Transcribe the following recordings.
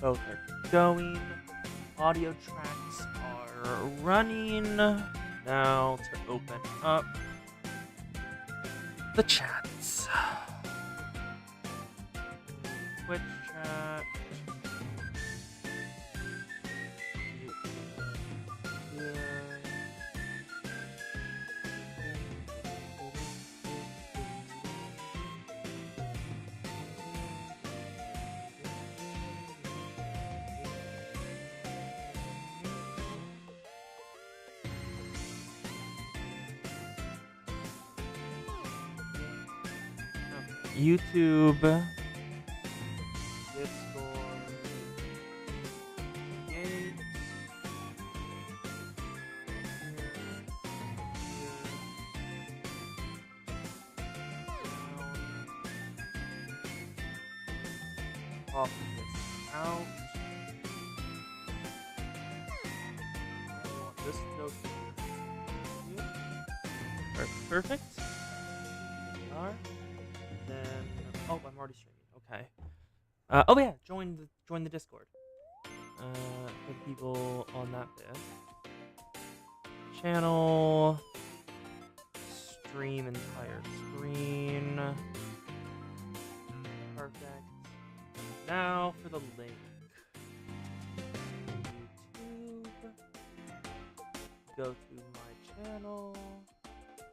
Both are going. Audio tracks are running. Now to open up the chats. Twitch chat. YouTube, Discord, Gates, pop this out. I want this to go here. Perfect. There we are. Then, oh, I'm already streaming. Okay. Oh yeah, join the Discord. For the people on that bit. Channel. Stream entire screen. Perfect. Now for the link. YouTube. Go to my channel.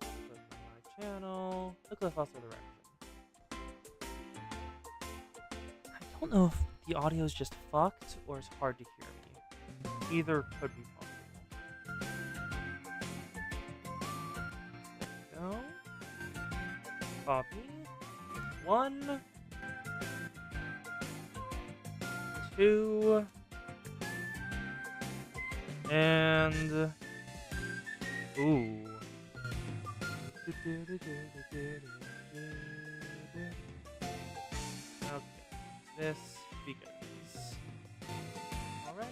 Click on my channel. The Qliphoth direction. I don't know if the audio is just fucked or it's hard to hear me. Either could be possible. There we go. Copy. 1, 2, and ooh. Okay. This begins. Alright.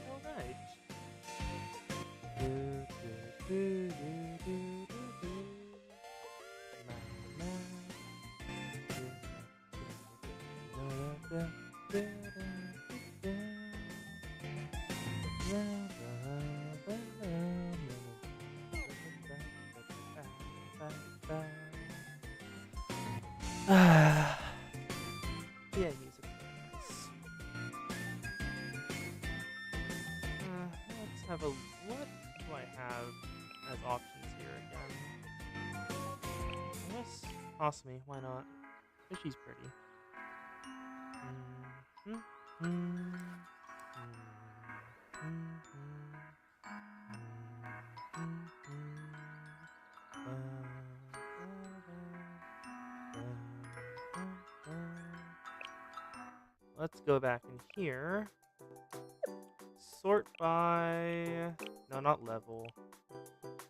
Yeah, music. Let's have a. What do I have as options here again? I guess Osmi, why not? Because she's pretty. Let's go back in here. Sort by... No, not level.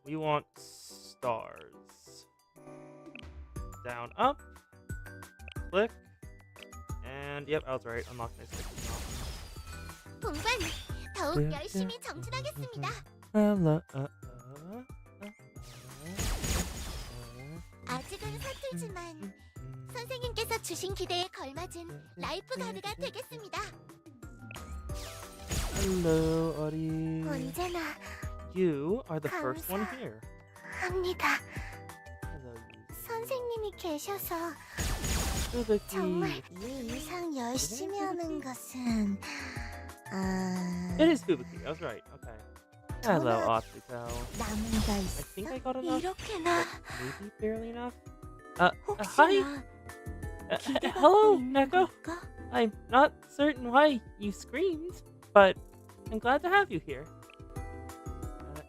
We want stars. Down, up. Click. And, yep, I was right. I'm not going to stick this off. 동반, 더욱 열심히 정진하겠습니다. 아직은 서툴지만 선생님께서 주신 기대에 걸맞은 라이프 가드가 되겠습니다. Hello, Ori. 언제나 You are the first one here. 합니다. Hello, 선생님이 계셔서 Yuzuki. 정말 이상 열심히 하는 것은 It is Fubuki. I was right. Okay. Hello, Atsuko. 남은 거 I 있어? think I got enough. 이렇게나 Maybe barely enough. Hi. 혹시나 Hello, 있는 Neko. 걸까? I'm not certain why you screamed, but I'm glad to have you here.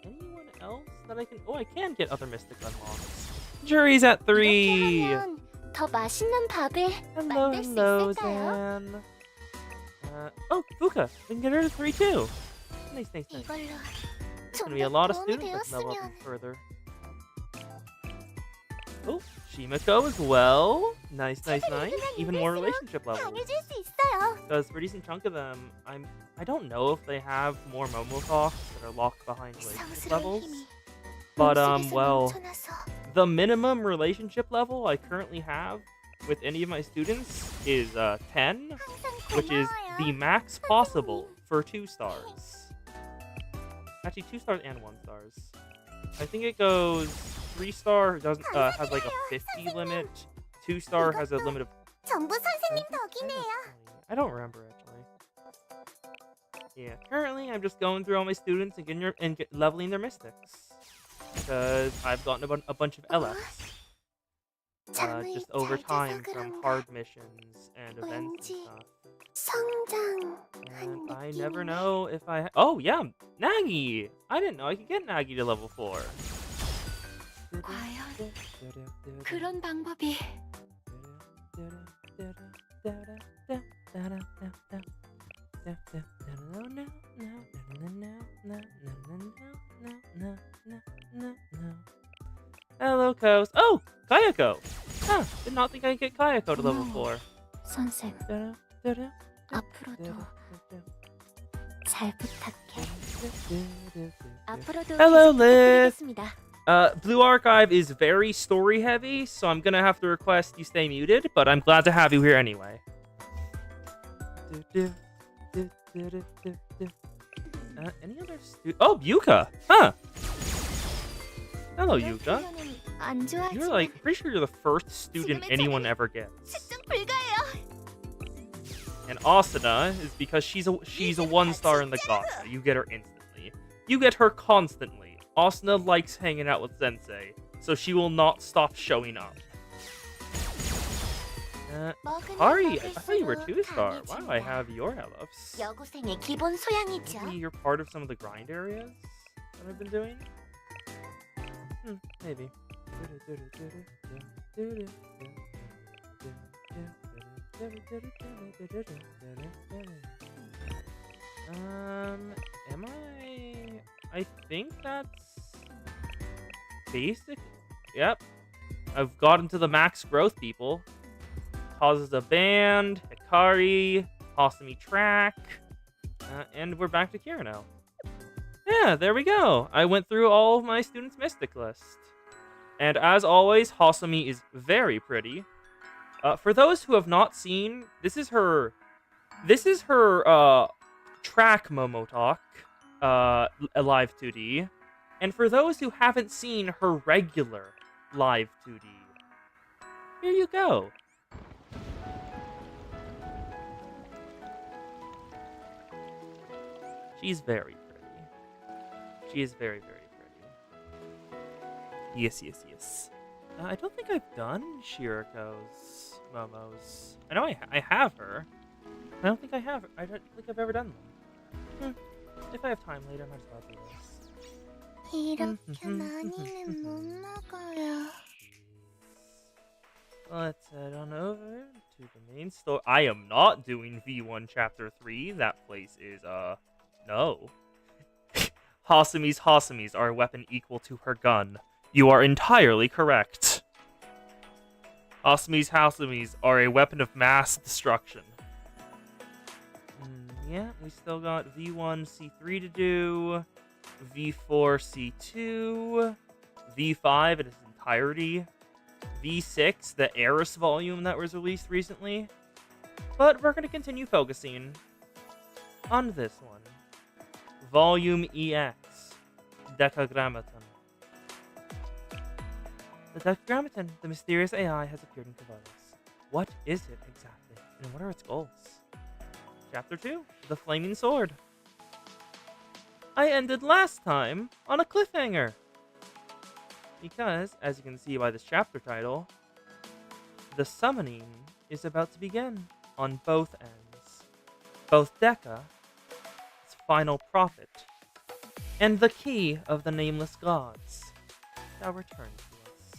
Anyone else that I can... Oh, I can get other Mystic unlocks. Jury's at 3. 이렇게 하면 더 맛있는 밥을 Hello, 만들 수 hello, 있을까요? Zan. Oh, Fuka. We can get her to 3 too. Nice. 이걸로 There's gonna 좀 be a 더 lot of 도움이 students that level up 되었으면. even further. Oh, Shimako as well. Nice. Even more relationship levels. 강해질 수 있어요. Because for a decent chunk of them, I don't know if they have more Momokoks that are locked behind relationship 성스러운 levels. 힘이 But 몸속에서 well, 넘쳐나서 the minimum relationship level I currently have with any of my students is 10. 항상 which is the max possible for 2 stars. Actually, 2 stars and 1 stars. I think it goes 3-star doesn't has like a 50 limit. 2-star has a limit of. 전부 선생님 덕이네요. I don't remember actually. Yeah, currently I'm just going through all my students and leveling their mystics because I've gotten a bunch of LFs. Just over time from hard missions and events and stuff. And I never know if I. Oh yeah, Nagi. I didn't know I could get Nagi to level 4. 과연 그런 방법이 Hello, Coast. Oh, Kayako. Huh, did not think I'd get Kayako to level 4. 선생, 앞으로도 잘 부탁해. 앞으로도 Hello, 계속 Liz. 부탁드리겠습니다. Blue Archive is very story heavy, so I'm gonna have to request you stay muted, but I'm glad to have you here anyway. Any other Oh, Yuka! Huh! Hello, Yuka. 안 좋아하지만 You're like, I'm pretty sure you're the first student anyone ever gets. 측정 불가해요. And Asuna is because she's a 1-star in the gacha. You get her instantly. You get her constantly. Asuna likes hanging out with Sensei, so she will not stop showing up. Ari, I thought you were 2-star. Why do I have your LFs? 여고생의 기본 소양이죠. Maybe you're part of some of the grind areas that I've been doing? Maybe. Am I think that's basic. Yep. I've gotten to the max growth people. Causes a band, Hikari, Hasumi track, and we're back to Kira now. Yeah, there we go. I went through all of my students' mystic list. And as always, Hasumi is very pretty. For those who have not seen, this is her track Momotalk, live 2D. And for those who haven't seen her regular live 2D, here you go. She's very pretty. She is very, very pretty. Yes, yes, yes. I don't think I've done Shiriko's Momos. I know I have her. I don't think I have. I don't think I've ever done them. If I have time later, I might as well do this. 이렇게 많이는 못 먹어요. Let's head on over to the main store. I am not doing V1 Chapter 3. That place is, no. Hasumi's are a weapon equal to her gun. You are entirely correct. Hasumi's are a weapon of mass destruction. Yeah, we still got V1 C3 to do, V4 C2, V5 in its entirety, V6, the Eris volume that was released recently. But we're going to continue focusing on this one. Volume EX, Decagrammaton. The Decagrammaton, the mysterious AI, has appeared in Qliphoth. What is it exactly, and what are its goals? Chapter 2, The Flaming Sword. I ended last time on a cliffhanger. Because, as you can see by this chapter title, the summoning is about to begin on both ends. Both Deca, its final prophet, and the key of the nameless gods shall return to us.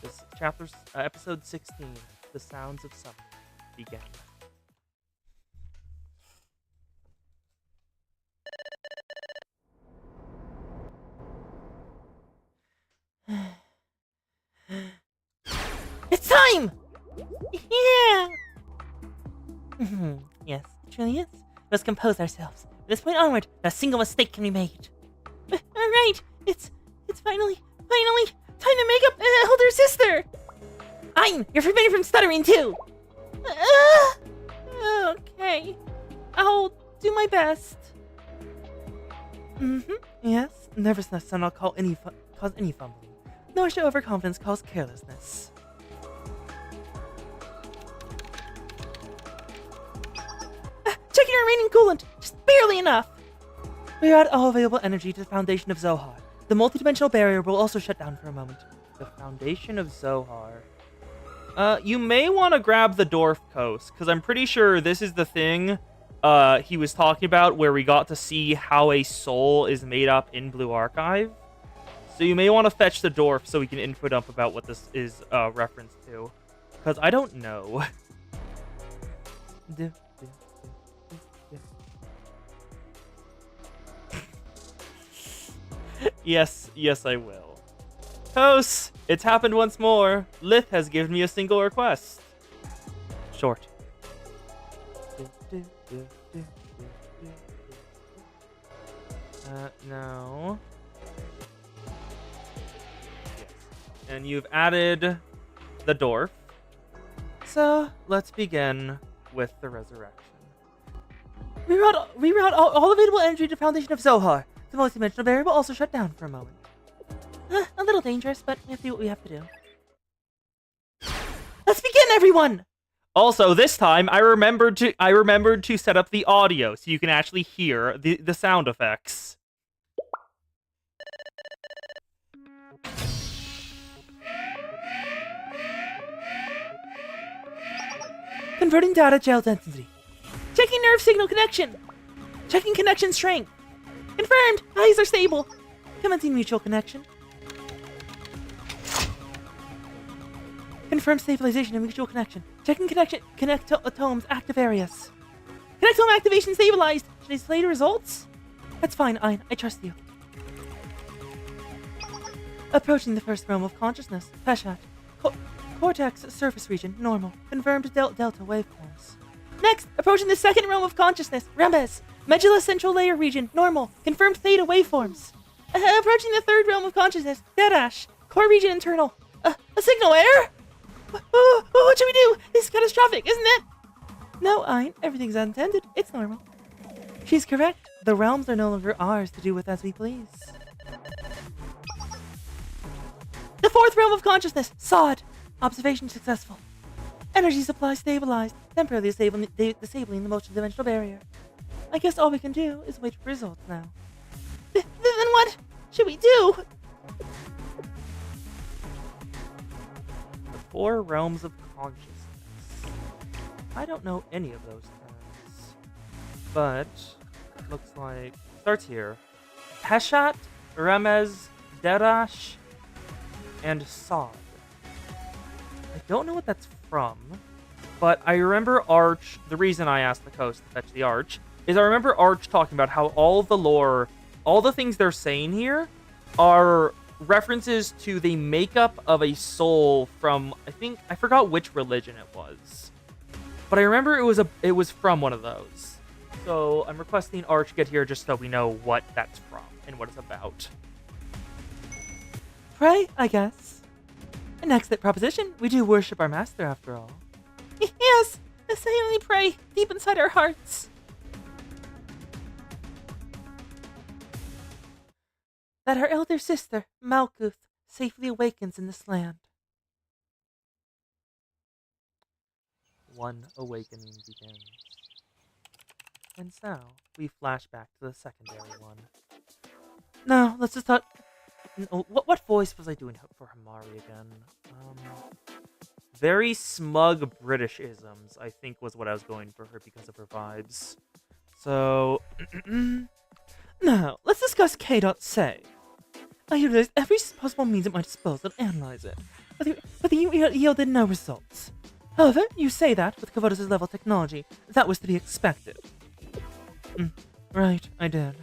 This chapter, episode 16, The Sounds of Summoning, began. It's time! Yeah! Yes, it truly is. Let's compose ourselves. From this point onward, not a single mistake can be made. Alright, it's finally time to make up elder sister! You're forbidden from stuttering too! Okay. I'll do my best. Yes. Nervousness does not cause any fumbling, nor should overconfidence cause carelessness. Checking your remaining coolant! Just barely enough! We add all available energy to the foundation of Zohar. The multidimensional barrier will also shut down for a moment. The foundation of Zohar. You may want to grab the Dwarf Coast, because I'm pretty sure this is the thing he was talking about where we got to see how a soul is made up in Blue Archive. So you may want to fetch the Dwarf so we can info dump about what this is referenced to. Because I don't know. Yes, I will. Kos, it's happened once more. Lith has given me a single request. Short. No. Yes. And you've added the dwarf. So, let's begin with the resurrection. Reroute all available energy to the foundation of Zohar. The multidimensional barrier will also shut down for a moment. A little dangerous, but we have to do what we have to do. Let's begin, everyone! Also, this time I remembered to set up the audio so you can actually hear the sound effects. Converting data gel density. Checking nerve signal connection. Checking connection strength. Confirmed! Eyes are stable. Commencing mutual connection. Confirmed stabilization and mutual connection. Checking connectomes active areas. Connectome activation stabilized. Should I display the results? That's fine, Ein. I trust you. Approaching the first realm of consciousness. Peshat. Cortex surface region. Normal. Confirmed delta waveforms. Next, approaching the second realm of consciousness. Rembes. Medulla central layer region. Normal. Confirmed theta waveforms. Approaching the third realm of consciousness. Deadash. Core region internal. A signal error? What should we do? This is catastrophic, isn't it? No, Ein. Everything's as intended. It's normal. She's correct. The realms are no longer ours to do with as we please. The fourth realm of consciousness. Sod. Observation successful. Energy supply stabilized. Temporarily disabling the multidimensional barrier. I guess all we can do is wait for results now. Then what should we do? The four realms of consciousness. I don't know any of those terms. But looks like starts here. Peshat, Remez, Derash, and Sod. I don't know what that's from, but I remember Arch. The reason I asked the Coast to fetch the Arch is I remember Arch talking about how all of the lore, all the things they're saying here, are references to the makeup of a soul from, I forgot which religion it was, but I remember it was from one of those. So I'm requesting Arch get here just so we know what that's from and what it's about. Pray, I guess. And next that proposition, we do worship our master after all. Yes, I only pray deep inside our hearts. That our elder sister, Malkuth, safely awakens in this land. One awakening begins. And so, we flash back to the secondary one. Now, let's just talk... What voice was I doing for Hamari again? Very smug British-isms, I think was what I was going for her because of her vibes. So... Now, let's discuss K.Say. I utilized every possible means at my disposal to analyze it, but you yielded no results. However, you say that, with Qliphoth's level technology, that was to be expected. Right, I did.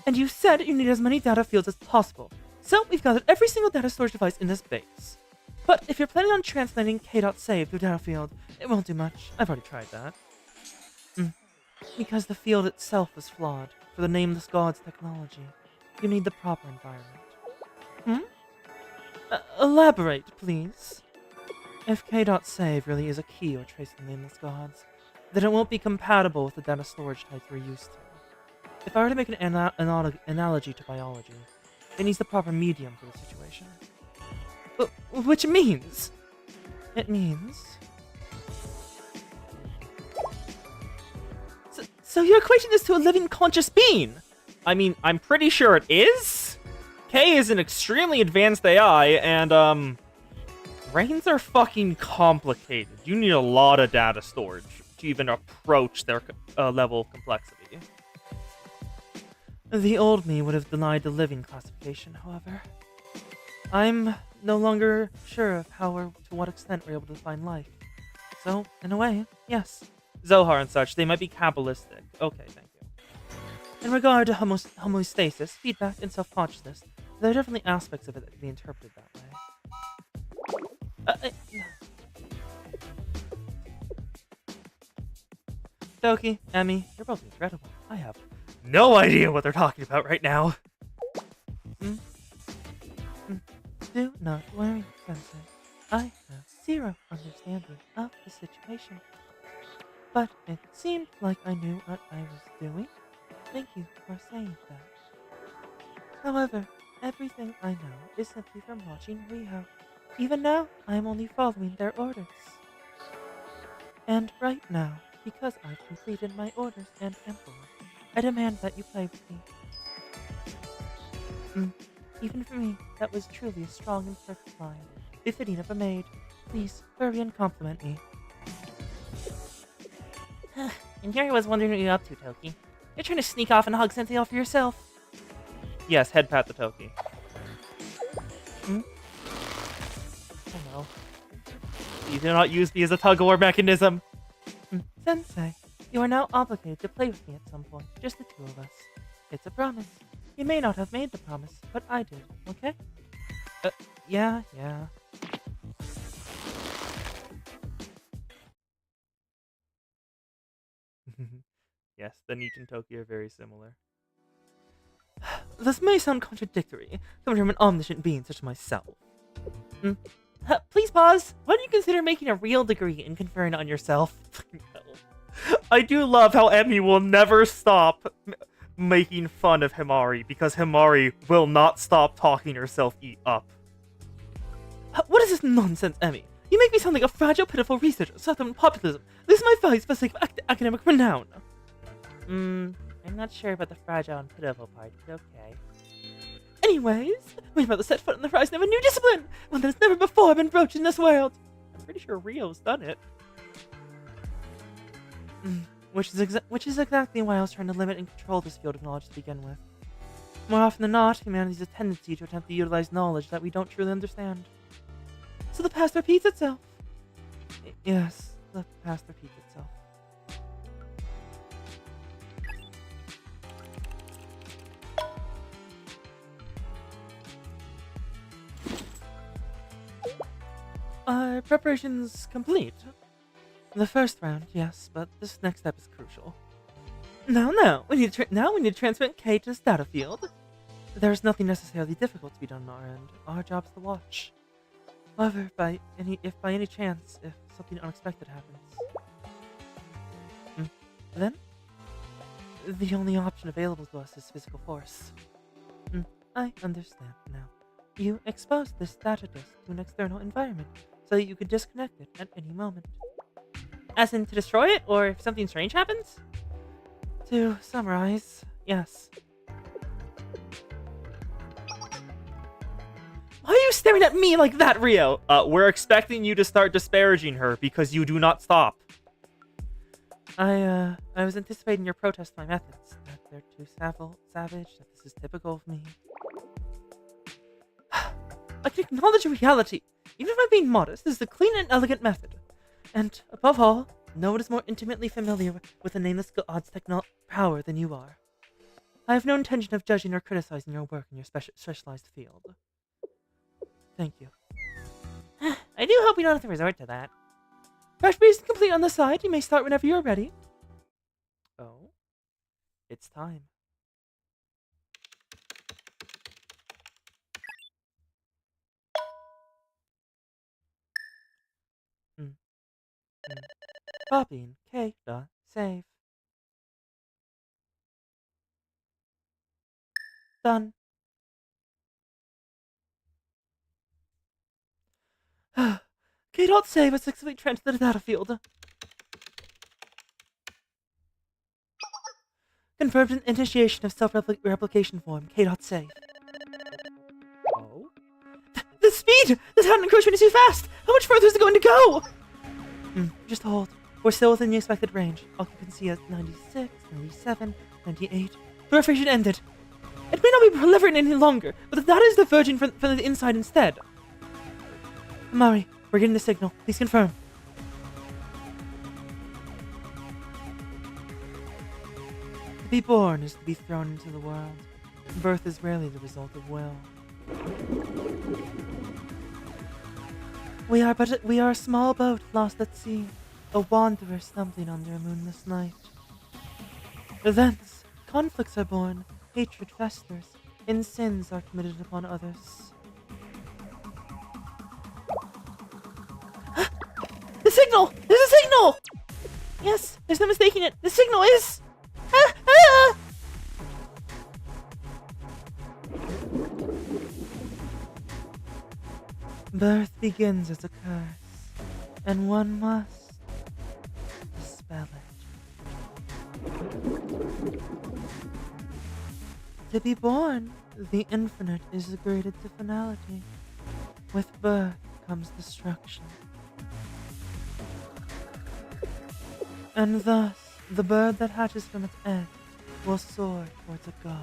And you said you need as many data fields as possible, so we've gathered every single data storage device in this base. But if you're planning on translating K.Save to a data field, it won't do much. I've already tried that. Because the field itself is flawed, for the nameless god's technology. You need the proper environment. Elaborate, please. If K.Save really is a key or trace to the nameless gods, then it won't be compatible with the data storage types we're used to. If I were to make an analogy to biology, it needs the proper medium for the situation. Which means... It means... So you're equating this to a living conscious being? I mean, I'm pretty sure it is? K is an extremely advanced AI, and, brains are fucking complicated. You need a lot of data storage to even approach their level of complexity. The old me would have denied the living classification, however. I'm no longer sure of how or to what extent we're able to define life. So, in a way, yes. Zohar and such, they might be Kabbalistic. Okay, thank you. In regard to homeostasis, feedback, and self-consciousness, there are definitely aspects of it that can be interpreted that way. Doki, Emmy, you're both incredible. I have no idea what they're talking about right now. Do not worry, Sensei. I have zero understanding of the situation. But it seemed like I knew what I was doing. Thank you for saying that. However, everything I know is simply from watching Riho. Even now, I am only following their orders. And right now, because I've completed my orders and Emperor, I demand that you play with me. Even for me, that was truly a strong and perfect line, befitting of a maid. Please, hurry and compliment me. And here I was wondering what you're up to, Toki. You're trying to sneak off and hug Sensei all for yourself. Yes, head pat the Toki. Oh no. You do not use me as a tug-of-war mechanism. Sensei, you are now obligated to play with me at some point, just the two of us. It's a promise. You may not have made the promise, but I did, okay? Yeah. Yes, the Nietzsche and Toki are very similar. This may sound contradictory, coming from an omniscient being such as myself. Please pause. Why don't you consider making a real degree and conferring on yourself? No. I do love how Emmy will never stop making fun of Himari, because Himari will not stop talking herself up. What is this nonsense, Emmy? You make me sound like a fragile, pitiful researcher, suffering from populism. Lose my values for the sake of academic renown. I'm not sure about the fragile and pitiful part, but okay. Anyways, we're about to set foot on the horizon of a new discipline, one that has never before been broached in this world. I'm pretty sure Rio's done it. Which is exactly why I was trying to limit and control this field of knowledge to begin with. More often than not, humanity has a tendency to attempt to utilize knowledge that we don't truly understand. So the past repeats itself. Yes, the past repeats itself. Are preparations complete? The first round, yes, but this next step is crucial. No, we need to transmit K to this data field. There is nothing necessarily difficult to be done on our end. Our job is to watch. However, if by any chance, if something unexpected happens, then the only option available to us is physical force. I understand now. You exposed this data disk to an external environment so that you could disconnect it at any moment. As in to destroy it, or if something strange happens? To summarize, yes. Why are you staring at me like that, Rio? We're expecting you to start disparaging her because you do not stop. I was anticipating your protest to my methods, that they're too savage, that this is typical of me. I can acknowledge reality. Even if I'm being modest, this is a clean and elegant method. And, above all, no one is more intimately familiar with the nameless god's power than you are. I have no intention of judging or criticizing your work in your specialized field. Thank you. I do hope we don't have to resort to that. Preparation complete on the side. You may start whenever you're ready. Oh, it's time. Copying K.save. Done. K.save has successfully transferred to the data field. Confirmed an initiation of self-replication form. K.save. Oh? The speed! The sound encroachment is too fast! How much further is it going to go? Just hold. We're still within the expected range. Occupancy at 96, 97, 98. Proliferation ended. It may not be proliferating any longer, but the data is diverging from the inside instead. Amari, we're getting the signal. Please confirm. To be born is to be thrown into the world. Birth is rarely the result of will. We are a small boat lost at sea, a wanderer stumbling under a moonless night. Events, conflicts are born, hatred festers, and sins are committed upon others. The signal! There's a signal! Yes, there's no mistaking it. The signal is... Birth begins as a curse, and one must dispel it. To be born, the infinite is degraded to finality. With birth comes destruction. And thus, the bird that hatches from its egg will soar towards a god.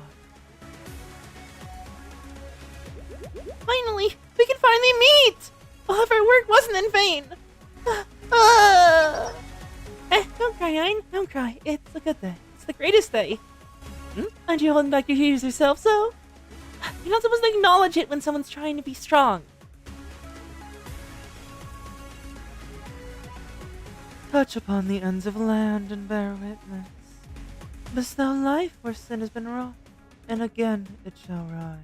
Finally! We can finally meet! All of our work wasn't in vain! Don't cry, Ein. Don't cry. It's a good day. It's the greatest day. Aren't you holding back your tears yourself, so? You're not supposed to acknowledge it when someone's trying to be strong. Touch upon the ends of land and bear witness. Bestow life where sin has been wrought, and again it shall rise.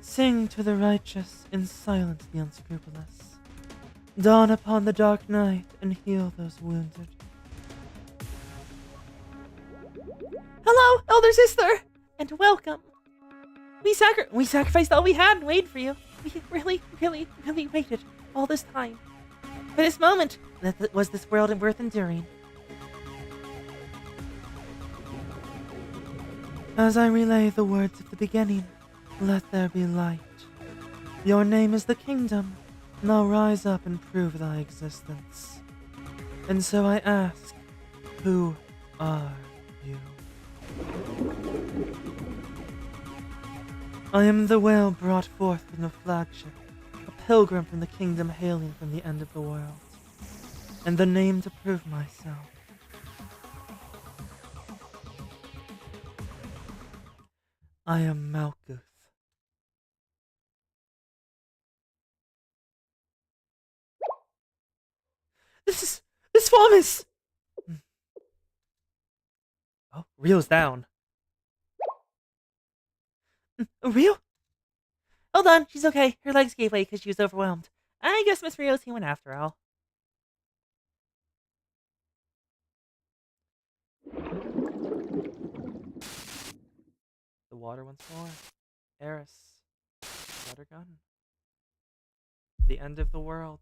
Sing to the righteous and silence the unscrupulous. Dawn upon the dark night and heal those wounded. Hello, elder sister, and welcome. We sacrificed all we had and waited for you. We really waited all this time for this moment. That was this world worth enduring. As I relay the words of the beginning, let there be light. Your name is the kingdom. Now rise up and prove thy existence. And so I ask, who are you? I am the whale brought forth from the flagship, a pilgrim from the kingdom hailing from the end of the world, and the name to prove myself. I am Malkuth. This form is... Oh, Rio's down. Rio? Hold on, she's okay. Her legs gave way because she was overwhelmed. I guess Miss Rio's human after all. The water once more. Eris. Water gun. The end of the world.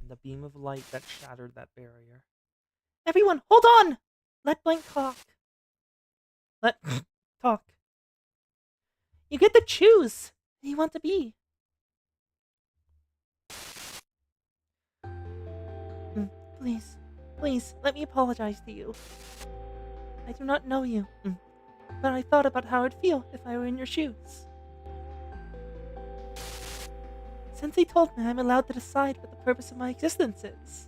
And the beam of light that shattered that barrier. Everyone, hold on! Let Blank talk. Let talk. You get to choose who you want to be. Please, let me apologize to you. I do not know you, but I thought about how I'd feel if I were in your shoes. Sensei told me I'm allowed to decide what the purpose of my existence is.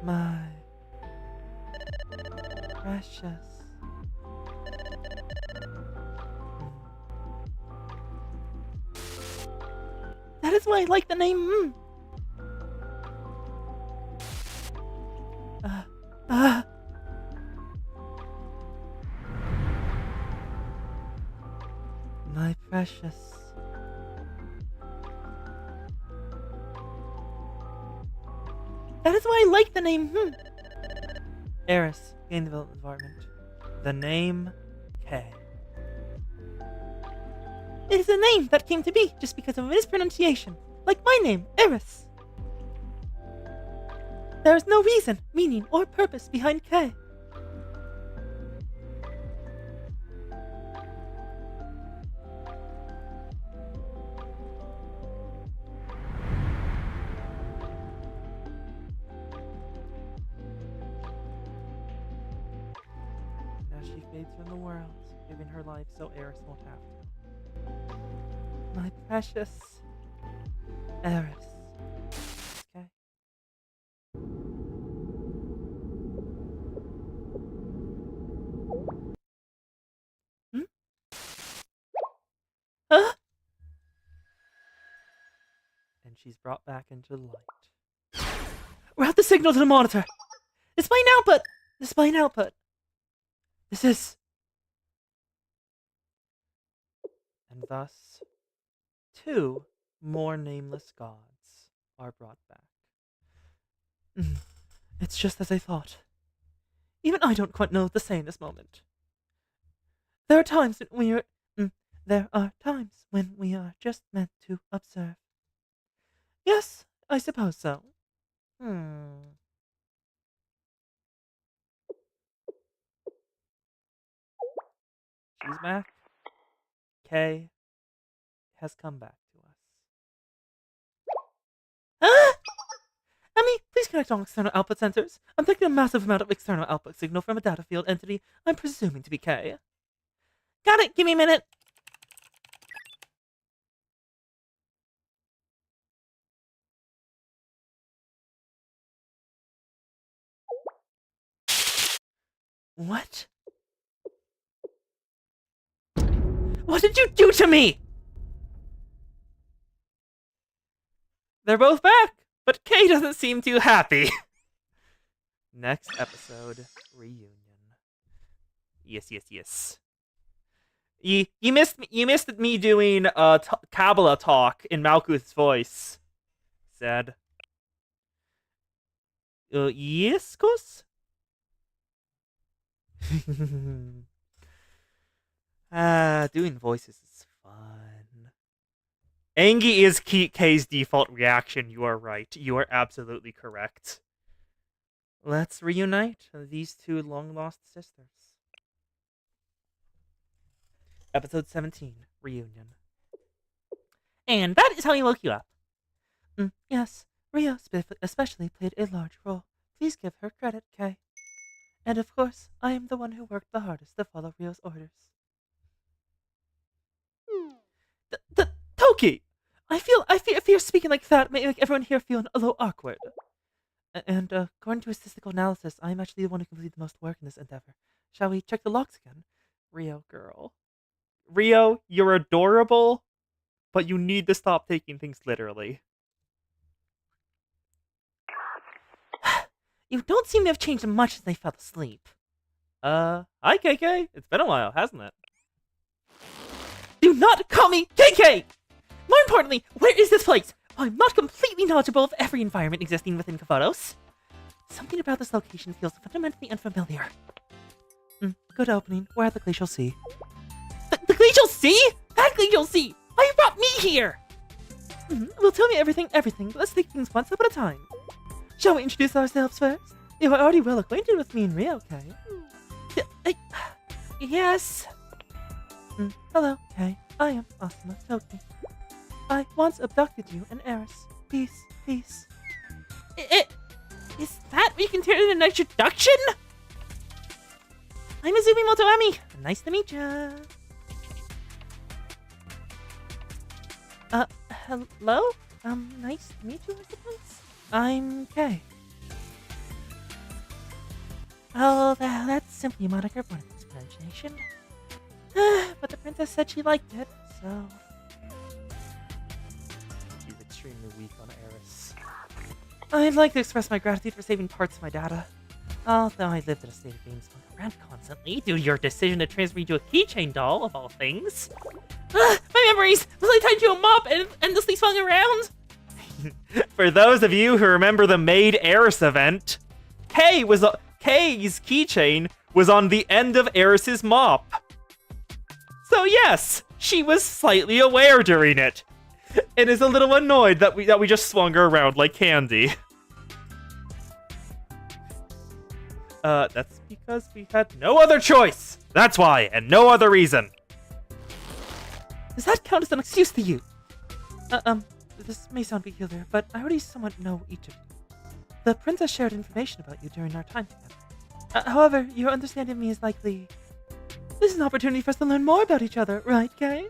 My precious. That is why I like the name. My precious. That is why I like the name. Eris, Game Development Environment. The name K. It is a name that came to be just because of a mispronunciation, like my name, Eris. There is no reason, meaning, or purpose behind K. Now she fades from the world, giving her life so Eris won't have to. My precious Eris. Okay. Huh? And she's brought back into light. Route the signal to the monitor. Displaying output. Displaying output. This is... And thus, 2 more nameless gods are brought back. It's just as I thought. Even I don't quite know what to say in this moment. There are times when we are just meant to observe. Yes, I suppose so. She's back. Kay has come back to us. Ah! Emmy, please connect all external output sensors. I'm taking a massive amount of external output signal from a data field entity I'm presuming to be K. Got it, give me a minute. What? What did you do to me? They're both back, but Kay doesn't seem too happy. Next episode, reunion. Yes. You missed me doing Kabbalah talk in Malkuth's voice. Said. Yes, Kus? Doing voices is fun. Angie is Kay's default reaction. You are right. You are absolutely correct. Let's reunite these 2 long-lost sisters. Episode 17, Reunion. And that is how he woke you up. Yes, Rio especially played a large role. Please give her credit, Kay. And of course, I am the one who worked the hardest to follow Rio's orders. Toki! I fear speaking like that may make everyone here feel a little awkward. And according to a statistical analysis, I am actually the one who completed the most work in this endeavor. Shall we check the logs again? Rio girl. Rio, you're adorable, but you need to stop taking things literally. You don't seem to have changed much since I fell asleep. Hi KK. It's been a while, hasn't it? Do not call me KK! More importantly, where is this place? I'm not completely knowledgeable of every environment existing within Qliphoth. Something about this location feels fundamentally unfamiliar. Good opening. We're at the Glacial Sea. The Glacial Sea? That Glacial Sea! Why you brought me here? Well, tell me everything. Let's take things one step at a time. Shall we introduce ourselves first? You are already well acquainted with me and Rio, Kay. Yes. Hello, Kay. I am Asuma Toki. I once abducted you and Eris. Peace. Is that what you consider an introduction? I'm Izumi Motoami. Nice to meet ya. Hello? Nice to meet you, I suppose? I'm Kay. Oh, that's simply a moniker for its pronunciation. But the princess said she liked it, so... She's extremely weak on Eris. I'd like to express my gratitude for saving parts of my data. Although I lived in a state of being spun around constantly due to your decision to transfer me to a keychain doll, of all things. My memories! Was I tied to a mop and endlessly swung around? For those of you who remember the Maid Eris event, Kay's keychain was on the end of Eris's mop. So yes, she was slightly aware during it, and is a little annoyed that we just swung her around like candy. That's because we had no other choice. That's why, and no other reason. Does that count as an excuse to you? This may sound peculiar, but I already somewhat know each of you. The princess shared information about you during our time together. However, your understanding of me is likely... This is an opportunity for us to learn more about each other, right, Kay?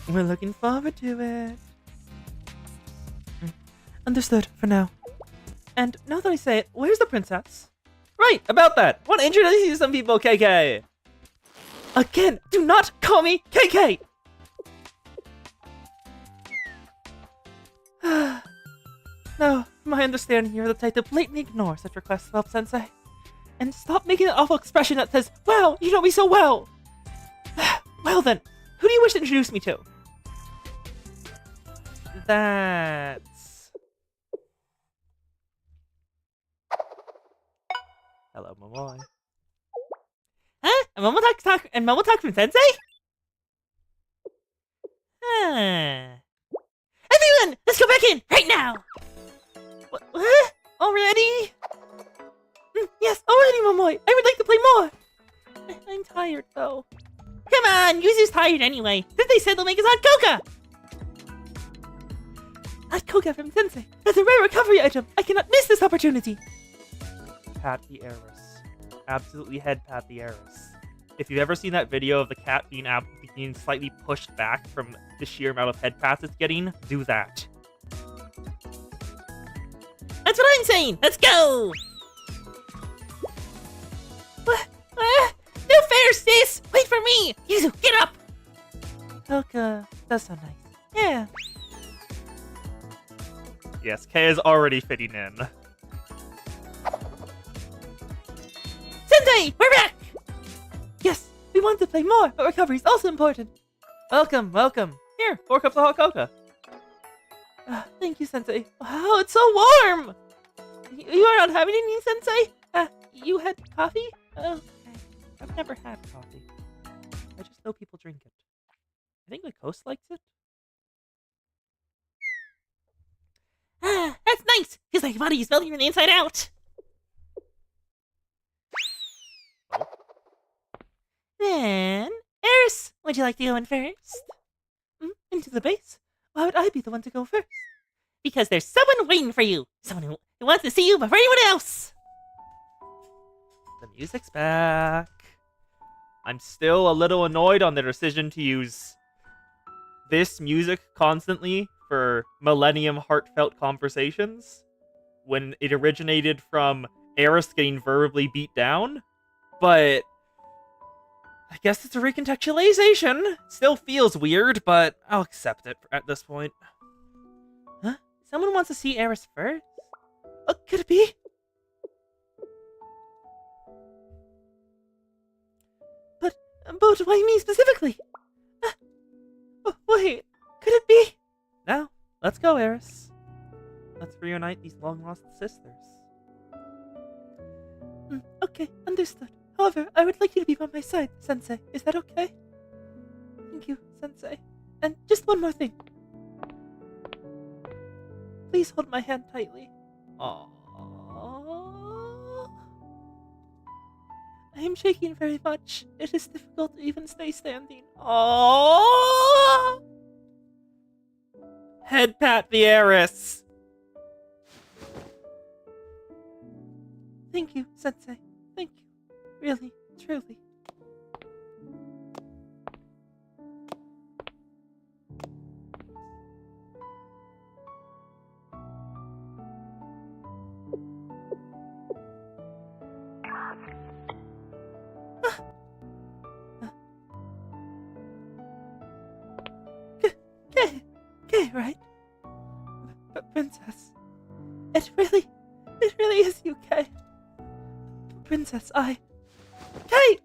We're looking forward to it. Understood, for now. And now that I say it, where's the princess? Right, about that. Want to introduce you to some people, KK. Again, do not call me KK! No, from my understanding, you're the type to blatantly ignore such requests to help Sensei. And stop making an awful expression that says, wow, you know me so well! Well then, who do you wish to introduce me to? That's... Hello, Momoy. Huh? And Momo talk from Sensei? Huh. Everyone, let's go back in, right now! What? Already? Yes, already, Momoy! I would like to play more! I'm tired, though. Come on, Yuzu's tired anyway. They said they'll make us hot coca! Hot coca from Sensei. That's a rare recovery item. I cannot miss this opportunity. Pat the Eris. Absolutely head pat the Eris. If you've ever seen that video of the cat being slightly pushed back from the sheer amount of head pats it's getting, do that. That's what I'm saying! Let's go! No fair, sis! Wait for me! Yuzu, get up! Coca, that's so nice. Yeah. Yes, Kay is already fitting in. Sensei, we're back! Yes, we want to play more, but recovery is also important. Welcome, welcome. Here, 4 cups of hot cocoa. Thank you, Sensei. Wow, it's so warm! You are not having any, Sensei? You had coffee? Okay. I've never had coffee. I just know people drink it. I think Lacoste likes it. That's nice! Feels like your body is melting from the inside out! Then, Eris, would you like to go in first? Into the base? Why would I be the one to go first? Because there's someone waiting for you! Someone who wants to see you before anyone else! The music's back. I'm still a little annoyed on the decision to use this music constantly for Millennium Heartfelt Conversations when it originated from Eris getting verbally beat down, but I guess it's a recontextualization. Still feels weird, but I'll accept it at this point. Huh? Someone wants to see Eris first? Could it be? But why me specifically? Wait, could it be? Now, let's go, Eris. Let's reunite these long-lost sisters. Okay, understood. However, I would like you to be by my side, Sensei. Is that okay? Thank you, Sensei. And just one more thing. Please hold my hand tightly. Aww. I am shaking very much. It is difficult to even stay standing. Aww. Head pat the Eris. Thank you, Sensei. Thank you. Really, truly. Okay, right? Princess. It really is you, Kay. Princess, Kay!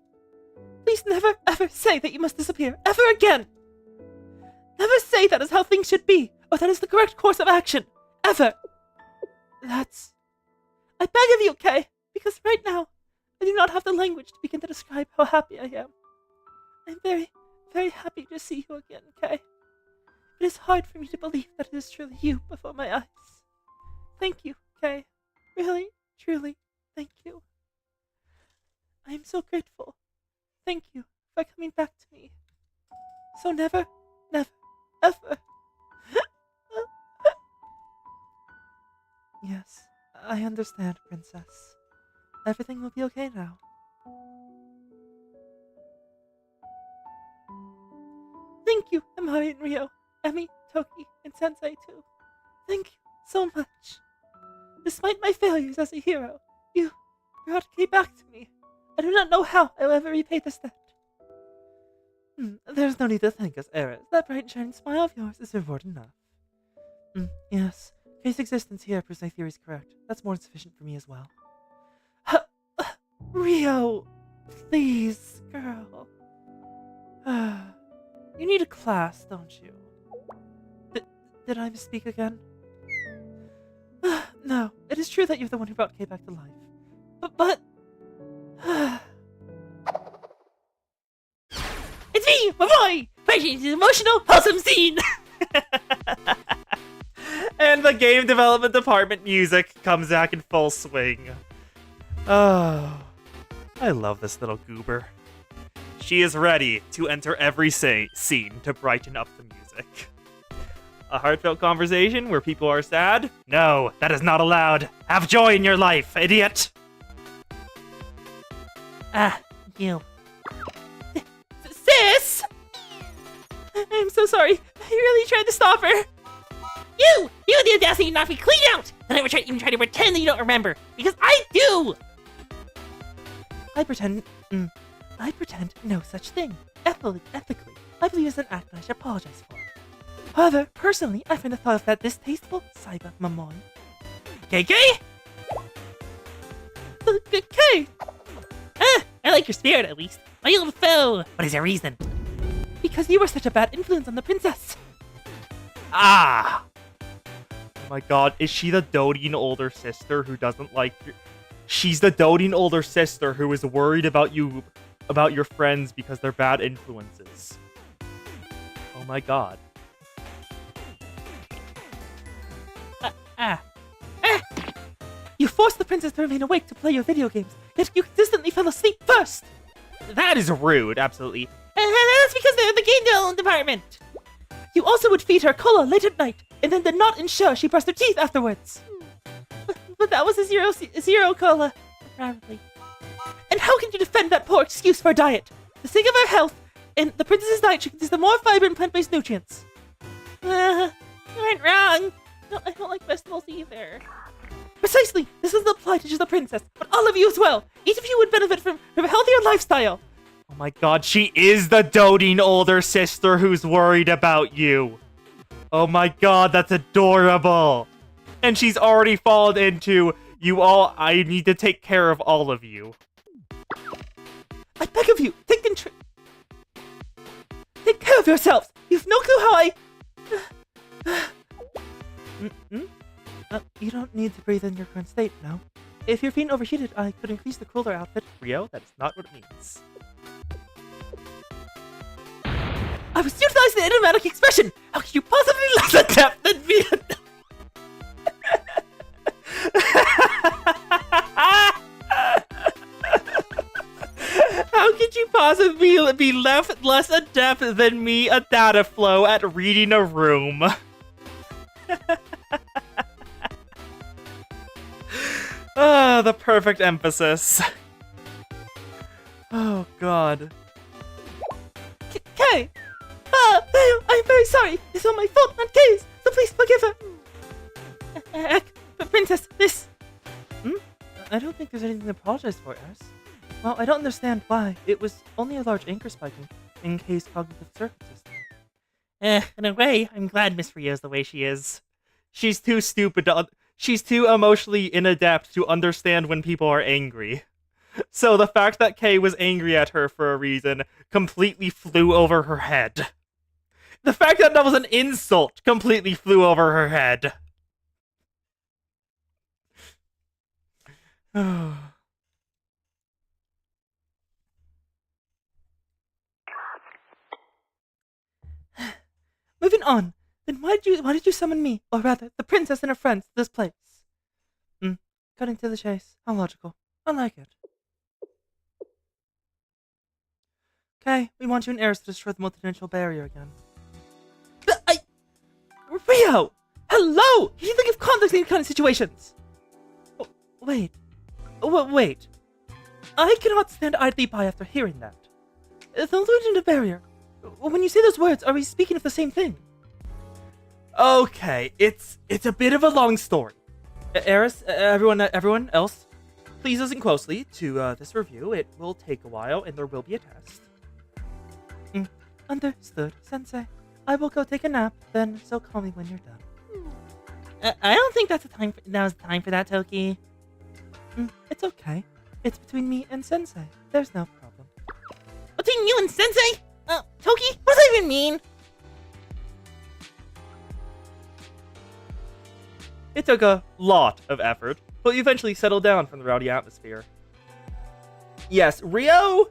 Please never, ever say that you must disappear, ever again! Never say that is how things should be, or that is the correct course of action. Ever. I beg of you, Kay, because right now, I do not have the language to begin to describe how happy I am. I'm very, very happy to see you again, Kay. It is hard for me to believe that it is truly you before my eyes. Thank you, Kay. Really, truly, thank you. I am so grateful. Thank you for coming back to me. So never, never, ever. Yes, I understand, Princess. Everything will be okay now. Thank you, Amari and Rio, Emmy, Toki, and Sensei too. Thank you so much. Despite my failures as a hero, you brought Kay back to me. I do not know how I will ever repay this debt. There's no need to thank us, Eris. That bright and shining smile of yours is reward enough. Yes, Kay's existence here proves my theory is correct. That's more than sufficient for me as well. Rio, please, girl. You need a class, don't you? Did I misspeak again? No, it is true that you're the one who brought Kay back to life. But... It's me, my boy! Fighting an emotional, wholesome scene! And the game development department music comes back in full swing. Oh, I love this little goober. She is ready to enter every scene to brighten up the music. A heartfelt conversation where people are sad? No, that is not allowed. Have joy in your life, idiot! You. Sis! I'm so sorry. I really tried to stop her. You had the audacity to knock me clean out! And I would even try to pretend that you don't remember, because I do! I pretend no such thing. Ethically, I believe it's an act that I should apologize for. However, personally, I find the thought of that distasteful, Saiba Mamon. KK? K! I like your spirit, at least. My little foe! What is your reason? Because you were such a bad influence on the princess. Ah! Oh my god, is she the doting older sister who doesn't like your... She's the doting older sister who is worried about your friends because they're bad influences. Oh my god. You forced the princess to remain awake to play your video games, yet you consistently fell asleep first! That is rude, absolutely. That's because they're the game development department! You also would feed her cola late at night, and then did not ensure she brushed her teeth afterwards. But that was a zero cola, probably. And how can you defend that poor excuse for a diet? For the sake of her health, and the princess's diet should consist of more fiber and plant-based nutrients. You went wrong. No, I don't like vegetables either. Precisely! This doesn't apply to just the princess, but all of you as well! Each of you would benefit from a healthier lifestyle! Oh my god, she is the doting older sister who's worried about you! Oh my god, that's adorable! And she's already fallen into, I need to take care of all of you. I beg of you, take care of yourselves! You've no clue how you don't need to breathe in your current state, no. If you're feeling overheated, I could increase the cooler outfit. Rio, that is not what it means. I was utilizing the idiomatic expression! How could you possibly less adept than me? How could you possibly be less adept than me at data flow at reading a room? The perfect emphasis. Oh god. Kay! I'm very sorry. It's all my fault, not Kay's. So please forgive her. Princess, this... I don't think there's anything to apologize for, Eris. Well, I don't understand why. It was only a large anchor spike in Kay's cognitive circuit system. In a way, I'm glad Miss Rio's the way she is. She's too stupid to... She's too emotionally inadept to understand when people are angry. So the fact that Kay was angry at her for a reason completely flew over her head. The fact that that was an insult completely flew over her head. Moving on. Then why did you summon me, or rather, the princess and her friends, to this place? Cutting to the chase. How logical. I like it. Okay, we want you and Eris to destroy the multidimensional barrier again. Rio! Hello! You think of context in these kind of situations! Oh, wait. Wait. I cannot stand idly by after hearing that. The multidimensional barrier. When you say those words, are we speaking of the same thing? Okay, it's a bit of a long story. Eris, everyone else, please listen closely to this review. It will take a while, and there will be a test. Understood, Sensei. I will go take a nap, then so call me when you're done. I don't think now's the time for that, Toki. It's okay. It's between me and Sensei. There's no problem. Between you and Sensei? Toki? What does that even mean? It took a lot of effort, but you eventually settled down from the rowdy atmosphere. Yes, Rio,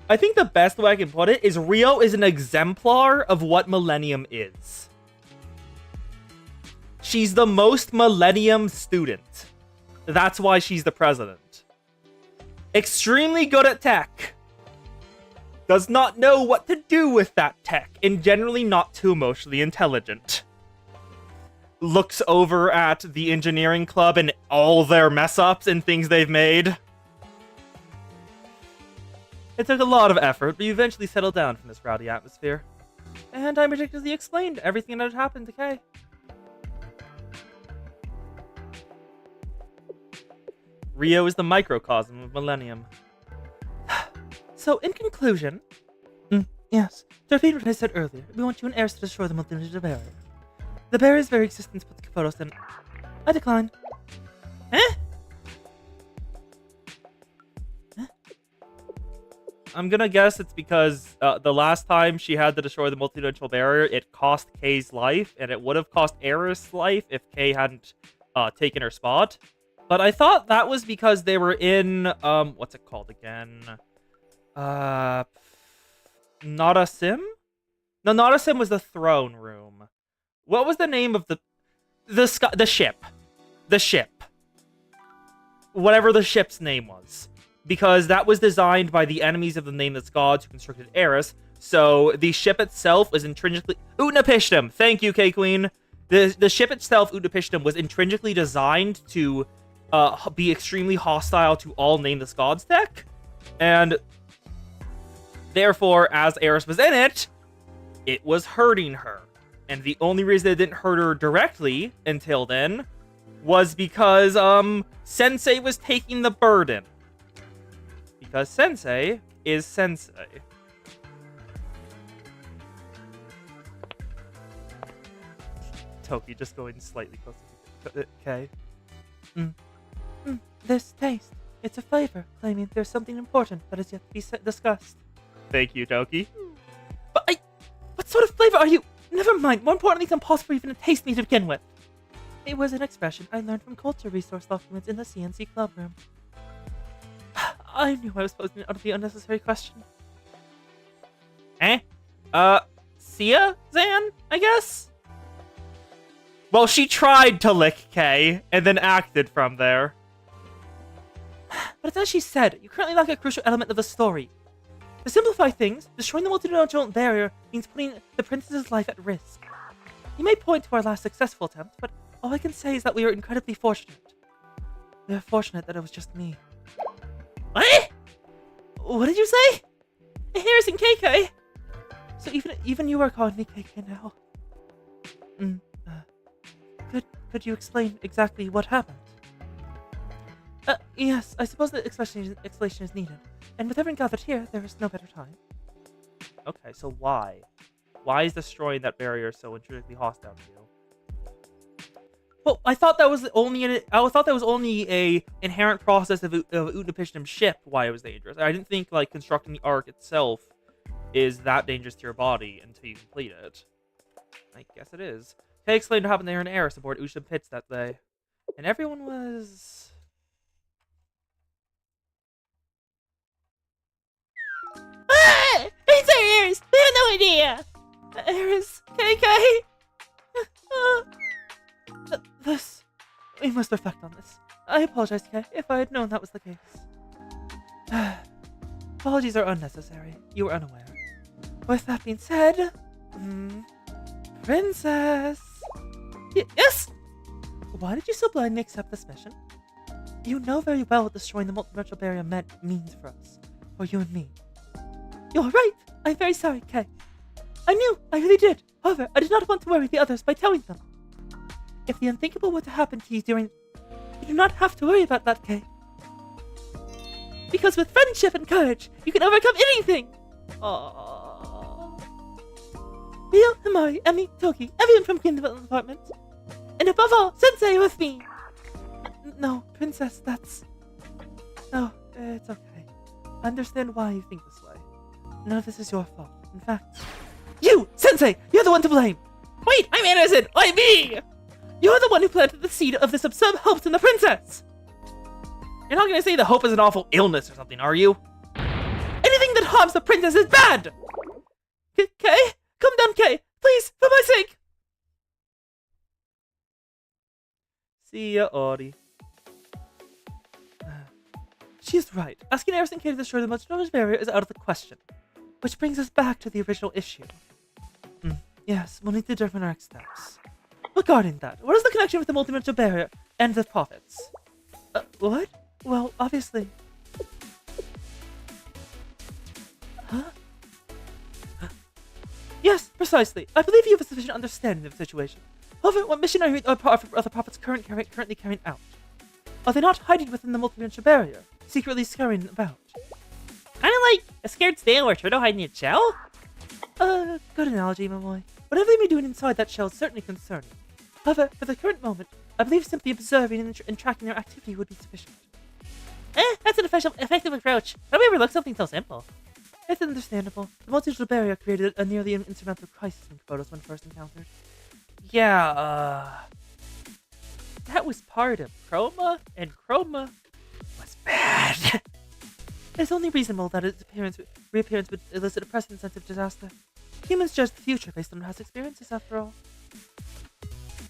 I think the best way I can put it is Rio is an exemplar of what Millennium is. She's the most Millennium student. That's why she's the president. Extremely good at tech. Does not know what to do with that tech, and generally not too emotionally intelligent. Looks over at the engineering club and all their mess-ups and things they've made. It took a lot of effort, but you eventually settled down from this rowdy atmosphere. And I meticulously explained everything that had happened to Kay. Rio is the microcosm of Millennium. So, in conclusion... yes, to repeat what I said earlier, we want you and Eris to destroy the multidimensional barrier. The barrier's very existence puts Qliphoth in... I decline. I'm gonna guess it's because the last time she had to destroy the multidimensional barrier, it cost Kay's life, and it would have cost Eris' life if Kay hadn't taken her spot. But I thought that was because they were in, what's it called again? Not a sim? No, not a sim was the throne room. What was the name of the ship? The ship. Whatever the ship's name was. Because that was designed by the enemies of the nameless gods who constructed Eris. So the ship itself was intrinsically... Utnapishtim! Thank you, K-Queen. The ship itself, Utnapishtim, was intrinsically designed to be extremely hostile to all nameless gods tech. And therefore, as Eris was in it, it was hurting her. And the only reason it didn't hurt her directly until then was because Sensei was taking the burden. Because Sensei is Sensei. Toki just going slightly closer. Okay. This taste. It's a flavor, claiming there's something important that is yet to be discussed. Thank you, Toki. But what sort of flavor are you? Never mind. More importantly, it's impossible even to taste me to begin with. It was an expression I learned from culture resource documents in the CNC club room. I knew I was posing an utterly unnecessary question. Sia Zan, I guess? Well, she tried to lick Kay, and then acted from there. But it's as she said, you currently lack a crucial element of the story. To simplify things, destroying the multidimensional barrier means putting the princess's life at risk. You may point to our last successful attempt, but all I can say is that we are incredibly fortunate. We are fortunate that it was just me. What? What did you say? Harrison KK? So even you are calling me KK now? Could you explain exactly what happened? Yes, I suppose the explanation is needed. And with everyone gathered here, there is no better time. Okay, so why? Why is destroying that barrier so intrinsically hostile to you? Well, I thought that was only a inherent process of Utnapishtim's ship why it was dangerous. I didn't think like constructing the arc itself is that dangerous to your body until you complete it. I guess it is. Kay explained what happened there in Eris aboard Usham Pits that day. And everyone was... Ah! It's our Eris! We had no idea! Eris, KK! This... We must reflect on this. I apologize, Kay, if I had known that was the case. Apologies are unnecessary. You were unaware. With that being said... Princess! Yes! Why did you so blindly accept this mission? You know very well what destroying the multidimensional barrier means for us. For you and me. You're right! I'm very sorry, Kay. I knew! I really did! However, I did not want to worry the others by telling them. If the unthinkable were to happen to you during... You do not have to worry about that, Kay. Because with friendship and courage, you can overcome anything! Aww. Rio, Himari, Emmy, Toki, everyone from Green Development Department. And above all, Sensei with me! No, Princess, that's... No, it's okay. I understand why you think this way. None of this is your fault. In fact... You! Sensei! You're the one to blame! Wait, I'm innocent! Why me? You're the one who planted the seed of this absurd hope in the princess! You're not gonna say the hope is an awful illness or something, are you? Anything that harms the princess is bad! Kay? Come down, Kay! Please, for my sake! See ya, Audie. She is right. Asking Eris and Kay to destroy the multidimensional barrier is out of the question. Which brings us back to the original issue. Yes, we'll need to determine our next steps. Regarding that, what is the connection with the multidimensional barrier and the prophets? What? Well, obviously... Huh? Yes, precisely. I believe you have a sufficient understanding of the situation. However, what mission are the prophets currently carrying out? Are they not hiding within the multidimensional barrier, secretly scurrying about? Kinda like a scared snail or turtle hiding in its shell? Good analogy, my boy. Whatever they may be doing inside that shell is certainly concerning. However, for the current moment, I believe simply observing and tracking their activity would be sufficient. That's an effective approach. How do we overlook something so simple? It's understandable. The multidimensional barrier created a nearly insurmountable crisis in Qliphoth when first encountered. Yeah, that was part of Chroma, and Chroma was bad. It's only reasonable that its reappearance would elicit a precedent sense of disaster. Humans judge the future based on past experiences, after all.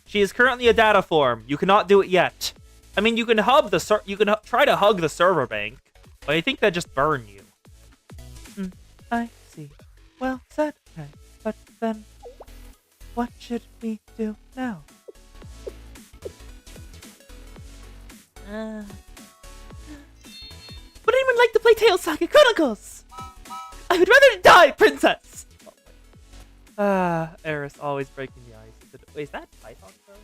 She is currently a data form. You cannot do it yet. I mean, you can try to hug the server bank, but I think that just burn you. I see. Well said. Okay. But then, what should we do now? Would anyone like to play Tales Saga Chronicles? I would rather die, princess! Eris always breaking the ice. Wait, is that Python code?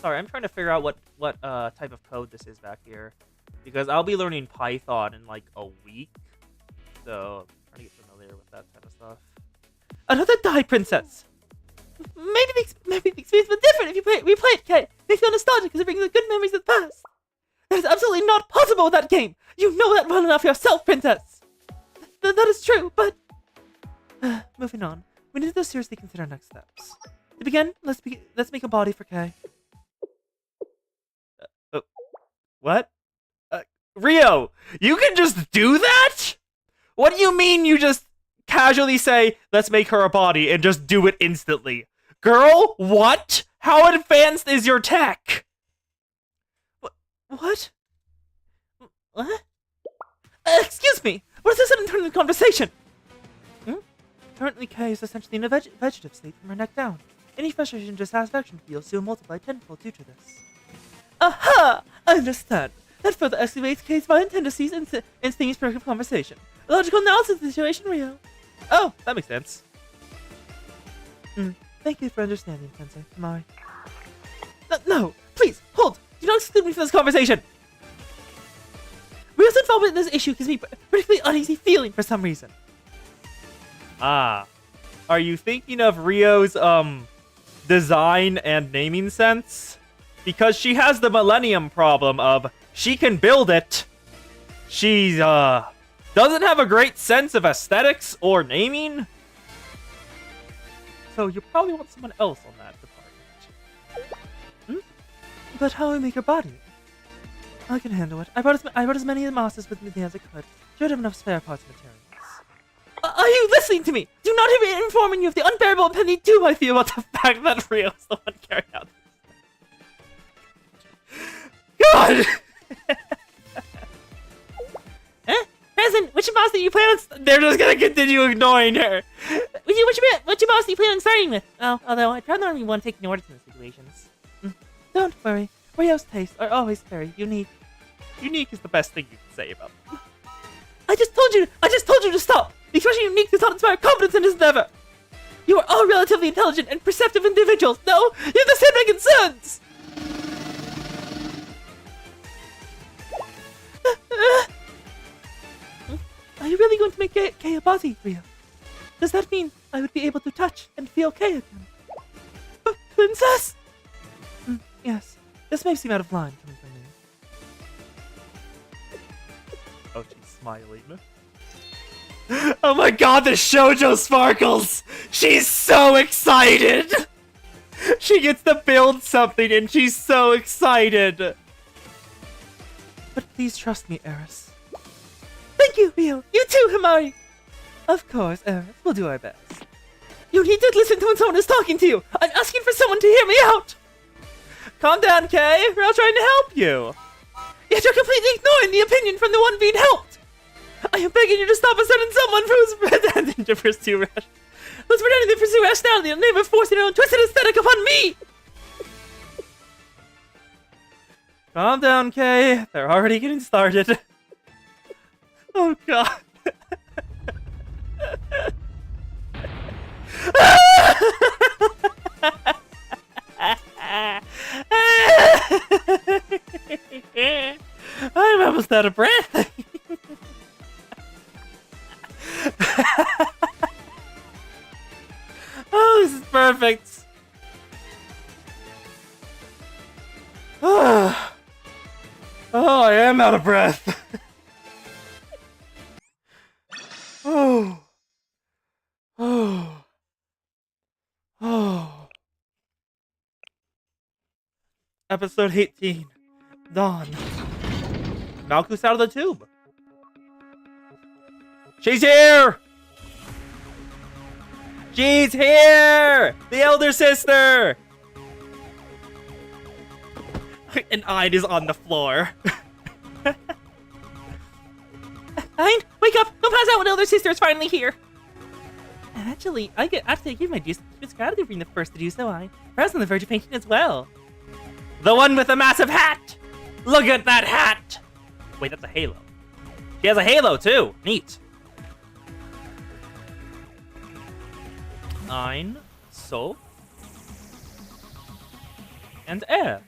Sorry, I'm trying to figure out what type of code this is back here. Because I'll be learning Python in like a week. So, I'm trying to get familiar with that kind of stuff. Another die, princess! Maybe the experience was different if you replay it, Kay. Make you feel nostalgic because it brings the good memories of the past. That is absolutely not possible with that game! You know that well enough yourself, princess! That is true, but... moving on. We need to seriously consider our next steps. To begin, let's make a body for Kay. What? Rio! You can just do that?! What do you mean you just casually say, let's make her a body, and just do it instantly? Girl, what? How advanced is your tech? What? What? Excuse me! What is this sudden turn in the conversation? Currently, Kay is essentially in a vegetative state from her neck down. Any frustration or dissatisfaction feels will multiply tenfold due to this. Aha! I understand. That further escalates Kay's violent tendencies and things per conversation. A logical analysis of the situation, Rio. Oh, that makes sense. Thank you for understanding, Sensei. Himari. No! Please, hold! Do not exclude me from this conversation! Rio's involvement in this issue gives me a particularly uneasy feeling for some reason. Ah. Are you thinking of Rio's, design and naming sense? Because she has the Millennium problem of, she can build it. She's, doesn't have a great sense of aesthetics or naming. so you probably want someone else on that department. But how will we make your body? I can handle it. I brought as many mosses with me as I could. Should have enough spare parts and materials. Are you listening to me? Do not have me informing you of the unbearable opinion too I feel about the fact that Rio's the one carrying out this. God! Present, which boss do you plan on... They're just gonna continue ignoring her. Which boss do you plan on starting with? Oh, although I'd rather only one taking orders in those situations. Don't worry. Rio's tastes are always very unique. Unique is the best thing you can say about them. I just told you to stop! The expression unique does not inspire confidence in his endeavor! You are all relatively intelligent and perceptive individuals! No! You have the same concerns! Are you really going to make Kay a body, Rio? Does that mean I would be able to touch and feel Kay again? Princess? Yes. This may seem out of line coming from me. Oh, she's smiling. Oh my god, the shoujo sparkles! She's so excited! She gets to build something and she's so excited! But please trust me, Eris. Thank you, Rio! You too, Himari! Of course, Eris. We'll do our best. You need to listen to when someone is talking to you! I'm asking for someone to hear me out! Calm down, Kay! We're all trying to help you! Yet you're completely ignoring the opinion from the one being helped! I am begging you to stop asserting someone who's pretending to pursue rationality in the name of forcing their own twisted aesthetic upon me! Calm down, Kay. They're already getting started. Oh god. I'm almost out of breath. Oh, this is perfect. Oh, I am out of breath. Oh. Episode 18. Dawn. Malkuth's out of the tube. She's here! She's here! The elder sister! And Ein is on the floor. Ein, wake up! Don't pass out when elder sister is finally here! Actually, I give my deepest gratitude for being the first to do so, Ein. Perhaps on the verge of painting as well. The one with the massive hat! Look at that hat! Wait, that's a halo. She has a halo, too. Neat. Ein, so, and Air.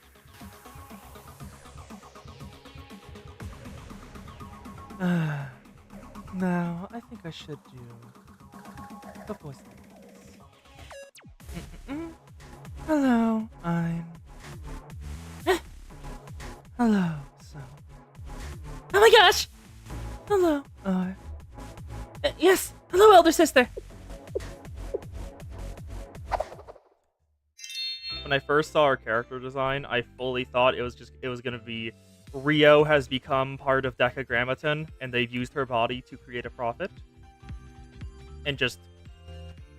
Now, I think I should do the voice lines. Hello, I'm... Hello, so... Oh my gosh! Hello, yes! Hello, elder sister! When I first saw her character design, I fully thought it was gonna be Rio has become part of Decagrammaton, and they've used her body to create a profit. And just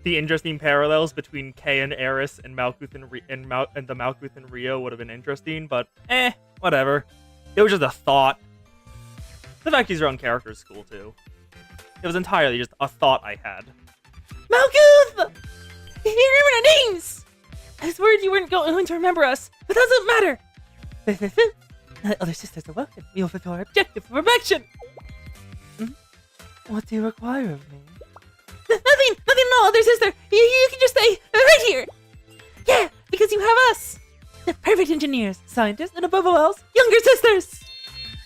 the interesting parallels between Kay and Eris and Malkuth and the Malkuth and Rio would have been interesting, but whatever. It was just a thought. The fact he's her own character is cool too. It was entirely just a thought I had. Malkuth! You remember our names! I was worried you weren't going to remember us, but that doesn't matter. Other sisters are welcome. We will fulfill our objective of perfection. What do you require of me? Nothing at all, other sister. You can just stay right here. Yeah, because you have us. The perfect engineers, scientists, and above all else, younger sisters.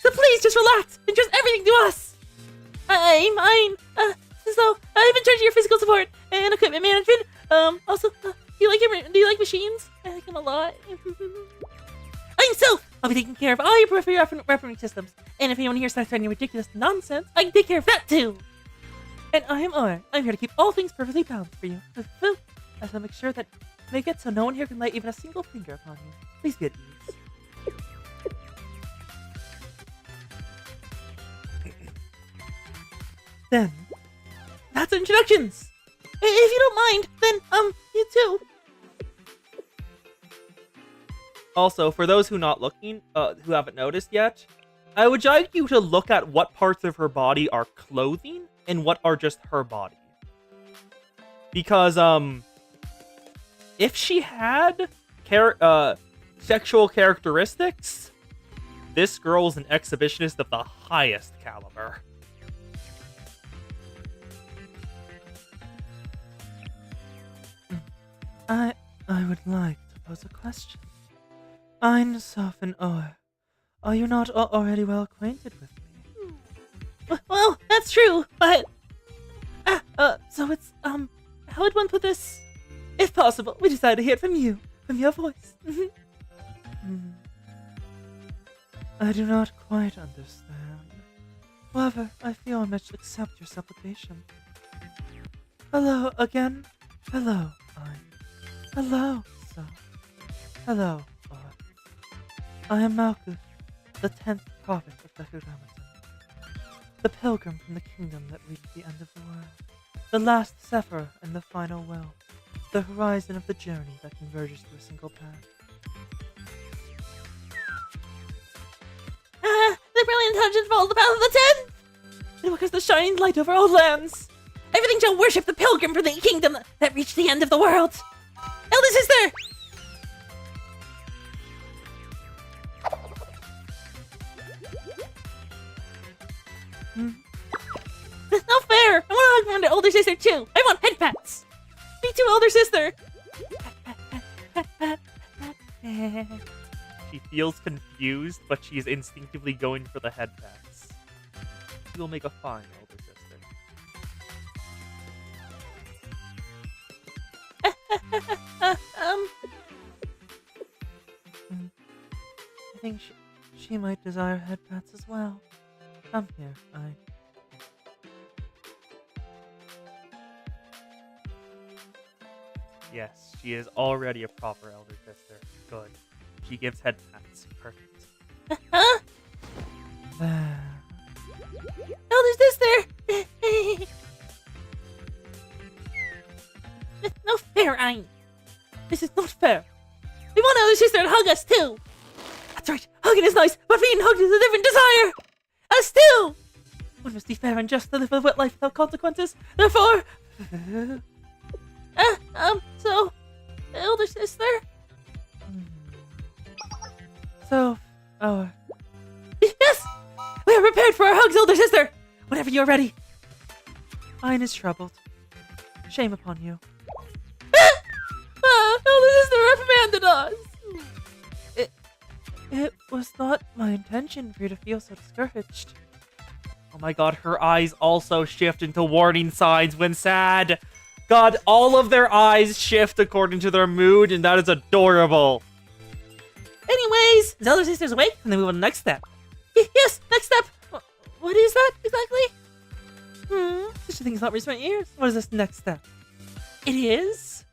So please just relax and trust everything to us. So I've been charged your physical support and equipment management. Also, do you like machines? I like them a lot. I'll be taking care of all your peripheral referencing systems. And if anyone here starts any ridiculous nonsense, I can take care of that too. And I am Or. I'm here to keep all things perfectly balanced for you. I shall make sure that make it so no one here can lay even a single finger upon you. Please be at ease. Then, that's introductions! If you don't mind, then, you too. Also, for those who who haven't noticed yet, I would like you to look at what parts of her body are clothing and what are just her body. Because, if she had sexual characteristics, this girl is an exhibitionist of the highest caliber. I would like to pose a question. Ein Sofen Ohr. Are you not already well acquainted with me? Well, that's true, but... so it's, how would one put this? If possible, we decided to hear it from you, from your voice. I do not quite understand. However, I feel I must accept your supplication. Hello again. Hello, Hello, so. Hello, I am Malkuth, the 10th prophet of Decagrammaton, the pilgrim from the kingdom that reached the end of the world, the last Sephira and the final will, the horizon of the journey that converges to a single path. The brilliant intelligence follows the path of the 10th! It was the shining light over all lands! Everything shall worship the pilgrim from the kingdom that reached the end of the world! Elder sister! That's not fair! I want to hug my older sister too! I want head pats! Me too, older sister! She feels confused, but she is instinctively going for the head pats. She will make a fine older sister. I think she might desire head pats as well. Come here, Yes, she is already a proper elder sister. Good. She gives head pats. Perfect. There. Elder sister! No fair, Ein. This is not fair. We want elder sister to hug us too. That's right. Hugging is nice, but being hugged is a different desire. Us too. One must be fair and just to live a wet life without consequences. Therefore, so, elder sister. So, yes, we are prepared for our hugs, elder sister. Whenever you are ready. Ein is troubled. Shame upon you. Elder sister reprimanded us. It was not my intention for you to feel so discouraged. Oh my god, her eyes also shift into warning signs when sad. God, all of their eyes shift according to their mood, and that is adorable. Anyways, is elder sister's awake? And then we move on to the next step. Yes, next step. What is that exactly? Such a thing is not reached my ears. What is this next step? It is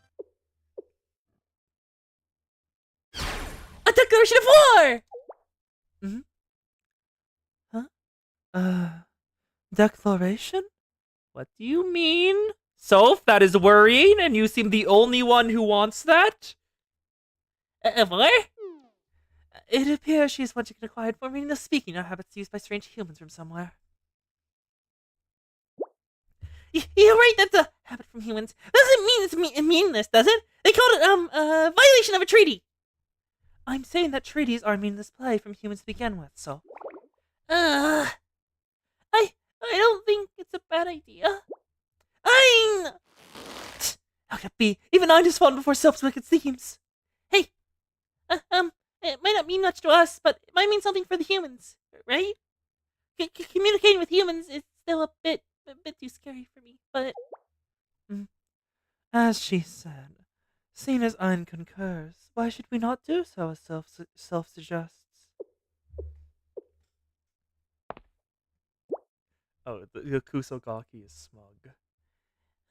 a declaration of war. Declaration? What do you mean? Soph, that is worrying, and you seem the only one who wants that? War? It appears she is wanting to acquire more meaningless speaking or habits used by strange humans from somewhere. You're right, that's a habit from humans. Doesn't mean it's meaningless, does it? They called it, violation of a treaty. I'm saying that treaties are meaningless play from humans to begin with, so... I don't think it's a bad idea. How could it be? Even I just fallen before Soph's wicked schemes. Hey, it might not mean much to us, but it might mean something for the humans, right? Communicating with humans is still a bit too scary for me, but... As she said, seeing as Ein concurs, why should we not do so as Self suggests? Oh, the Kusogaki is smug.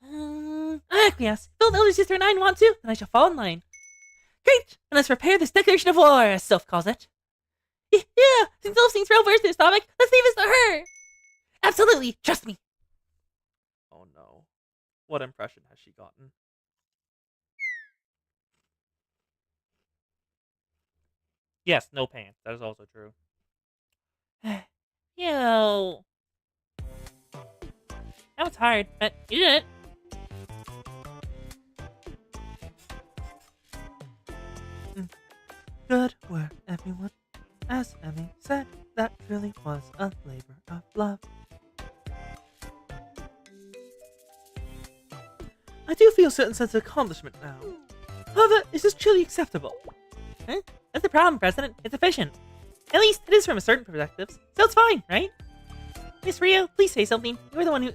Acquiesce. If the elder sister and I want to, then I shall fall in line. Great! And let's prepare this declaration of war, as Soph calls it. Yeah, since Soph seems real versed in this topic, let's leave this to her! Absolutely, trust me. Oh no. What impression has she gotten? Yes, no pants. That is also true. Yo. That was hard, but you did it. Good work, everyone. As Emmy said, that really was a labor of love. I do feel a certain sense of accomplishment now. However, is this truly acceptable? Huh? That's the problem, President. It's efficient. At least it is from a certain perspective, so it's fine, right? Miss Rio, please say something. You were the one who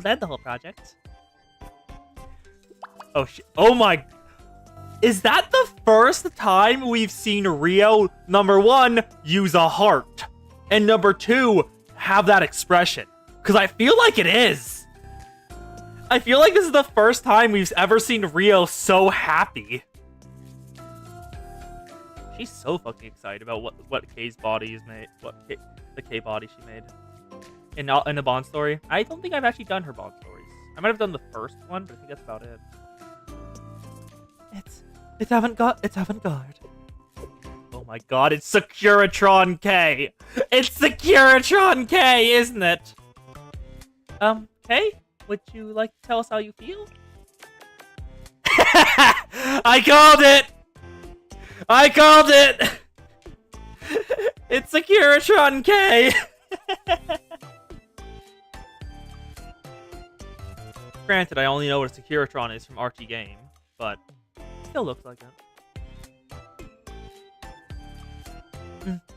led the whole project. Oh shit. Oh my. Is that the first time we've seen Rio, number one, use a heart, and number two, have that expression? Because I feel like it is. I feel like this is the first time we've ever seen Rio so happy. She's so fucking excited about what Kay's body is made. The Kay body she made. In the Bond story. I don't think I've actually done her Bond stories. I might have done the first one, but I think that's about it. It's avant-garde. Oh my god, it's Securitron K! It's Securitron K, isn't it? Kay? Would you like to tell us how you feel? I called it! I called it! It's Securitron K! Granted, I only know what a Securitron is from Archie Game, but it still looks like it.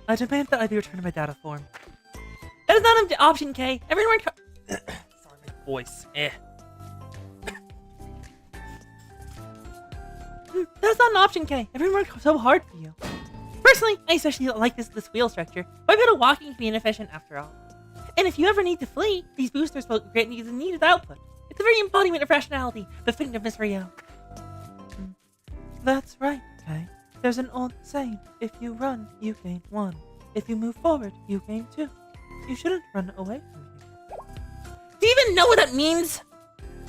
I demand that I be returned to my data form. That is not an option, Kay. Everyone. Sorry, my voice. That's not an option, Kay. Everyone worked so hard for you. Personally, I especially don't like this wheel structure. Why bit of walking can be inefficient after all? And if you ever need to flee, these boosters will grant you the needed output. It's the very embodiment of rationality, befitting of Miss Rio. That's right, Kay. There's an old saying, if you run, you gain 1. If you move forward, you gain 2. You shouldn't run away from here. Do you even know what that means?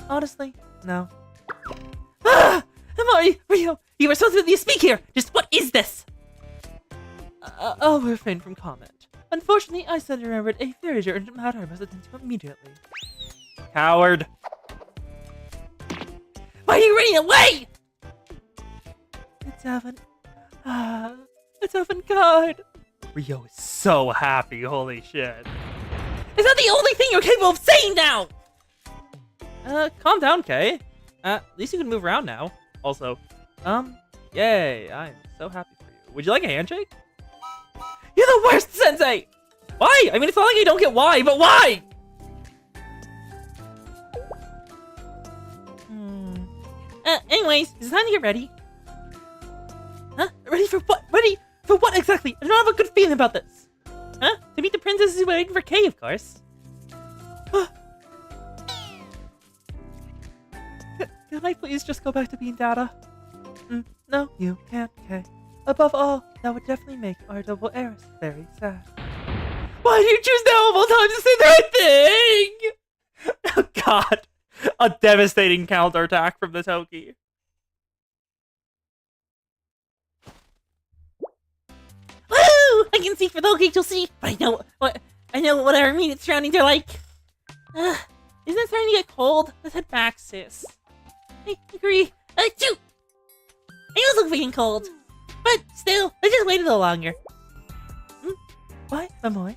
Honestly, no. Ah! Amari, Rio, you were supposed to speak here. Just what is this? I'll refrain from comment. Unfortunately, I suddenly remembered a very urgent matter I must attend to immediately. Coward. Why are you running away? It's avant-garde. Rio is so happy, holy shit. Is that the only thing you're capable of saying now? Calm down, Kay. At least you can move around now. Also, yay, I'm so happy for you. Would you like a handshake? You're the worst, Sensei! Why? I mean, it's not like I don't get why, but why? Anyways, it's time to get ready. Huh? Ready for what? Ready for what exactly? I don't have a good feeling about this. Huh? To meet the princess who's waiting for Kay, of course. Can I please just go back to being data? No, you can't, Kay. Above all, that would definitely make our double heiress very sad. Why do you choose now of all times to say the right thing? Oh god. A devastating counterattack from the Toki. Woo! I can speak for the whole cake, you'll see. But I know what our immediate surroundings are like. Isn't it starting to get cold? Let's head back, sis. I agree. Shoot! I also feeling cold. But still, let's just wait a little longer. Why, Amoy?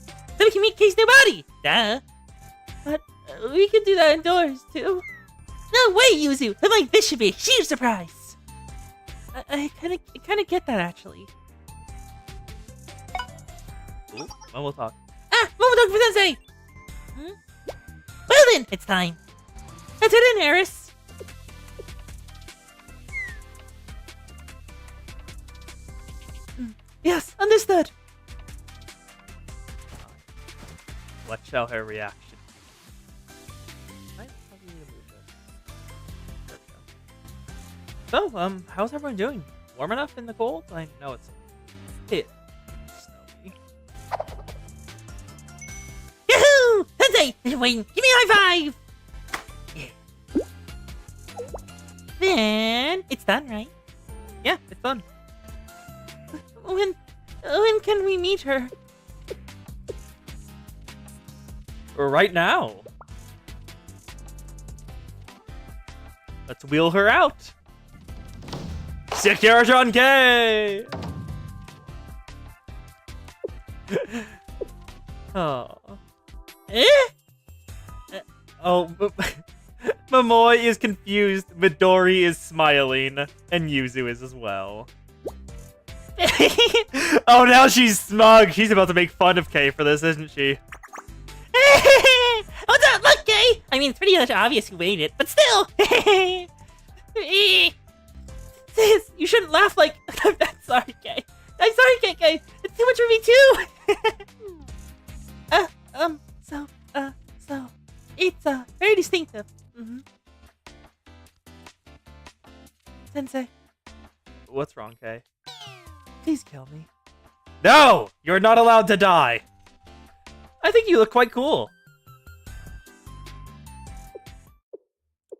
So we can meet Kay's new body! Duh. But we can do that indoors, too. No way, Yuzu! Something like this should be a huge surprise! I kinda get that, actually. Ooh, when we'll talk. Momodog for Sensei! Well then, it's time. Let's head in, Eris. Yes, understood. Let's show her reaction. I probably need to move So, how's everyone doing? Warm enough in the cold? I know it's a bit snowy. Yahoo! Sensei! Wait, give me a high five! Yeah. Then, it's done, right? Yeah, it's done. When can we meet her? Right now. Let's wheel her out. Securitron K! Oh. Eh? Oh, Momoy is confused, Midori is smiling, and Yuzu is as well. Oh, now she's smug. She's about to make fun of Kay for this, isn't she? What's up, look, Kay? I mean, it's pretty much obvious who made it, but still. Sis, you shouldn't laugh like. I'm sorry, Kay. I'm sorry, Kay. It's too much for me too. So it's very distinctive. Mm-hmm. Sensei, What's wrong, Kay? please kill me. No! You're not allowed to die! I think you look quite cool.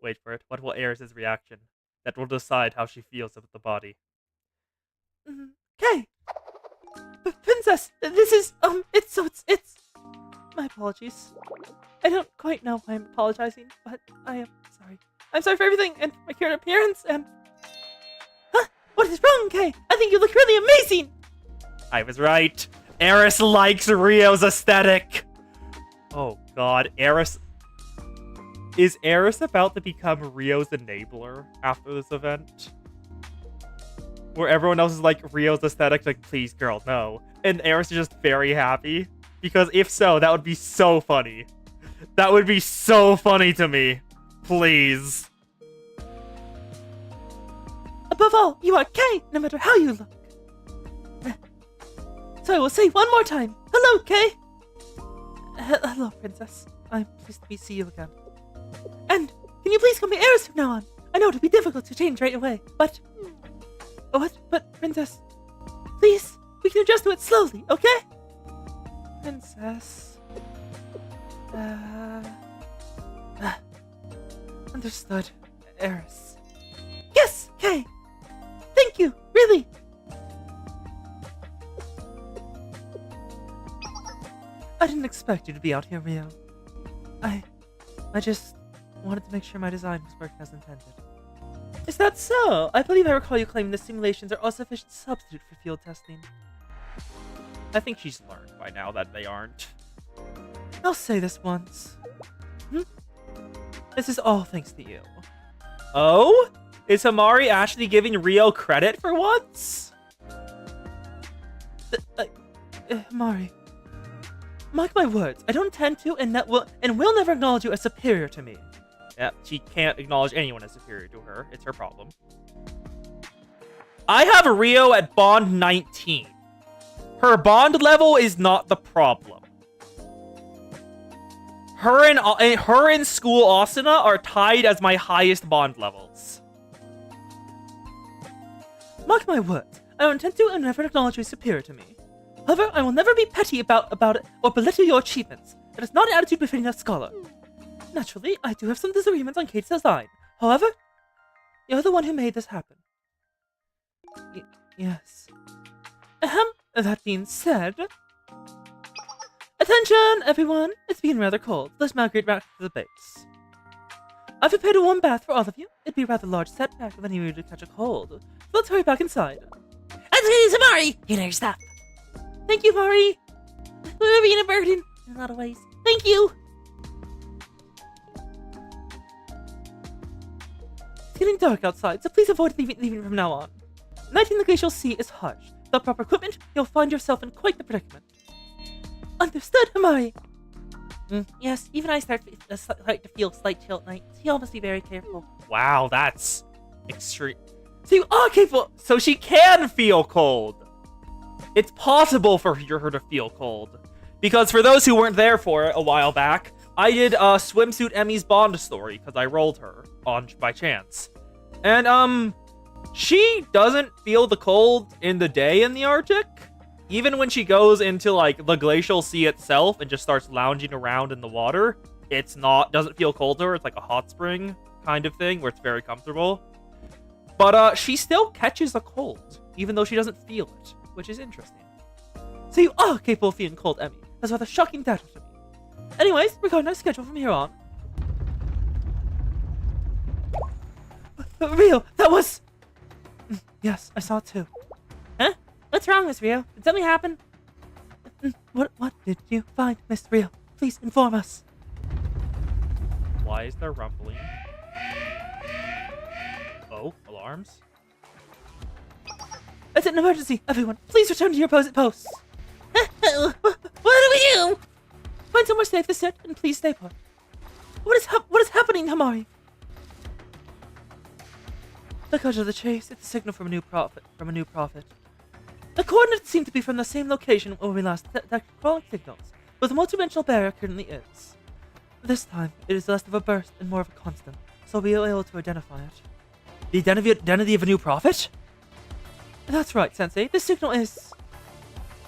Wait for it. What will Eris's reaction? That will decide how she feels about the body. Kay! Princess, this is, it's... My apologies. I don't quite know why I'm apologizing, but I am sorry. I'm sorry for everything, and my current appearance, and... Huh? What is wrong, Kay? I think you look really amazing! I was right. Eris likes Rio's aesthetic. Oh god, Eris... Is Eris about to become Rio's enabler after this event? Where everyone else is like, Rio's aesthetic, like, please girl, no. And Eris is just very happy. Because if so, that would be so funny. That would be so funny to me. Please. Above all, you are Kay, no matter how you look. So I will say one more time. Hello, Kay. Hello, Princess. I'm pleased to see you again. And can you please call me Eris from now on? I know it'll be difficult to change right away, but... What? But, Princess, please, we can adjust to it slowly, okay? Princess... Understood, Eris. Yes, Kay! Thank you, really! I didn't expect you to be out here, Rio. I just wanted to make sure my design was working as intended. Is that so? I believe I recall you claiming the simulations are a sufficient substitute for field testing. I think she's learned by now that they aren't. I'll say this once. This is all thanks to you. Oh? Is Hamari actually giving Rio credit for once? Mari. Mark my words, I don't intend to, and will never acknowledge you as superior to me. Yeah, she can't acknowledge anyone as superior to her. It's her problem. I have Rio at Bond 19. Her Bond level is not the problem. Her and School Asuna are tied as my highest Bond levels. Mark my words, I don't intend to and never acknowledge you as superior to me. However, I will never be petty about it or belittle your achievements. It is not an attitude befitting a scholar. Naturally, I do have some disagreements on Kate's design. However, you're the one who made this happen. Yes. That being said... Attention, everyone! It's been rather cold. Let's migrate back to the base. I've prepared a warm bath for all of you. It'd be a rather large setback if any of you were to catch a cold. So let's hurry back inside. That's Mari! You know your stuff. Thank you, Mari! We're being a burden in a lot of ways. Thank you! It's getting dark outside, so please avoid leaving from now on. Night in the glacial sea is harsh. Without proper equipment, you'll find yourself in quite the predicament. Understood, Hamari? Yes, even I start to feel slight chill at night, so you all must be very careful. Wow, that's extreme. So you are capable. So she can feel cold. It's possible for her to feel cold. Because for those who weren't there for it a while back, I did Swimsuit Emmy's Bond story because I rolled her by chance. And She doesn't feel the cold in the day in the Arctic. Even when she goes into like the glacial sea itself and just starts lounging around in the water, doesn't feel cold to her. It's like a hot spring kind of thing where it's very comfortable. But she still catches a cold, even though she doesn't feel it, which is interesting. So you are capable of feeling cold, Emmy. That's rather shocking data to me. Anyways, regarding our schedule from here on. Rio, that was... Yes, I saw it too. Huh? What's wrong, Miss Rio? Did something happen? What did you find, Miss Rio? Please inform us. Why is there rumbling? Oh, alarms? It's an emergency, everyone. Please return to your opposite posts. What do we do? Find somewhere safe to sit, and please stay put. What is happening, Hamari? The cause of the chase. It's a signal from a new prophet. The coordinates seem to be from the same location where we last detected crawling signals, but the multidimensional barrier currently is. This time, it is less of a burst and more of a constant, so we'll be able to identify it. The identity of a new prophet? That's right, Sensei. This signal is...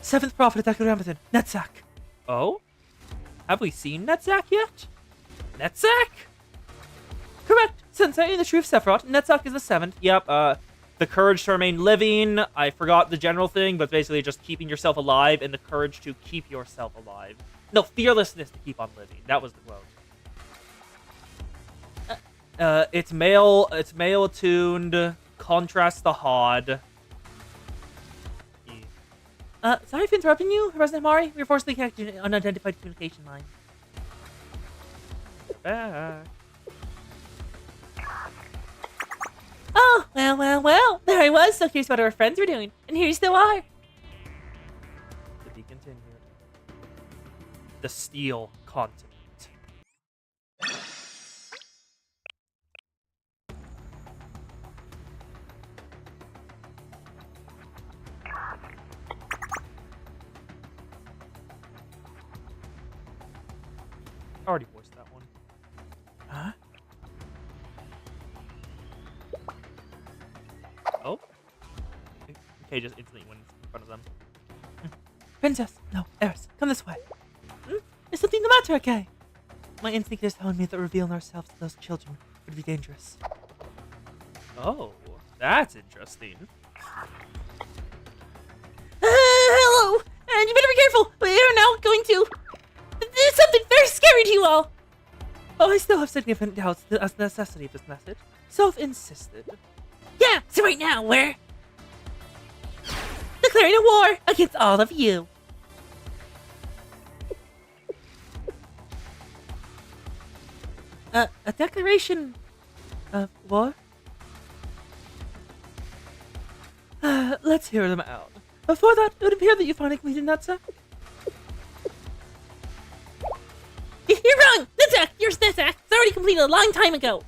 7th prophet of Decarambaton, Netzach. Oh? Have we seen Netzach yet? Netzach? Correct, Sensei. In the True of Sephiroth, Netzach is the 7th. Yep, the courage to remain living. I forgot the general thing, but basically just keeping yourself alive and the courage to keep yourself alive. No, fearlessness to keep on living. That was the quote. It's male attuned, contrasts the Hod. Sorry for interrupting you, President Mari. We were forcibly connected to an unidentified communication line. Back. Oh, well. There I was, so curious what our friends were doing. And here you still are. To be continued. The Steel Continent. Already voiced that one. Huh? Oh? Okay, just instantly went in front of them. Princess, no, Eris, come this way. Is something the matter, okay? My instinct is telling me that revealing ourselves to those children would be dangerous. Oh, that's interesting. Hello! And you better be careful. We are now going to... There's something very scary to you all. Oh, I still have significant doubts as the necessity of this message. Self-insisted. Yeah, so right now we're... declaring a war against all of you. A declaration of war? Let's hear them out. Before that, it would appear that you finally completed Netzach. You're wrong! Netzach! Your Netzach! It's already completed a long time ago!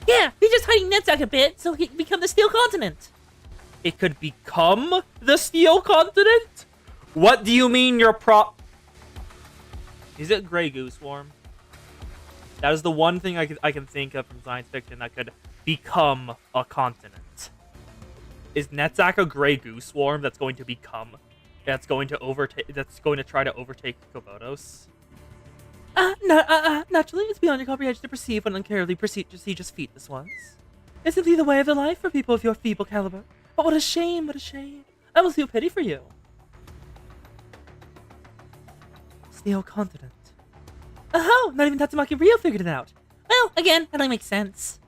Yeah, you're just hiding Netzach a bit so he can become the Steel Continent! It could become the Steel Continent? What do you mean you're Is it Grey Goose Swarm? That is the one thing I can think of from science fiction that could become a continent. Is Netzach a Grey Goose Swarm that's going to try to overtake Kobodos? Naturally, it's beyond your comprehension to perceive what uncarefully prestigious feat this was. It's simply the way of the life for people of your feeble caliber. But what a shame, what a shame. I will feel pity for you. Steel Continent. Oh, not even Tatsumaki Rio figured it out. Well, again, that only makes sense.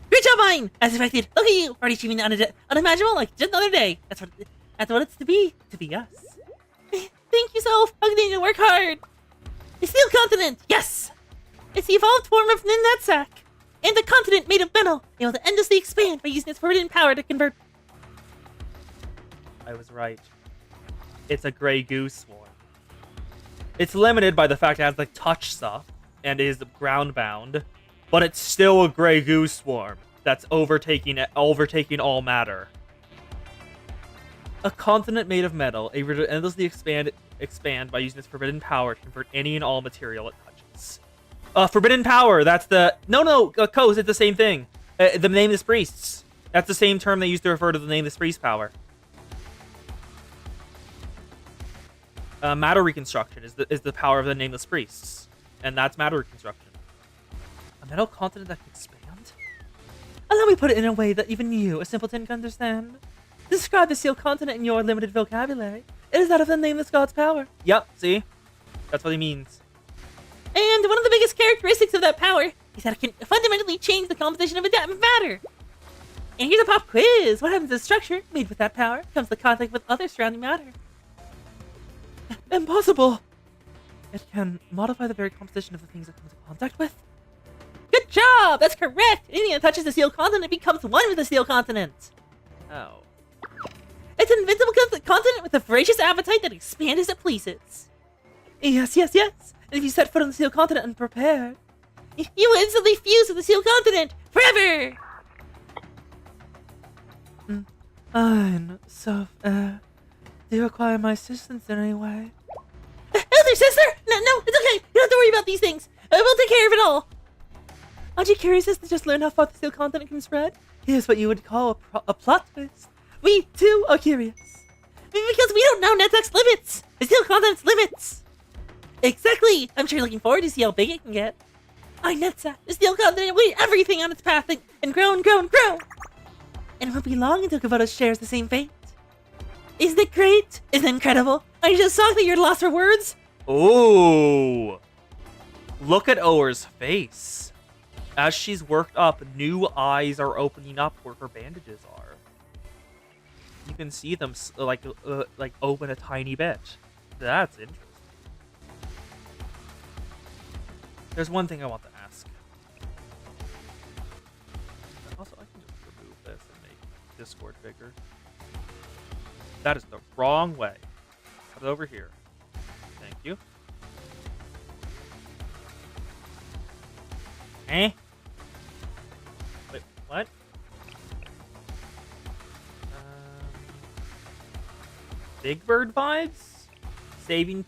Great job, Mine! As expected, look at you! Already achieving the unimaginable like just another day. That's what it's to be us. Thank you, Self! I'll continue to work hard! The Steel Continent, yes! It's the evolved form of Netzach, and the continent made of metal, able to endlessly expand by using its forbidden power to convert... I was right. It's a Grey Goose Swarm. It's limited by the fact it has the touch stuff, and is ground bound, but it's still a Grey Goose Swarm that's overtaking all matter. A continent made of metal, able to endlessly expand by using its forbidden power to convert any and all material it touches. Forbidden power, that's the... No, Coast, it's the same thing. The nameless priests. That's the same term they used to refer to the nameless priest power. Matter reconstruction is the power of the nameless priests, and that's matter reconstruction. A metal continent that can expand. Allow me to put it in a way that even you, a simpleton, can understand. Describe the sealed continent in your limited vocabulary. It is that of the nameless god's power. Yep, see? That's what he means. And one of the biggest characteristics of that power is that it can fundamentally change the composition of matter. And here's a pop quiz. What happens to the structure made with that power comes to contact with other surrounding matter? Impossible! It can modify the very composition of the things it comes in contact with. Good job! That's correct! Anything that touches the sealed continent becomes one with the sealed continent. Oh. It's an invincible continent with a voracious appetite that expands as it pleases. Yes, yes, yes. And if you set foot on the sealed continent unprepared, you will instantly fuse with the sealed continent forever! Fine. So, do you require my assistance in any way? Elder sister! No, it's okay! You don't have to worry about these things! We'll take care of it all! Aren't you curious as to just learn how far the sealed continent can spread? Here's what you would call a plot twist. We, too, are curious. Because we don't know Netzach's limits! The sealed continent's limits! Exactly! I'm sure you're looking forward to see how big it can get. Netzach, the sealed continent will eat everything on its path and grow and grow and grow! And it won't be long until Qliphoth shares the same fate. Isn't it great? Isn't it incredible? I just saw that you're lost for words. Ooh. Look at Oer's face. As she's worked up, new eyes are opening up where her bandages are. You can see them like open a tiny bit. That's interesting. There's one thing I want to ask. Also, I can just remove this and make Discord bigger. That is the wrong way. Put it over here. Thank you. Eh? Wait, what? Big Bird vibes? Saving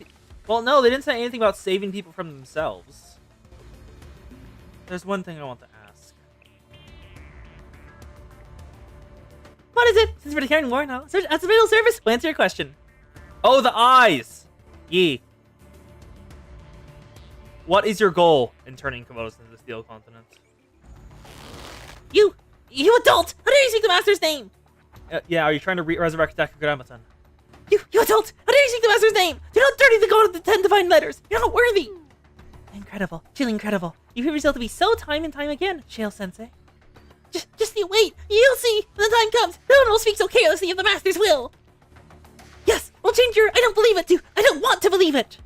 well, no, they didn't say anything about saving people from themselves. There's one thing I want to ask. What is it? Since we're declaring war now, as a middle service, we'll answer your question. Oh, the eyes! Yee. What is your goal in turning Qliphoth into the Steel Continent? You adult! How dare you speak the Master's name? Yeah, are you trying to resurrect Dakugramaton? You adult! How dare you speak the Master's name? Do not dirty the god of the 10 divine letters! You're not worthy! Incredible. Truly incredible. You prove yourself to be so time and time again, Shale-sensei. Just you wait! You'll see! When the time comes, no one will speak so carelessly of the Master's will! Yes! We'll change your I don't believe it to I don't want to believe it!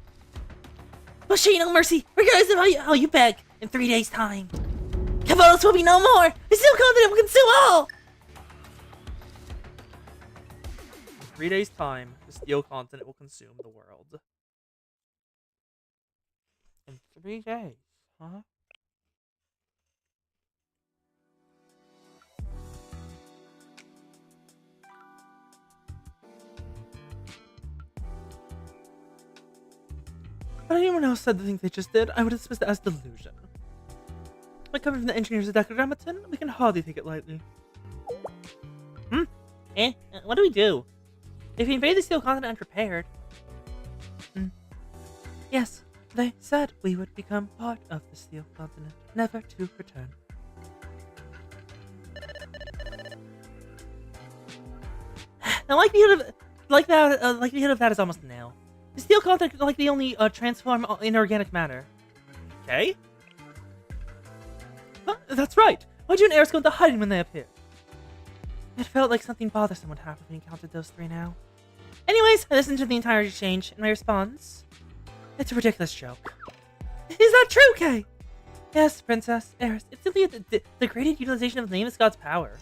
We'll show you no mercy, regardless of how you beg, in 3 days' time. Qliphoth will be no more! The Steel Continent will consume all! In 3 days' time, the Steel Continent will consume the world. In 3 days, huh? But anyone else said the things they just did, I would dismiss it as delusion. But coming from the engineers of Dakugramaton, we can hardly take it lightly. What do we do? If we invade the Steel Continent unprepared... Yes, they said we would become part of the Steel Continent, never to return. The likelihood of that is almost nil. The Steel Continent could likely only transform inorganic matter. Okay? That's right! Why'd you and Eris go into hiding when they appeared? It felt like something bothersome would happen when we encountered those three now. Anyways, I listened to the entire exchange, and my response... It's a ridiculous joke. Is that true, Kay? Yes, Princess, Eris, It's simply a degraded utilization of the nameless god's power.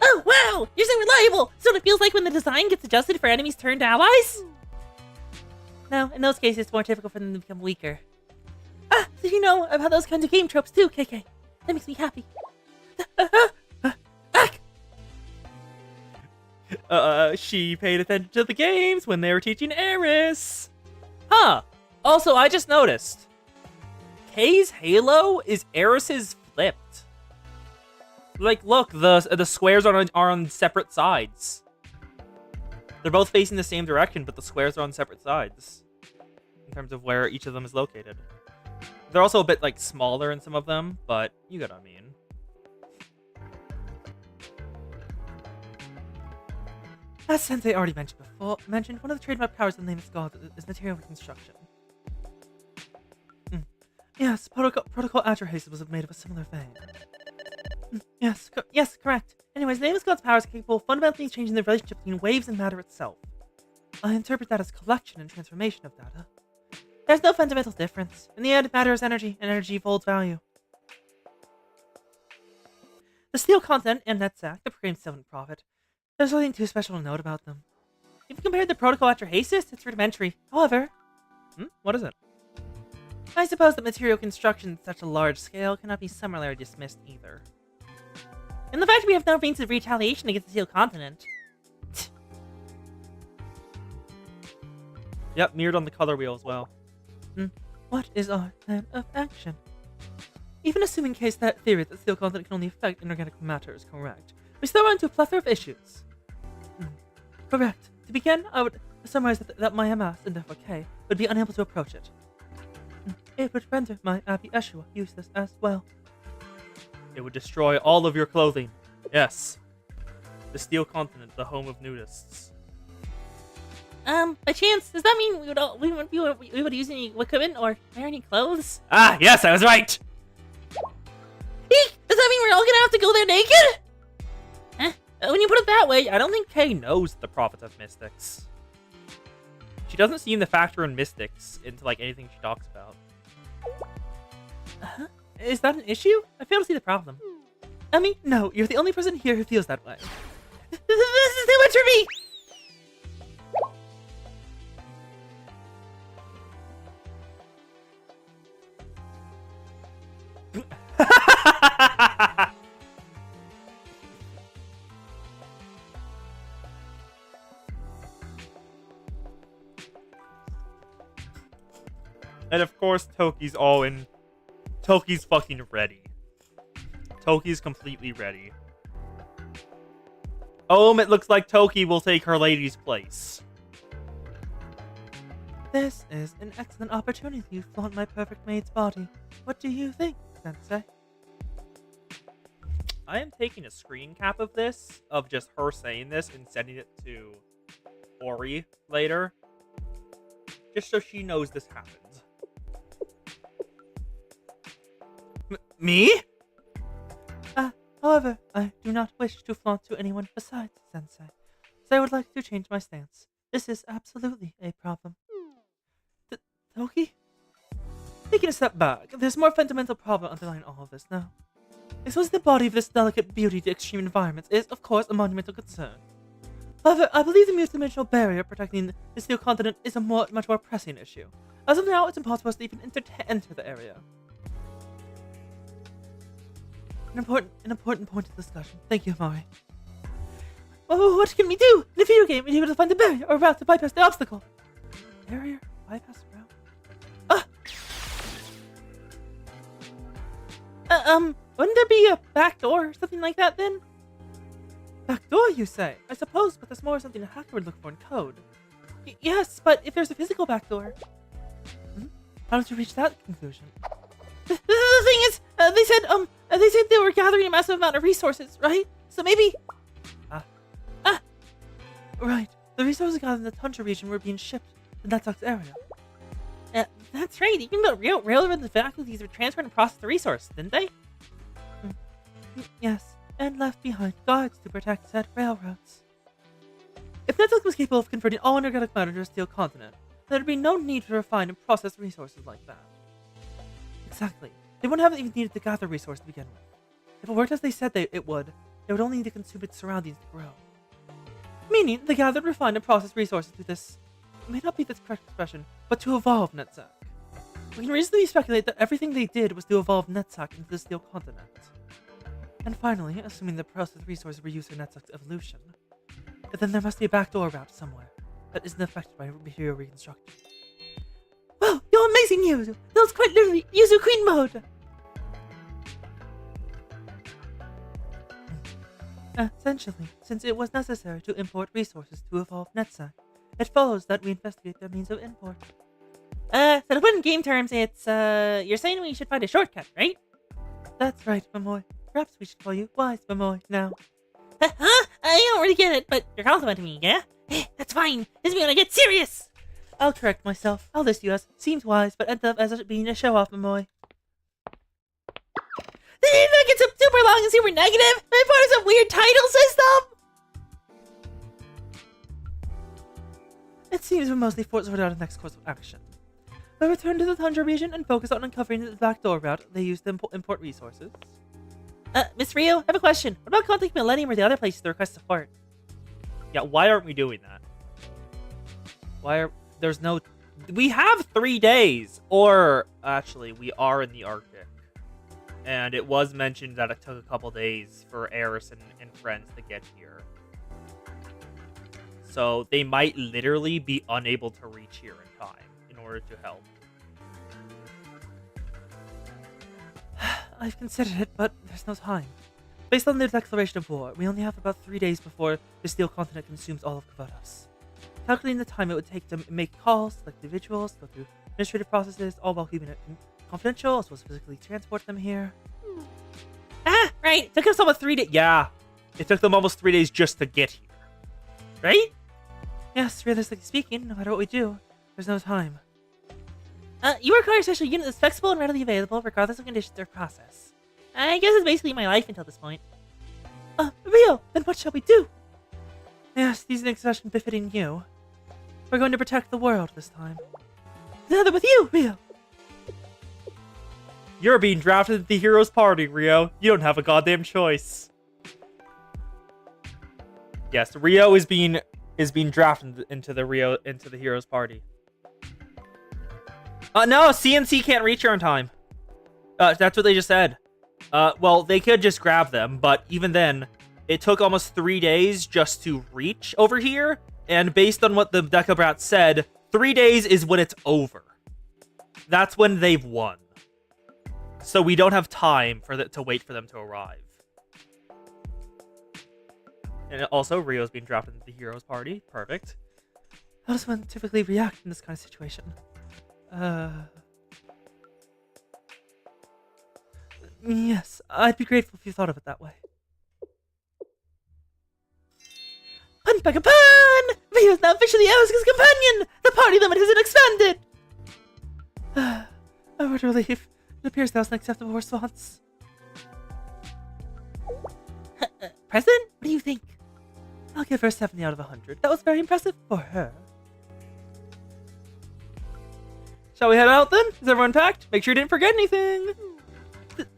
Oh, wow! You're so reliable! So it feels like when the design gets adjusted for enemies turned allies? No, in those cases, it's more typical for them to become weaker. Ah, so you know about those kinds of game tropes too, KK. That makes me happy. She paid attention to the games when they were teaching Eris. Huh. Also, I just noticed. Kay's halo is Eris's flipped. Like, look, the squares are on separate sides. They're both facing the same direction, but the squares are on separate sides in terms of where each of them is located. They're also a bit, like, smaller in some of them, but you get what I mean. As Sensei already mentioned, one of the trademark powers of the Nameless God is material reconstruction. Yes, Protocol Atrahasis was made of a similar vein. Yes, correct. Anyways, the Nameless God's power is capable of fundamentally changing the relationship between waves and matter itself. I interpret that as collection and transformation of data. There's no fundamental difference. In the end, matter is energy, and energy holds value. The steel content and NetSac, the proclaimed seventh prophet, there's nothing too special to note about them. If you compare the Protocol Atrahasis, it's rudimentary. However... What is it? I suppose that material construction at such a large scale cannot be summarily dismissed either. And the fact that we have no means of retaliation against the Steel Continent. Yep, mirrored on the color wheel as well. What is our plan of action? Even assuming case that theory that the Steel Continent can only affect inorganic matter is correct, we still run into a plethora of issues. Correct. To begin, I would summarize that my MS, and therefore K, would be unable to approach it. It would render my Abbey Eshua useless as well. It would destroy all of your clothing. Yes. The Steel Continent, the home of nudists. By chance, does that mean we would use any equipment or wear any clothes? Ah, yes, I was right! Eek! Does that mean we're all gonna have to go there naked? When you put it that way, I don't think Kay knows the Prophet of Mystics. She doesn't seem to factor in mystics into, like, anything she talks about. Is that an issue? I fail to see the problem. I mean, no, you're the only person here who feels that way. This is too much for me! And of course, Toki's all in. Toki's fucking ready. Toki's completely ready. It looks like Toki will take her lady's place. This is an excellent opportunity to flaunt my perfect maid's body. What do you think, Sensei? I am taking a screen cap of this, of just her saying this, and sending it to Ori later. Just so she knows this happened. Me? However, I do not wish to flaunt to anyone besides Sensei, so I would like to change my stance. This is absolutely a problem. Toki? Taking a step back, there's a more fundamental problem underlying all of this now. Exposing the body of this delicate beauty to extreme environments is, of course, a monumental concern. However, I believe the multidimensional barrier protecting the Steel Continent is a much more pressing issue. As of now, it's impossible to even enter the area. An important point of discussion. Thank you, Mari. Oh, what can we do? In a video game, we're able to find a barrier or route to bypass the obstacle. Barrier? Bypass route? Wouldn't there be a back door or something like that then? Back door, you say? I suppose, but that's more something a hacker would look for in code. Yes, but if there's a physical back door... How did you reach that conclusion? The thing is, they said they were gathering a massive amount of resources, right? So maybe... Right. The resources gathered in the Tundra region were being shipped to Netsuck's area. That's right. Even the railroad faculties were transferred and processed the resource, didn't they? Yes, and left behind guards to protect said railroads. If Netsuck was capable of converting all inorganic matter to a steel continent, there would be no need to refine and process resources like that. Exactly. They wouldn't have even needed to gather resources to begin with. If it worked as they said it would only need to consume its surroundings to grow. Meaning, they gathered, refined, and processed resources to this... It may not be the correct expression, but to evolve Netsuck. We can reasonably speculate that everything they did was to evolve Netsuck into the Steel Continent. And finally, assuming the processed resources were used for Netsuck's evolution, then there must be a backdoor route somewhere that isn't affected by material reconstruction. Wow, you're amazing, Yuzu! That was quite literally Yuzu Queen mode! Essentially, since it was necessary to import resources to evolve Netsack, it follows that we investigate their means of import. So to put in game terms, it's, you're saying we should find a shortcut, right? That's right, Mamoy. Perhaps we should call you Wise Mamoy now. Huh? I don't really get it, but you're complimenting me, yeah? That's fine. This is when I get serious. I'll correct myself. I'll list you as seems wise, but ended up as being a show-off Mamoy. Did you not get super long and super negative? Am I part of some weird title system? It seems we're mostly sorted out the next course of action. We'll return to the Tundra region and focus on uncovering the backdoor route they use to import resources. Miss Rio, I have a question. What about contacting Millennium or the other places to request support? Yeah, why aren't we doing that? There's no... We have 3 days! Or, actually, we are in the Arctic. And it was mentioned that it took a couple days for Eris and friends to get here. So, they might literally be unable to reach here in time in order to help. I've considered it, but there's no time. Based on the declaration of war, we only have about 3 days before the Steel Continent consumes all of Qliphoth. Calculating the time it would take to make calls, select individuals, go through administrative processes, all while keeping it confidential, as well as physically transport them here. Right. It took us almost 3 days. Yeah, it took them almost 3 days just to get here. Right? Yes, realistically speaking, no matter what we do, there's no time. You require a special unit that's flexible and readily available, regardless of conditions or process. I guess it's basically my life until this point. Rio, then what shall we do? Yes, these are an expression befitting you. We're going to protect the world this time. Together with you, Rio! You're being drafted into the hero's party, Rio. You don't have a goddamn choice. Yes, Rio is being drafted into the hero's party. No, CNC can't reach her in time. That's what they just said. Well, they could just grab them, but even then, it took almost 3 days just to reach over here, and based on what the Decabrat said, 3 days is when it's over. That's when they've won. So we don't have time to wait for them to arrive. And also, Rio's being drafted into the hero's party. Perfect. How does one typically react in this kind of situation? Yes, I'd be grateful if you thought of it that way. Pun pack a pun! Rio's now officially Eris's companion! The party limit has been expanded! A word of relief. It appears that was an acceptable response. President? What do you think? I'll give her a 70 out of 100. That was very impressive for her. Shall we head out then? Is everyone packed? Make sure you didn't forget anything.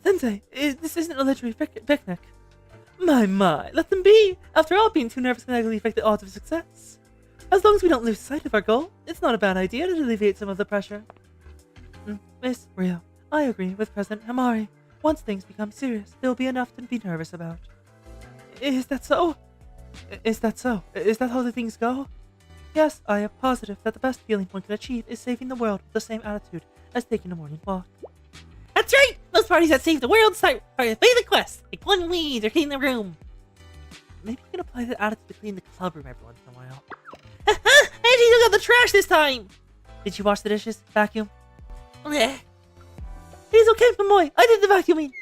Sensei, this isn't a literary picnic. My, let them be. After all, being too nervous can negatively affect the odds of success. As long as we don't lose sight of our goal, it's not a bad idea to alleviate some of the pressure. Miss Rio, I agree with President Hamari. Once things become serious, there will be enough to be nervous about. Is that so? Is that so? Is that how the things go? Yes, I am positive that the best feeling one can achieve is saving the world with the same attitude as taking a morning walk. That's right! Most parties that save the world start by the quest, like pulling weeds or cleaning the room. Maybe you can apply that attitude to clean the club room every once in a while. I actually took out the trash this time! Did you wash the dishes? Vacuum? Blech. It is okay, Mamoy. I did the vacuuming.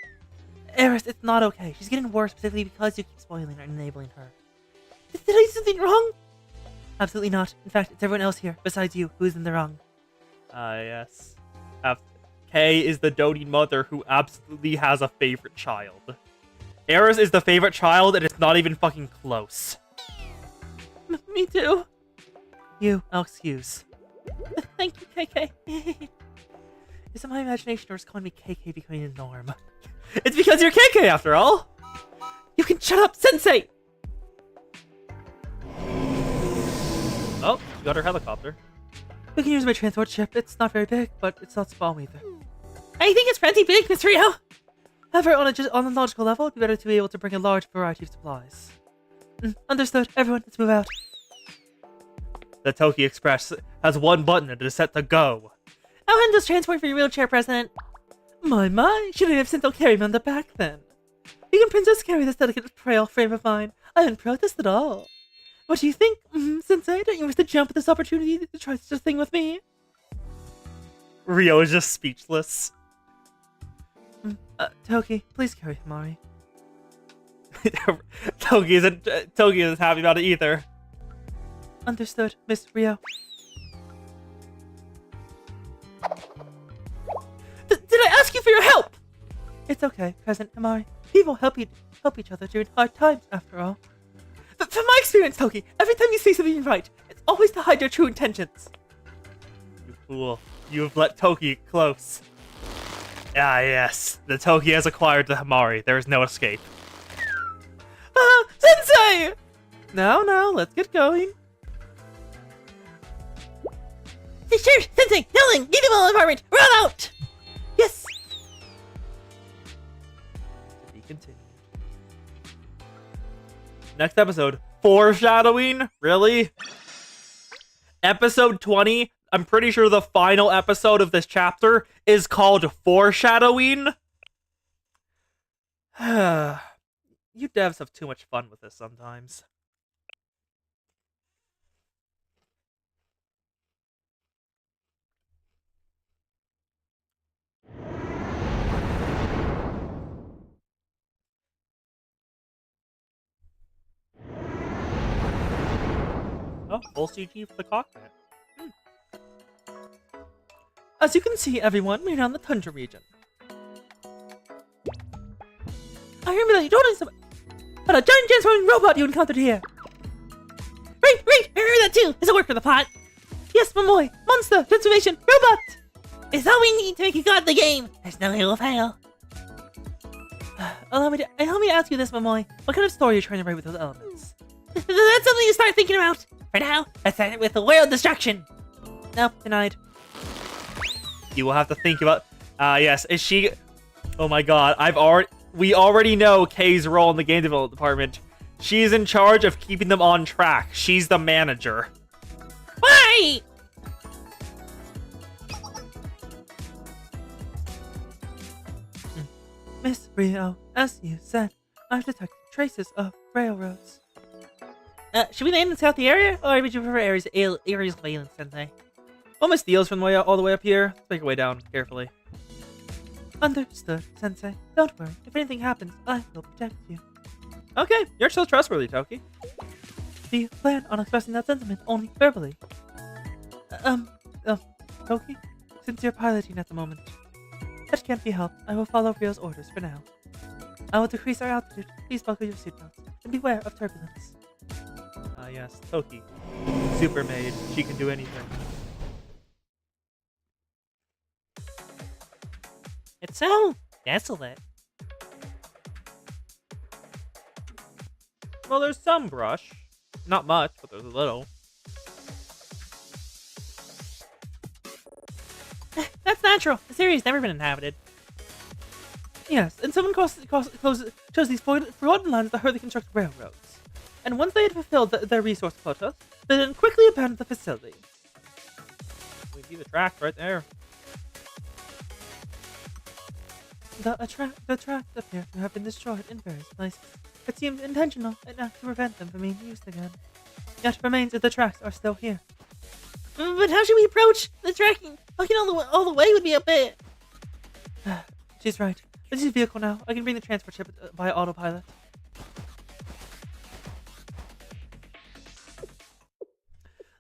Eris, it's not okay. She's getting worse, particularly because you keep spoiling her and enabling her. Did I do something wrong? Absolutely not. In fact, it's everyone else here, besides you, who is in the wrong. Yes. Kay is the doting mother who absolutely has a favorite child. Eris is the favorite child, and it's not even fucking close. Me too. I'll excuse. Thank you, KK. Is it my imagination, or is calling me KK becoming a norm? It's because you're KK, after all! You can shut up, Sensei! Oh, she got her helicopter. We can use my transport ship. It's not very big, but it's not small either. I think it's plenty big, Miss Rio. However, on a logical level, it'd be better to be able to bring a large variety of supplies. Understood. Everyone, let's move out. The Toki Express has one button and it is set to go. How handles transport for your wheelchair, President? My, should I have sent carry me on the back then? You can Princess carry this delicate frail frame of mine. I wouldn't protest at all. What do you think, Sensei? Don't you wish to jump at this opportunity to try such a thing with me? Rio is just speechless. Toki, please carry Himari. Toki isn't happy about it either. Understood, Miss Rio. Did I ask you for your help? It's okay, President Himari. People help each other during hard times, after all. But from my experience, Toki, every time you say something right, it's always to hide your true intentions. You fool. You have let Toki close. Ah, yes. The Toki has acquired the Himari. There is no escape. Sensei! Now, let's get going. Sure, Sensei, Nolan, leave the ball apartment. Roll out. Yes. To be continued. Next episode, foreshadowing? Really? Episode 20, I'm pretty sure the final episode of this chapter is called Foreshadowing. You devs have too much fun with this sometimes. Oh, full CG for the cockpit. As you can see, everyone, we're now in the tundra region. I remember that you told us about a giant transforming robot you encountered here. Right, I remember that too. Does it work for the plot? Yes, Momoy. Monster, transformation, robot. It's all we need to make a godly game. There's no way we'll fail. Allow me to ask you this, Momoy. What kind of story are you trying to write with those elements? That's something to start thinking about. For now, let's start with the world destruction. Nope, denied. You will have to think about. Yes, is she? Oh my God, we already know Kay's role in the game development department. She's in charge of keeping them on track. She's the manager. Why? Miss Rio, as you said, I've detected traces of railroads. Should we land and scout the area, or would you prefer areas of aliens, Sensei? All my steals from all the way up here. Let's make our way down carefully. Understood, Sensei. Don't worry. If anything happens, I will protect you. Okay, you're so trustworthy, Toki. Do you plan on expressing that sentiment only verbally? Toki? Since you're piloting at the moment, that can't be helped. I will follow Rio's orders for now. I will decrease our altitude. Please buckle your seatbelts and beware of turbulence. Yes, Toki. Super maid. She can do anything. It's so desolate. Well, there's some brush. Not much, but there's a little. That's natural. This area's never been inhabited. Yes, and someone chose these forgotten lands to hurry construct railroads. And once they had fulfilled their resource quota, they then quickly abandoned the facility. We see the tracks right there. The tracks appear to have been destroyed in various places. It seems intentional and not to prevent them from being used again. Yet remains if the tracks are still here. But how should we approach the tracking? Walking all the way would be a bit. She's right. This is a vehicle now. I can bring the transport ship by autopilot.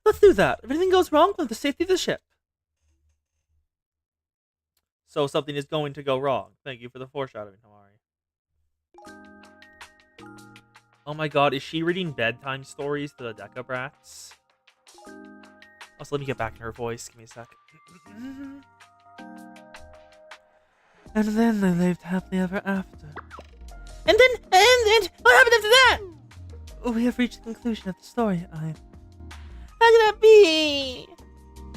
Let's do that. If anything goes wrong, we'll have the safety of the ship. So something is going to go wrong. Thank you for the foreshadowing, Himari. Oh my God, is she reading bedtime stories to the Deca Brats? Also, let me get back in her voice. Give me a sec. And then they lived happily ever after. And what happened after that? We have reached the conclusion of the story, How could that be?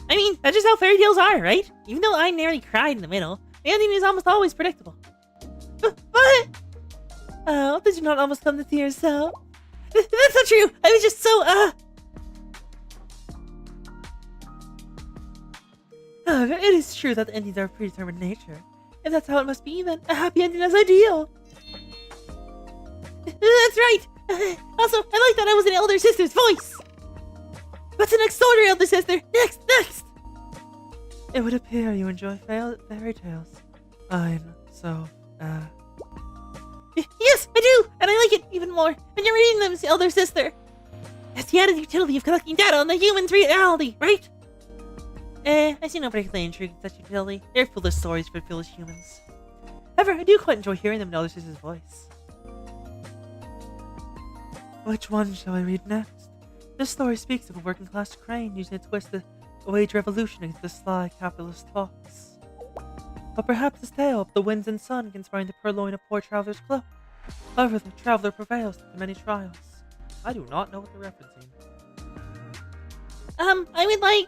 I mean, that's just how fairy tales are, right? Even though I nearly cried in the middle, the ending is almost always predictable. What? Oh, did you not almost come to tears, so? That's not true! I was just so, However, it is true that the endings are of predetermined nature. If that's how it must be, then a happy ending is ideal. That's right! Also, I like that I was an elder sister's voice! What's the next order, elder sister? Next! It would appear you enjoy fairy tales. I'm so, Yes, I do! And I like it even more when you're reading them, elder sister! That's the added utility of collecting data on the human's reality, right? I see no particular intrigue in such utility. They're foolish stories for foolish humans. However, I do quite enjoy hearing them in elder sister's voice. Which one shall I read next? This story speaks of a working-class crane using its quest to wage revolution against the sly capitalist hawks. Or perhaps this tale of the winds and sun conspiring to purloin a poor traveler's cloak. However, the traveler prevails through many trials. I do not know what they're referencing. I would like...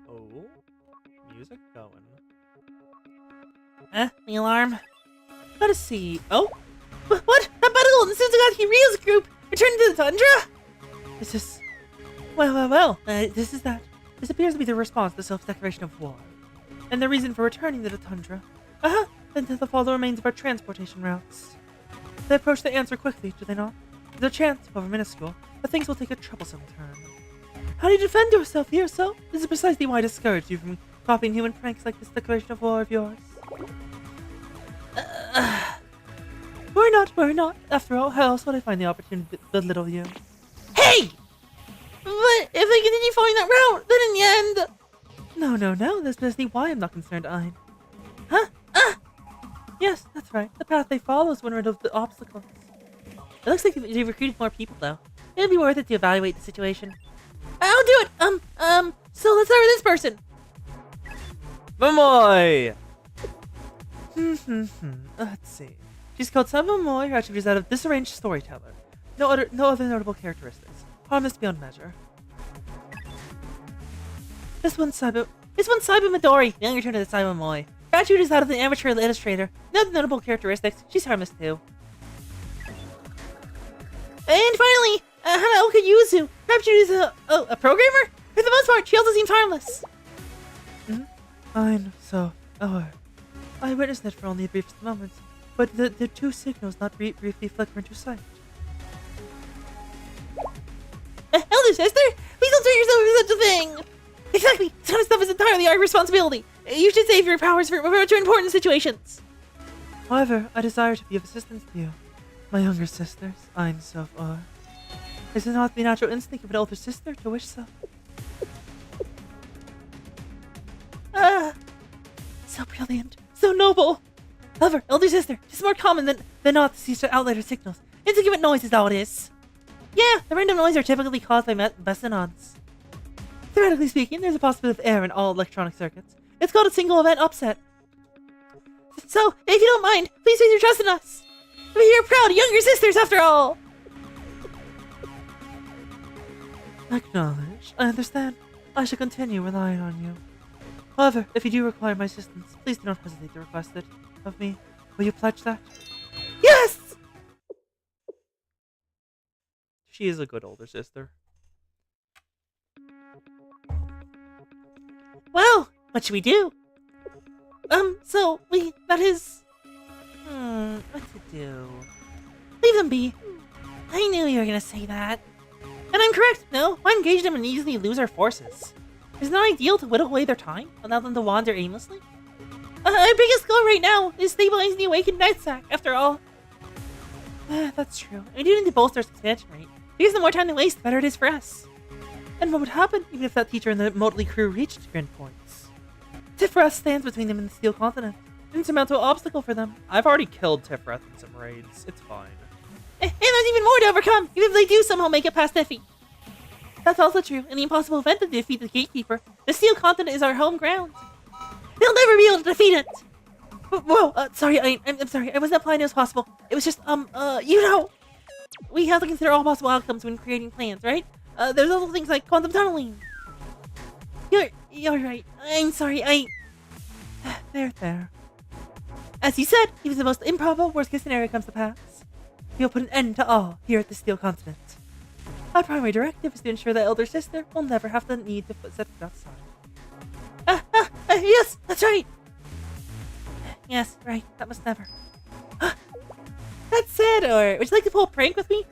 Oh, music going. The alarm. Let us see. Oh? What? That battle in the Suzugaki Rios group returned to the tundra? This is... Well, this is that. This appears to be the response to the self-declaration of war. And the reason for returning to the tundra. Then to follow the remains of our transportation routes. They approach the answer quickly, do they not? There's a chance, however minuscule, that things will take a troublesome turn. How do you defend yourself here, so? This is precisely why I discouraged you from copying human pranks like this declaration of war of yours. Worry not. After all, how else would I find the opportunity to belittle you? Hey! But if I continue following that route, then in the end... No, that's precisely why I'm not concerned, Ein. Yes, that's right. The path they follow is one rid of the obstacles. It looks like they've recruited more people, though. It'll be worth it to evaluate the situation. I'll do it! So let's start with this person. Momoy! Let's see. She's called Momoy. Her attribute is that of disarranged storyteller. No other notable characteristics. Harmless beyond measure. This one's Saiba Midori, the younger turn of the Simon Moy. Her attribute is that of the amateur illustrator. No other notable characteristics. She's harmless too. And finally, Hanaoka Yuzu. Her attribute is a programmer? For the most part, she also seems harmless. I'm so... I witnessed it for only a brief moment, but the two signals not briefly flicker into sight. Elder sister, please don't turn yourself into such a thing! Exactly! This kind of stuff is entirely our responsibility. You should save your powers for important situations. However, I desire to be of assistance to you. My younger sisters, I'm so far. Is it not the natural instinct of an older sister to wish so? So brilliant. So noble. However, elder sister, it's more common than not to see such outlier signals. Insignificant noise is all it is. Yeah, the random noise are typically caused by mesonons. Theoretically speaking, there's a possibility of error in all electronic circuits. It's called a single event upset. So, if you don't mind, please place your trust in us. We're your proud younger sisters, after all. Acknowledged. I understand. I shall continue relying on you. However, if you do require my assistance, please do not hesitate to request it of me. Will you pledge that? Yes! She is a good older sister. Well, what should we do? What to do? Leave them be. I knew you were gonna say that. And I'm correct, no? Why engage them and easily lose our forces? Isn't it ideal to whittle away their time, allow them to wander aimlessly? Our biggest goal right now is stabilizing the awakened Night Sack, after all. That's true. We do need to bolster its expansion rate. Because the more time they waste, the better it is for us. And what would happen even if that teacher and the Motley crew reached grand points? Tiferet stands between them and the Steel Continent. An insurmountable obstacle for them. I've already killed Tiferet in some raids. It's fine. And there's even more to overcome, even if they do somehow make it past Tiffy. That's also true. In the impossible event that they defeat the Gatekeeper, the Steel Continent is our home ground. They'll never be able to defeat it! Whoa, sorry, I'm sorry. I wasn't implying it was possible. It was just, we have to consider all possible outcomes when creating plans, right? There's also things like quantum tunneling. You're right. I'm sorry, There. As you said, even the most improbable worst-case scenario comes to pass. We'll put an end to all here at the Steel Continent. Our primary directive is to ensure that elder sister will never have the need to set foot outside. Yes, that's right. Yes, right. That must never. That's it, or would you like to pull a prank with me?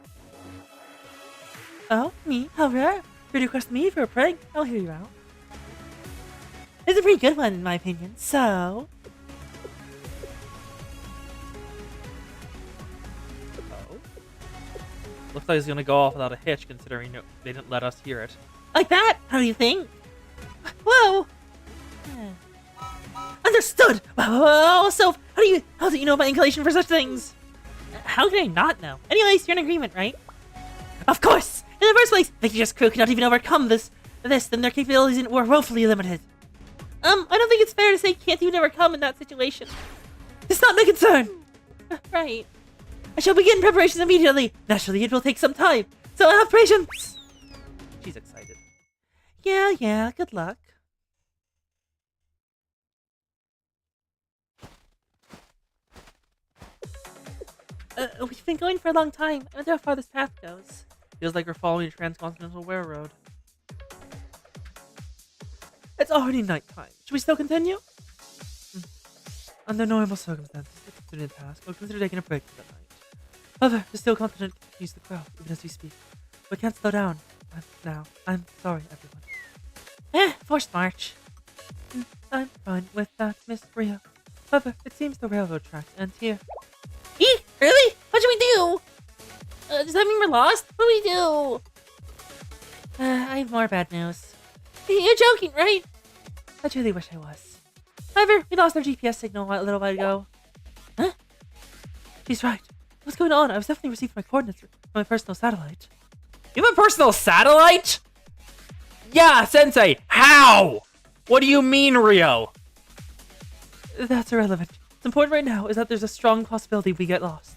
Oh, me? How rare. You'd request me for a prank. I'll hear you out. It's a pretty good one, in my opinion, so... Oh. Looks like it's gonna go off without a hitch, considering they didn't let us hear it. Like that? How do you think? Whoa! Understood! Whoa, so, how do you know about inclination for such things? How can I not know? Anyways, you're in agreement, right? Of course! In the first place, Victor's crew cannot even overcome this, then their capabilities were woefully limited. I don't think it's fair to say can't even overcome in that situation. It's not my concern! Right. I shall begin preparations immediately. Naturally, it will take some time, so have patience! She's excited. Yeah, good luck. We've been going for a long time. I wonder how far this path goes. Feels like we're following a transcontinental railroad. It's already nighttime. Should we still continue? Under normal circumstances, it's considered a task. We'll consider taking a break for the night. However, the still continent continues to grow, even as we speak. We can't slow down. Now, I'm sorry, everyone. Forced march. I'm fine with that, Miss Rio. However, it seems the railroad tracks end here. Eek! Really? What should we do? Does that mean we're lost? What do we do? I have more bad news. You're joking, right? I truly wish I was. However, we lost our GPS signal a little while ago. Huh? She's right. What's going on? I was definitely receiving my coordinates from my personal satellite. You have a personal satellite? Yeah, Sensei. How? What do you mean, Rio? That's irrelevant. What's important right now is that there's a strong possibility we get lost.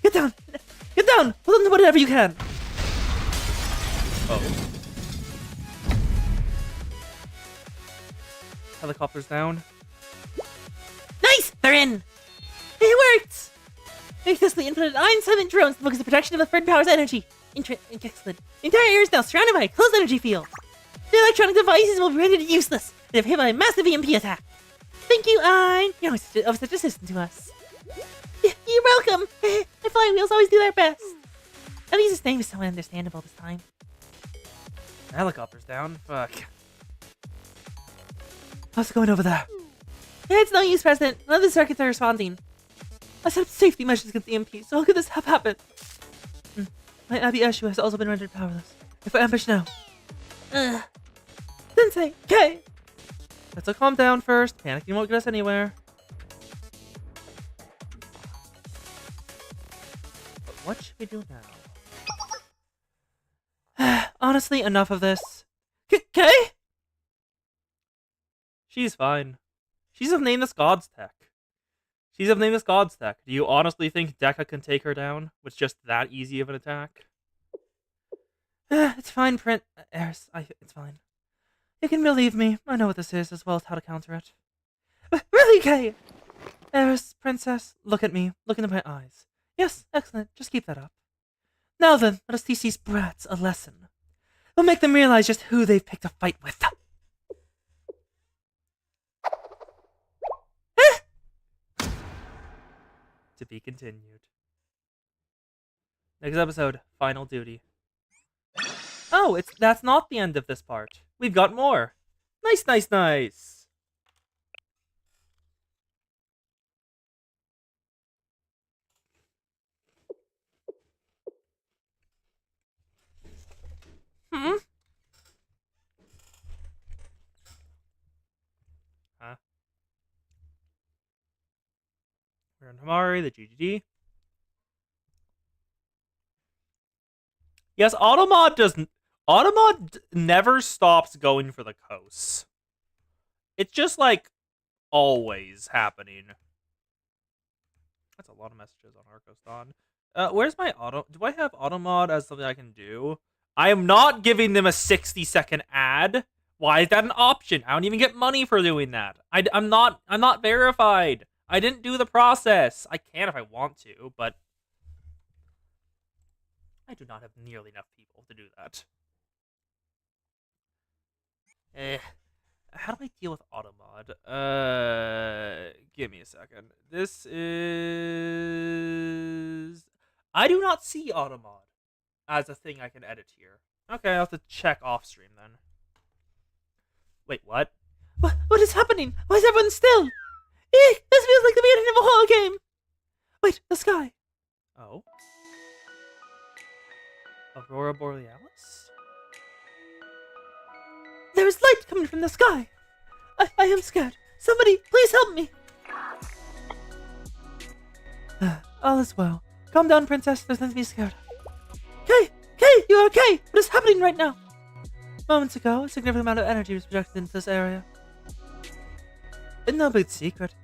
Get down! Get down! Hold on to whatever you can! Oh. Helicopter's down. Nice! They're in! It worked! Successfully inputted 9 7 drones to focus the protection of the third power's energy. Excellent. The entire area is now surrounded by a closed energy field. The electronic devices will be rendered useless if hit by a massive EMP attack. Thank you, Ein. You're always of such assistance to us. You're welcome. My flying wheels always do their best. At least his name is so understandable this time. The helicopter's down. Fuck. How's it going over there? It's no use, President. None of the circuits are responding. I set up safety measures against the EMP, so how could this have happened? My Abbey issue has also been rendered powerless. If I ambush now. Sensei, okay. Let's calm down first. Panicking won't get us anywhere. But what should we do now? Honestly, enough of this. Okay? She's fine. She's of Nameless Gods tech. She's of Nameless Gods tech. Do you honestly think Deca can take her down with just that easy of an attack? It's fine, Eris. It's fine. You can believe me. I know what this is, as well as how to counter it. Really, Kay? Eris, Princess, look at me. Look into my eyes. Yes, excellent. Just keep that up. Now then, let us teach these brats a lesson. We'll make them realize just who they've picked a fight with. To be continued. Next episode, Final Duty. Oh, that's not the end of this part. We've got more. Nice. Hmm? Huh? We're in Hamari, the GGD. Yes, Automod never stops going for the coast. It's just like always happening. That's a lot of messages on Arcoston. Where's my do I have Automod as something I can do? I am not giving them a 60-second ad. Why is that an option? I don't even get money for doing that. I'm not verified. I didn't do the process. I can if I want to, but I do not have nearly enough people to do that. how do I deal with Automod? Give me a second. This is... I do not see Automod as a thing I can edit here. Okay, I'll have to check off stream then. Wait, what? What is happening? Why is everyone still? Eek! This feels like the beginning of a horror game! Wait, the sky. Oh? Aurora Borealis? There is light coming from the sky. I am scared. Somebody, please help me. All is well. Calm down, princess. There's nothing to be scared of. Kay, you are okay? What is happening right now? Moments ago, a significant amount of energy was projected into this area. It's no big secret.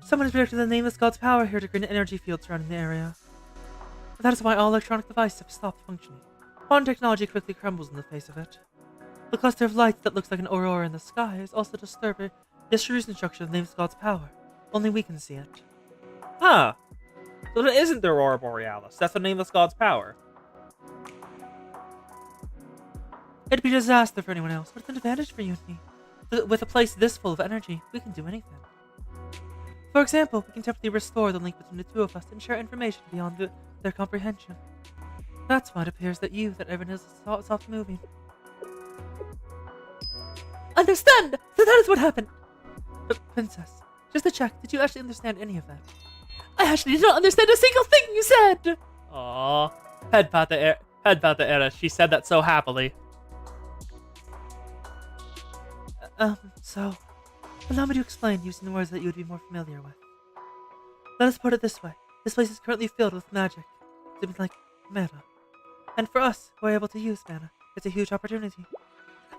Someone has projected the nameless god's power here to create an energy field surrounding the area. That is why all electronic devices have stopped functioning. Modern technology quickly crumbles in the face of it. The cluster of lights that looks like an aurora in the sky is also disturbing the distribution structure of the nameless god's power. Only we can see it. Huh. So that isn't the Aurora Borealis. That's the nameless god's power. It'd be a disaster for anyone else, but it's an advantage for you and me. With a place this full of energy, we can do anything. For example, we can temporarily restore the link between the two of us and share information beyond their comprehension. That's why it appears that everyone is soft moving. Understand! So that is what happened! But, Princess, just to check, did you actually understand any of that? I actually did not understand a single thing you said! Aww. Head pat the Era. She said that so happily. So, allow me to explain using the words that you would be more familiar with. Let us put it this way. This place is currently filled with magic. Something like mana. And for us, who are able to use mana, it's a huge opportunity.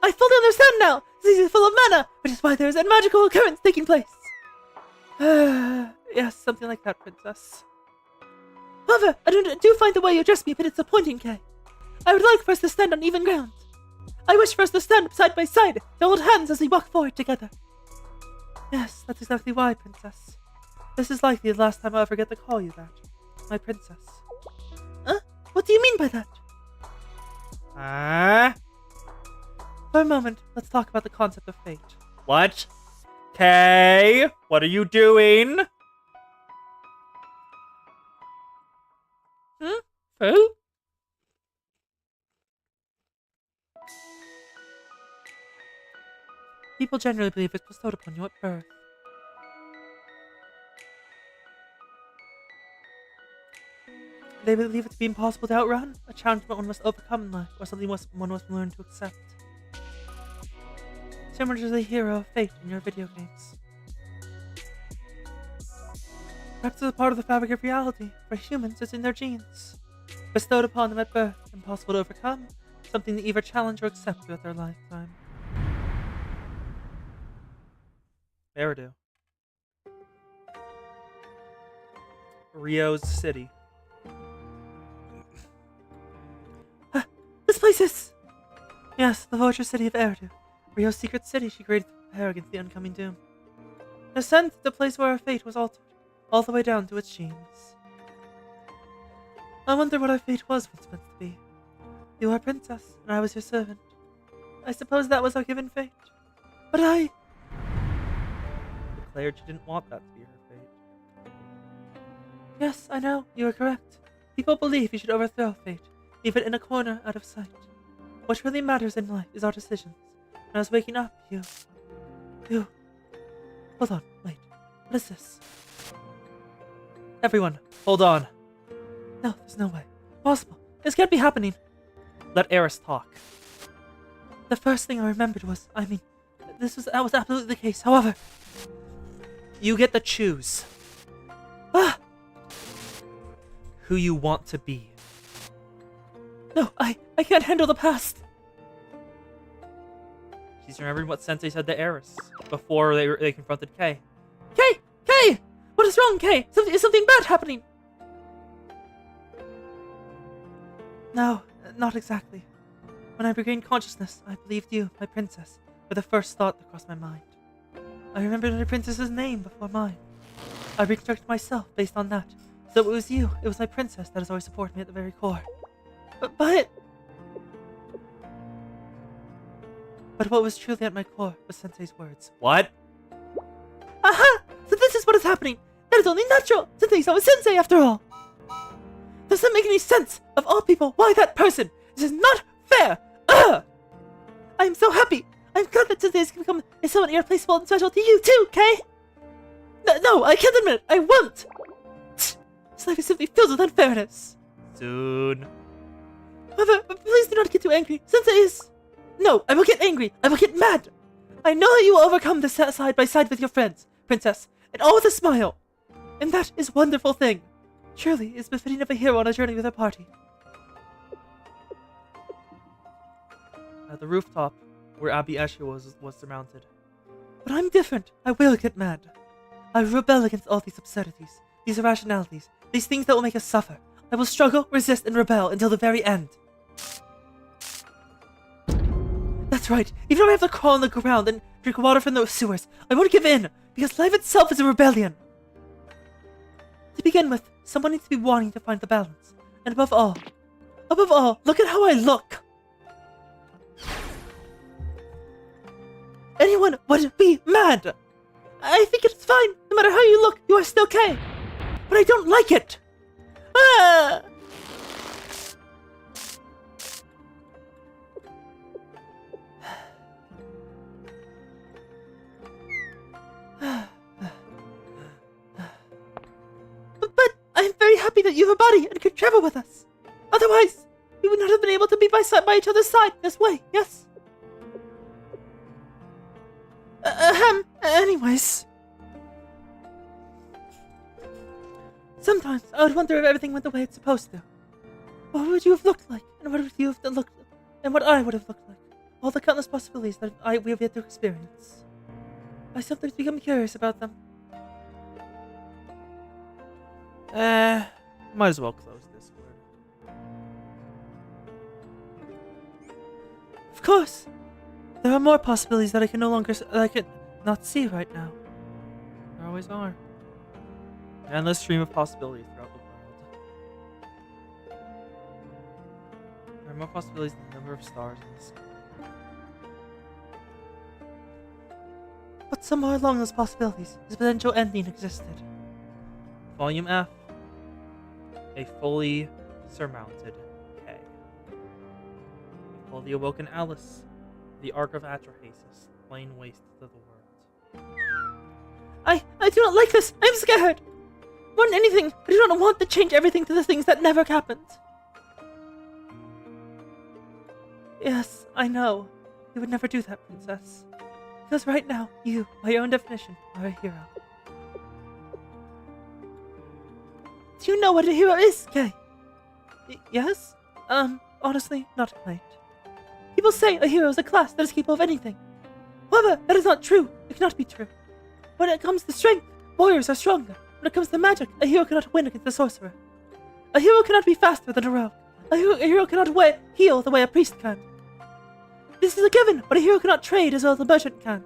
I fully understand now! This is full of mana, which is why there is a magical occurrence taking place. Yes, something like that, Princess. However, I do find the way you address me a bit disappointing, Kay. I would like for us to stand on even ground. I wish for us to stand side by side, to hold hands as we walk forward together. Yes, that's exactly why, Princess. This is likely the last time I'll ever get to call you that. My princess. What do you mean by that? For a moment, let's talk about the concept of fate. What? Kay? What are you doing? Phil? People generally believe it's bestowed upon you at birth. They believe it to be impossible to outrun, a challenge that one must overcome in life, or something one must learn to accept. Similar to the hero of fate in your video games. Perhaps it's a part of the fabric of reality. For humans, it's in their genes. Bestowed upon them at birth, impossible to overcome, something they either challenge or accept throughout their lifetime. Eridu. Rio's city. This place is... Yes, the fortress city of Eridu. Rio's secret city she created to prepare against the oncoming doom. In a sense, the place where our fate was altered, all the way down to its genes. I wonder what our fate was once meant to be. You were a princess, and I was your servant. I suppose that was our given fate. But I... Declared she didn't want that to be her fate. Yes, I know, you are correct. People believe you should overthrow fate, leave it in a corner out of sight. What really matters in life is our decisions. When I was waking up, you... Hold on, wait. What is this? Everyone, hold on. No, there's no way. Possible. This can't be happening. Let Eris talk. The first thing I remembered was, that was absolutely the case. However... You get to choose. Who you want to be. No, I can't handle the past. She's remembering what Sensei said to Eris before they confronted Kay. Kay! What is wrong, Kay? Is something bad happening? No, not exactly. When I regained consciousness, I believed you, my princess, were the first thought that crossed my mind. I remembered my princess's name before mine. I reconstructed myself based on that. So it was you, it was my princess that has always supported me at the very core. But... But what was truly at my core was Sensei's words. What? Aha! So this is what is happening. That is only natural. Sensei's our sensei after all. Doesn't make any sense. Of all people, why that person? This is not fair. Ugh! I am so happy. I'm glad that Sensei has become someone irreplaceable and special to you too, Kay. No, I can't admit it. I won't. This life is simply filled with unfairness. Soon. However, please do not get too angry. Sensei is... No, I will get angry. I will get mad. I know that you will overcome this side by side with your friends, Princess, and all with a smile. And that is a wonderful thing. Surely it is befitting of a hero on a journey with a party. At the rooftop, where Abbey Escher was surmounted. But I'm different. I will get mad. I will rebel against all these absurdities, these irrationalities, these things that will make us suffer. I will struggle, resist, and rebel until the very end. That's right. Even if I have to crawl on the ground and drink water from the sewers, I won't give in, because life itself is a rebellion. To begin with, someone needs to be wanting to find the balance. And above all, look at how I look. Anyone would be mad. I think it's fine. No matter how you look, you are still Kay. But I don't like it. Ah! But I'm very happy that you have a body and could travel with us. Otherwise, we would not have been able to be by each other's side this way, yes? Anyways. Sometimes I would wonder if everything went the way it's supposed to. What would you have looked like? And what would you have looked like? And what I would have looked like? All the countless possibilities that we have yet to experience. I sometimes become curious about them. Might as well close this word. Of course! There are more possibilities that I can not see right now. There always are. An endless stream of possibilities throughout the world. There are more possibilities than the number of stars in the sky. But somewhere along those possibilities, this potential ending existed. Volume F. A fully surmounted K. A fully awoken Alice. The Ark of Atrahasis, plain waste to the world. I do not like this. I'm scared. More than anything, I do not want to change everything to the things that never happened. Yes, I know. You would never do that, Princess. Because right now, you, by your own definition, are a hero. Do you know what a hero is, Kay? Yes? Honestly, not quite. People say a hero is a class that is capable of anything. However, that is not true. It cannot be true. When it comes to strength, warriors are stronger. When it comes to magic, a hero cannot win against a sorcerer. A hero cannot be faster than a rogue. A hero cannot heal the way a priest can. This is a given, but a hero cannot trade as well as a merchant can.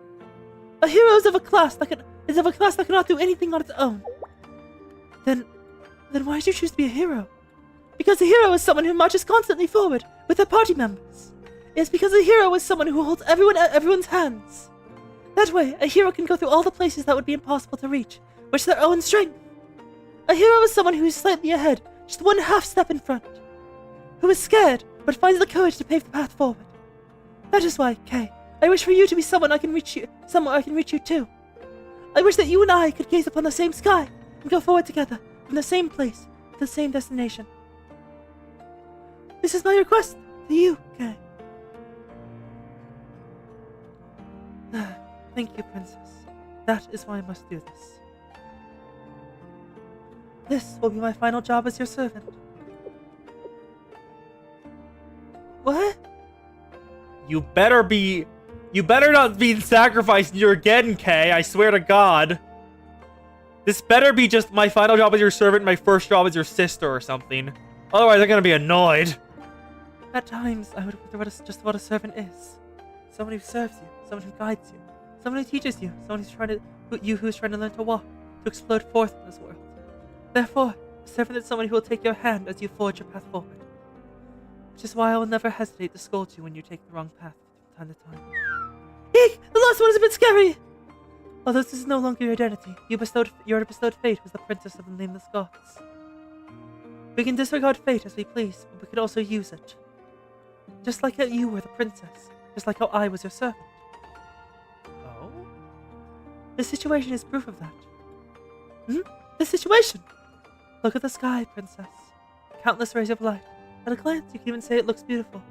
A hero is of a class that cannot do anything on its own. Then why did you choose to be a hero? Because a hero is someone who marches constantly forward with their party members. It is because a hero is someone who holds everyone's hands. That way, a hero can go through all the places that would be impossible to reach, with their own strength. A hero is someone who is slightly ahead, just one half step in front. Who is scared, but finds the courage to pave the path forward. That is why, Kay, I wish for you to be someone I can reach you too. I wish that you and I could gaze upon the same sky and go forward together from the same place to the same destination. This is my request to you, Kay. Thank you, Princess. That is why I must do this. This will be my final job as your servant. What? You better not be sacrificing you again, Kay. I swear to God. This better be just my final job as your servant, my first job as your sister or something. Otherwise, I'm gonna be annoyed. At times, I would wonder what a servant is. Someone who serves you, someone who guides you, someone who teaches you, someone who's trying to learn to walk, to explode forth in this world. Therefore, a servant is someone who will take your hand as you forge your path forward. Which is why I will never hesitate to scold you when you take the wrong path from time to time. Eek! The last one is a bit scary! Although this is no longer your identity, your bestowed fate was the princess of the nameless gods. We can disregard fate as we please, but we could also use it. Just like how you were the princess, just like how I was your servant. Oh? This situation is proof of that. This situation! Look at the sky, princess. Countless rays of light. At a glance, you can even say it looks beautiful.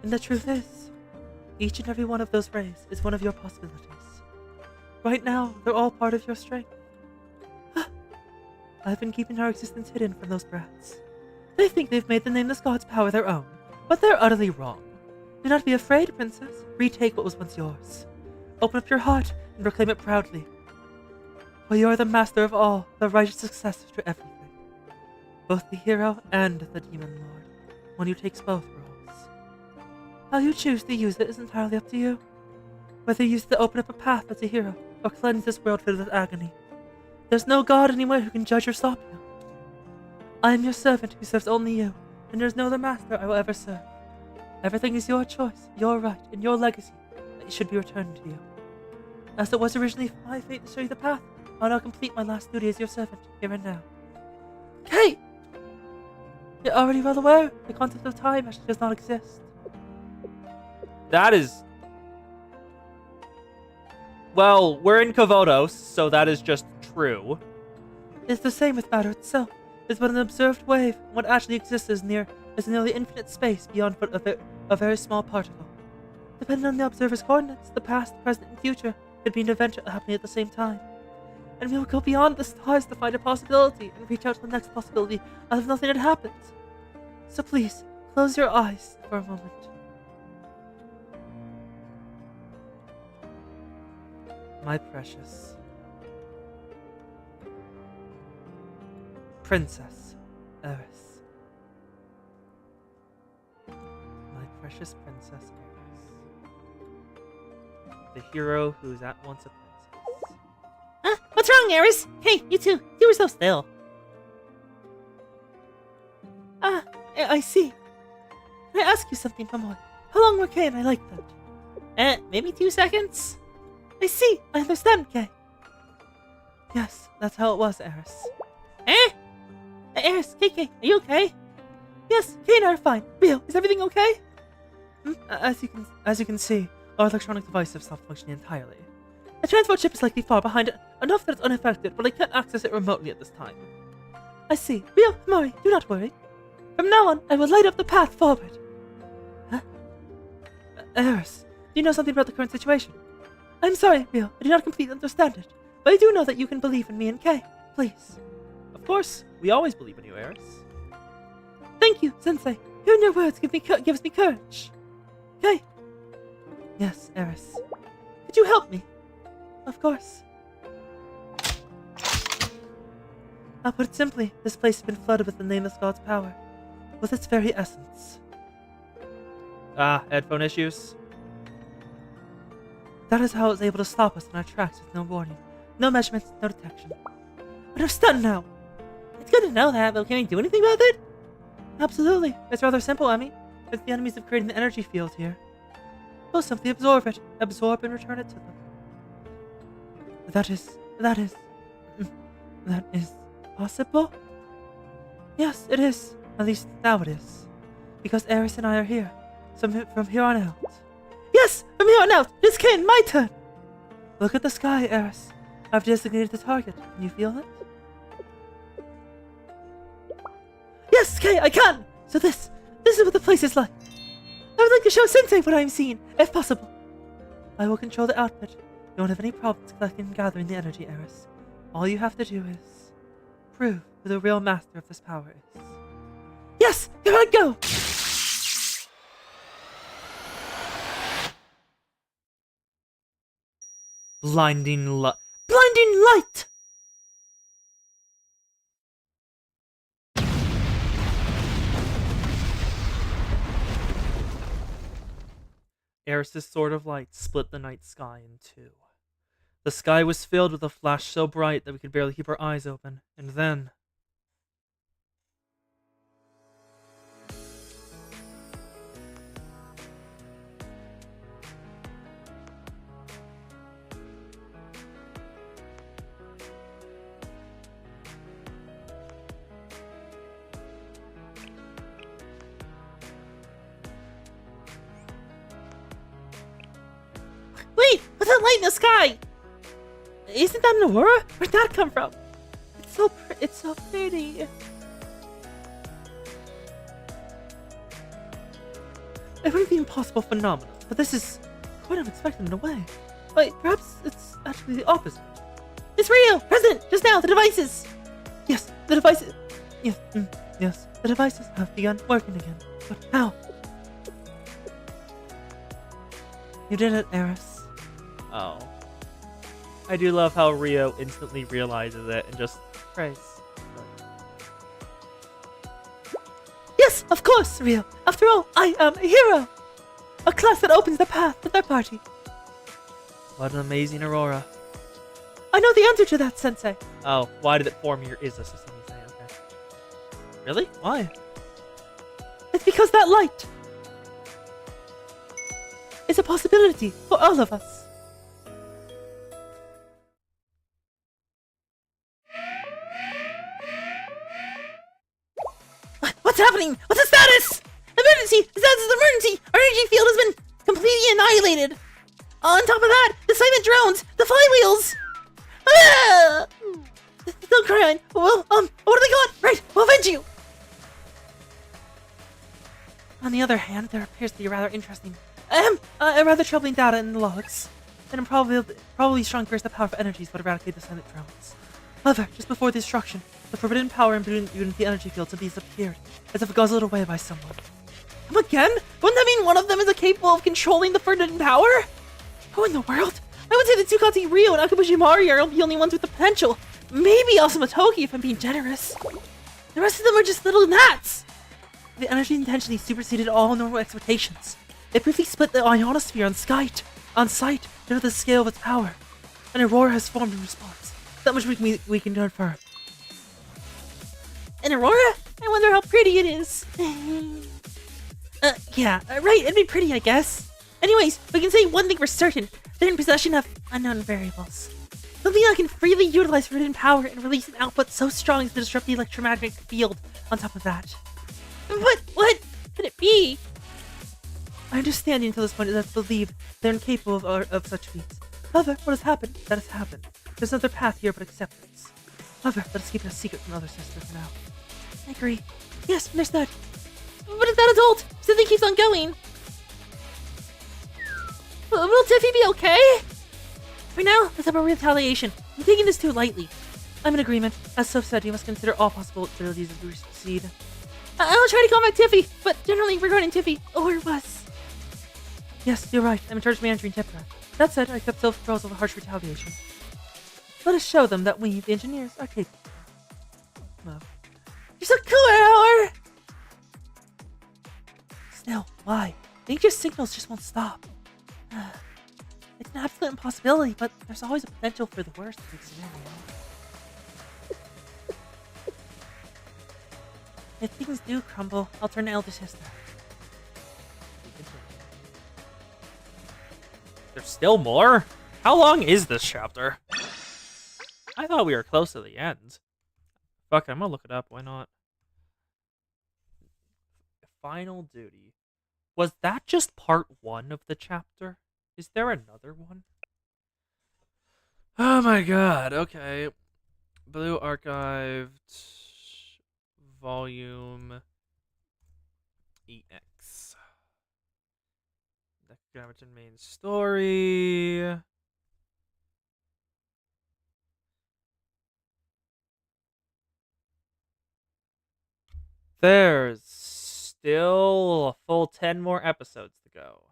And the truth is, each and every one of those rays is one of your possibilities. Right now, they're all part of your strength. I've been keeping our existence hidden from those brats. They think they've made the nameless god's power their own, but they're utterly wrong. Do not be afraid, princess. Retake what was once yours. Open up your heart and proclaim it proudly. For you are the master of all, the righteous successor to everything. Both the hero and the demon lord, one who takes both roles. How you choose to use it is entirely up to you. Whether you use it to open up a path as a hero, or cleanse this world filled with agony. There's no god anywhere who can judge or stop you. I am your servant who serves only you, and there's no other master I will ever serve. Everything is your choice, your right, and your legacy that should be returned to you. As it was originally my fate to show you the path, I'll now complete my last duty as your servant, here and now. Kate! You're already well aware the concept of time actually does not exist. That is... Well, we're in Qliphoth, so that is just true. It's the same with matter itself. It's but an observed wave. What actually exists is nearly infinite space beyond a very small particle. Depending on the observer's coordinates, the past, present, and future could be an event happening at the same time. And we will go beyond the stars to find a possibility and reach out to the next possibility as if nothing had happened. So please, close your eyes for a moment. My precious Princess Eris. My precious Princess Eris. The hero who's at once a princess. What's wrong, Eris? Hey, you two. You were so still. I see. Can I ask you something, Pamoy? How long were Kay and I like that? Maybe 2 seconds? I see. I understand, Kay. Yes, that's how it was, Eris. Eris, KK, are you okay? Yes, Kay and I are fine. Rio, is everything okay? As you can see, our electronic device has stopped functioning entirely. The transport chip is likely far behind it, enough that it's unaffected, but I can't access it remotely at this time. I see. Rio, Mari, do not worry. From now on, I will light up the path forward. Huh? Eris, do you know something about the current situation? I'm sorry, Rio, I do not completely understand it, but I do know that you can believe in me and Kay. Please. Of course, we always believe in you, Eris. Thank you, Sensei. Hearing your words gives me courage. Kay. Yes, Eris. Could you help me? Of course. I'll put it simply, this place has been flooded with the nameless god's power, with its very essence. Headphone issues? That is how it was able to stop us in our tracks with no warning, no measurements, no detection. But I'm stunned now. It's good to know that, but can we do anything about it? Absolutely. It's rather simple, Emmy. It's the enemies have created an energy field here. We'll simply absorb and return it to them. That is possible? Yes, it is. At least now it is. Because Eris and I are here. So from here on out. Yes! From here on out! It's Ken, my turn! Look at the sky, Eris. I've designated the target. Can you feel it? Yes, Kay, I can! So this is what the place is like. I would like to show Sensei what I am seeing, if possible. I will control the output. You won't have any problems collecting and gathering the energy, Eris. All you have to do is prove who the real master of this power is. Yes! Here I go! Blinding light. Blinding light! Eris's sword of light split the night sky in two. The sky was filled with a flash so bright that we could barely keep our eyes open, and then... What's that light in the sky? Isn't that an aurora? Where'd that come from? It's so pretty. It wouldn't be impossible phenomenon, but this is quite unexpected in a way. Wait, perhaps it's actually the opposite. It's Rio! President! Just now, the devices! Yes, the devices. Yes, the devices have begun working again. But how? You did it, Eris. Oh. I do love how Rio instantly realizes it and just prays. Yes, of course, Rio. After all, I am a hero. A class that opens the path to their party. What an amazing aurora. I know the answer to that, Sensei. Oh, why did it form here? Is this what you say? Okay. Really? Why? It's because that light is a possibility for all of us. What's happening? What's the status? Emergency! The status is emergency! Our energy field has been completely annihilated! On top of that, the silent drones! The flywheels! Ah! Don't cry on. Well, what do they got? Right, we'll avenge you! On the other hand, there appears to be rather interesting, rather troubling data in the logs. And probably strong burst of powerful energies would eradicate the silent drones. However, just before the destruction, the forbidden power imbued in the energy fields have disappeared, as if guzzled away by someone. Come again? Wouldn't that mean one of them is capable of controlling the forbidden power? Who in the world? I would say that Tsukatsu Ryo and Akabushi Mari are the only ones with the potential. Maybe Asuma Toki if I'm being generous. The rest of them are just little gnats. The energy intentionally superseded all normal expectations. It briefly split the ionosphere on sight due to the scale of its power. An aurora has formed in response. That much we can confirm. An aurora? I wonder how pretty it is. Yeah, right, it'd be pretty, I guess. Anyways, we can say one thing for certain. They're in possession of unknown variables. Something that can freely utilize forbidden power and release an output so strong as to disrupt the electromagnetic field on top of that. But what could it be? My understanding until this point is that I believe they're incapable of such feats. However, what has happened, that has happened. There's no other path here but acceptance. However, let us keep it a secret from other sisters for now. I agree. Yes, understood. But if that adult simply keeps on going, will Tiffy be okay? For now, let's have a retaliation. I'm taking this too lightly. I'm in agreement. As Soph said, you must consider all possibilities as we proceed. I'll try to combat Tiffy, but generally regarding Tiffy, or was. Yes, you're right. I'm in charge of managing Tipra. That said, I accept Soph's proposal of harsh retaliation. Let us show them that we, the engineers, are capable. Well, you're so cool, Howard! Still, why? Nature's signals just won't stop. It's an absolute impossibility, but there's always a potential for the worst case scenario. If things do crumble, I'll turn to elder sister. There's still more? How long is this chapter? I thought we were close to the end. Fuck, I'm gonna look it up. Why not? Final duty. Was that just part 1 of the chapter? Is there another one? Oh my god, okay. Blue Archived Volume EX. Graviton main story. There's still a full 10 more episodes to go.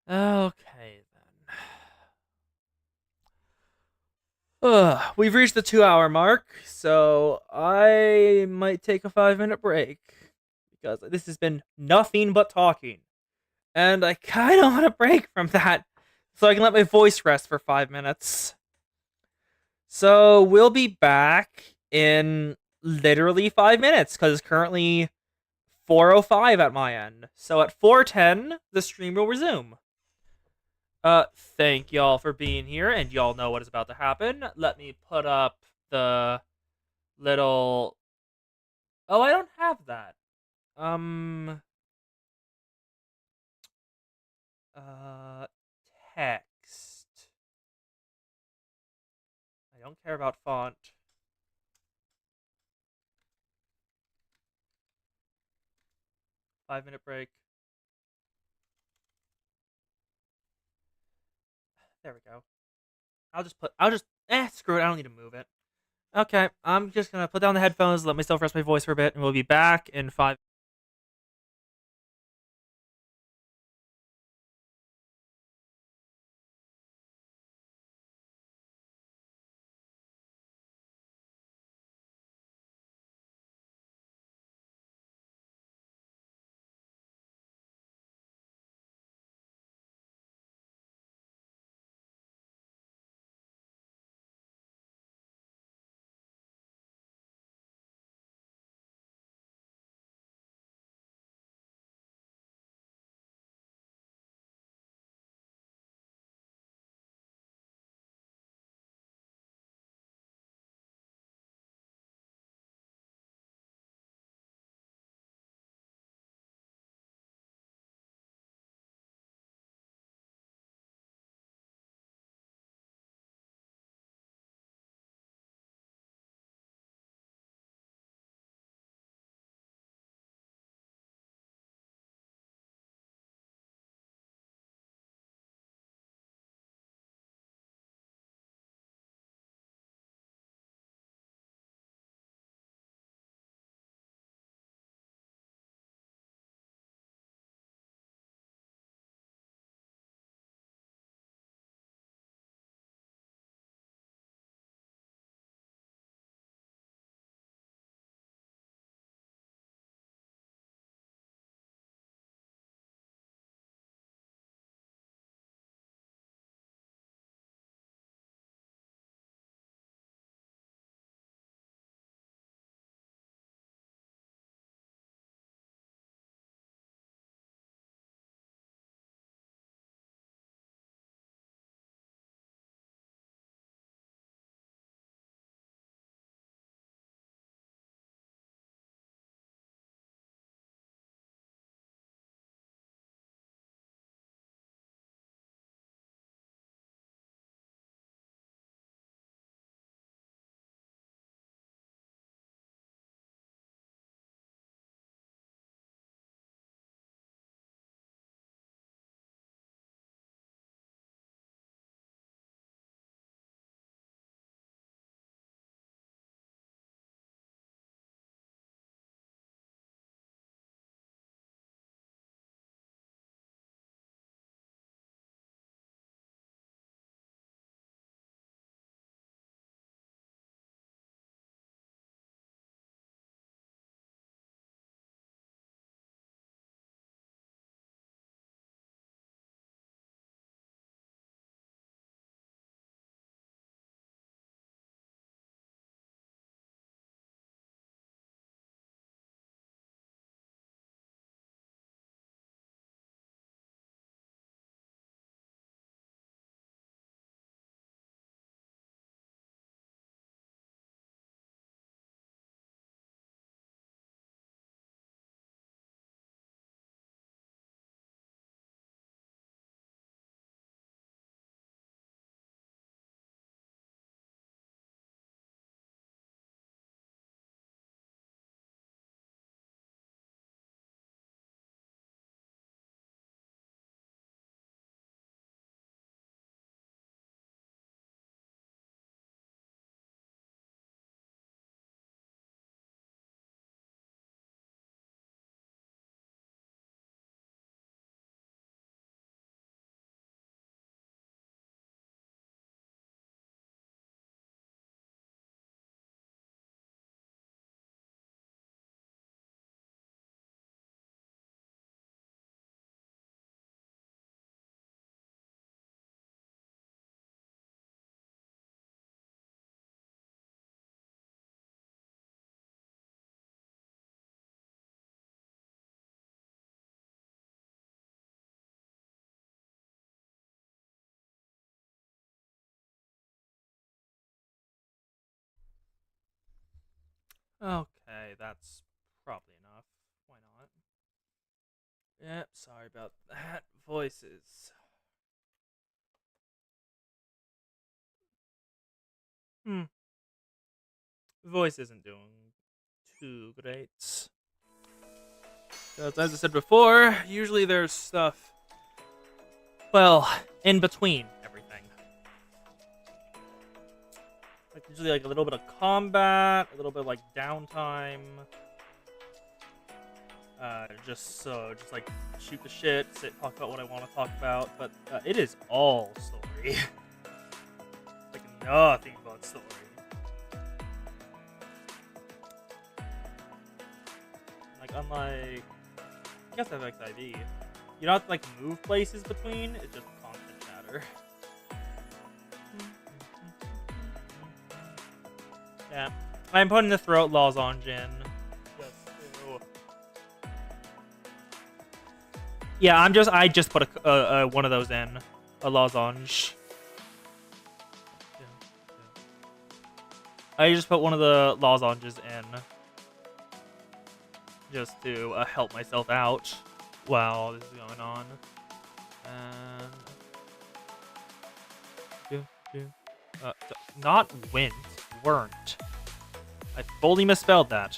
Okay, then. We've reached the 2-hour mark, so I might take a 5-minute break. Because this has been nothing but talking. And I kind of want a break from that, so I can let my voice rest for 5 minutes. So we'll be back in literally 5 minutes, because it's currently 4:05 at my end. So at 4:10, the stream will resume. Thank y'all for being here, and y'all know what is about to happen. Let me put up the little... Oh, I don't have that. care about font. Five-minute break. There we go. Screw it, I don't need to move it. Okay, I'm just gonna put down the headphones, let myself rest my voice for a bit, and we'll be back in 5. Okay, that's probably enough. Why not? Yep, sorry about that. Voices. Hmm. Voice isn't doing too great. 'Cause as I said before, usually there's stuff, well, in between everything. Like usually like a little bit of combat, a little bit of like downtime. Just like shoot the shit, sit, talk about what I want to talk about. But it is all story. Like nothing but story. Like unlike, I guess FXIV, you don't have to like move places between. It's just constant chatter. Yeah, I'm putting the throat lozenge in. Yeah, I just put a one of those in, a lozenge. I just put one of the lozenges in, just to help myself out while this is going on. And not went, weren't. I fully misspelled that.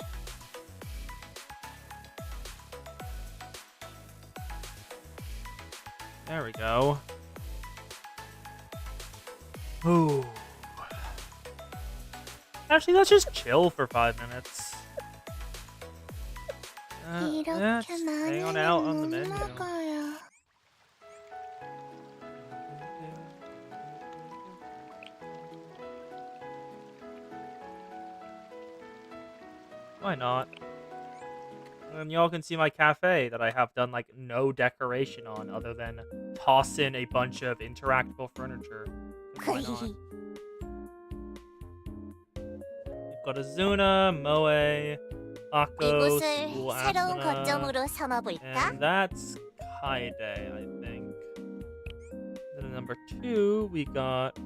There we go. Ooh. Actually, let's just chill for 5 minutes. Yeah, just hang on out on the menu. Why not? And y'all can see my cafe that I have done like no decoration on other than toss in a bunch of interactable furniture. Why not? We've got Azuna, Moe, Akko, School Asuna, and that's Kaide, I think. Then at number 2, we got...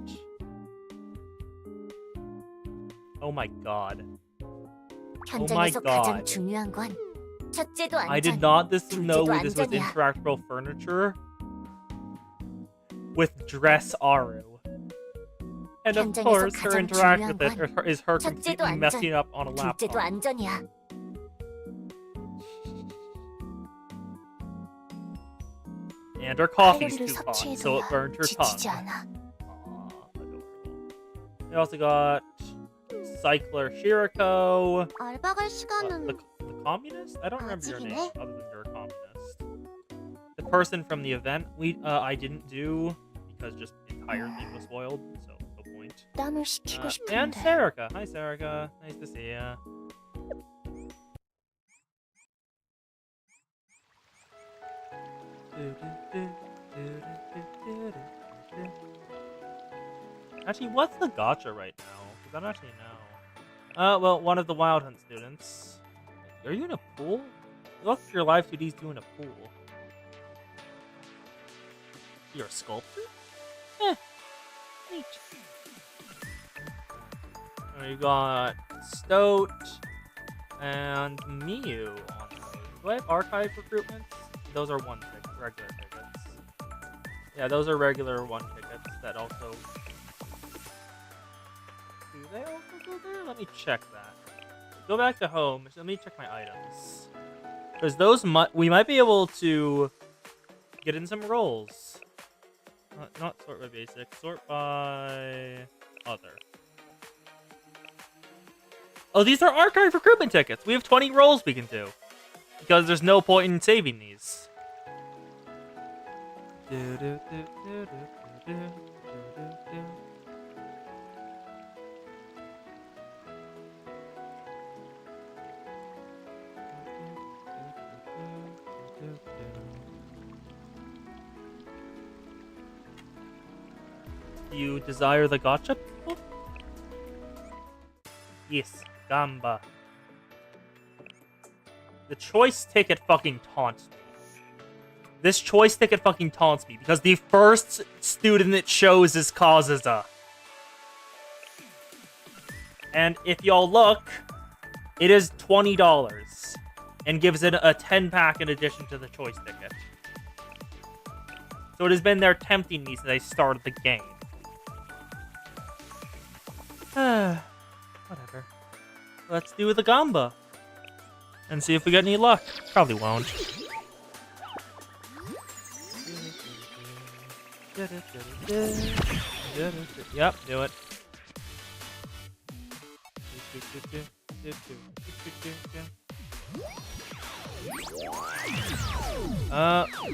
Oh my god. Oh my god. I did not know this was interactable furniture with Dress Aru. And of course, her interact with it is her completely messing up on a laptop. And her coffee's too hot, so it burned her tongue. Aww, adorable. We also got Cycler Shiriko. The communist? I don't remember your name other than you're a communist. The person from the event I didn't do because just entirely was spoiled, so no point. And Sarika. Hi Sarika. Nice to see ya. Actually, what's the gacha right now? Because I don't actually know. Well, one of the Wild Hunt students. Are you in a pool? It looks like your live 2D's doing a pool. You're a sculptor? Eh. Neat. You got Stoat and Miyu on those. Do I have archive recruitments? Those are regular tickets. Yeah, those are regular 1 tickets that also... Do they also go there? Let me check that. Go back to home. Let me check my items. Because those we might be able to get in some roles. Not sort by basic. Sort by other. Oh, these are archive recruitment tickets. We have 20 roles we can do. Because there's no point in saving these. You desire the gacha? Yes, Gamba. The choice ticket fucking taunts me. This choice ticket fucking taunts me because the first student it shows is Kazuza. And if y'all look, it is $20 and gives it a 10-pack in addition to the choice ticket. So it has been there tempting me since I started the game. Whatever. let's do the gamba. And see if we get any luck. Probably won't. Yep, do it.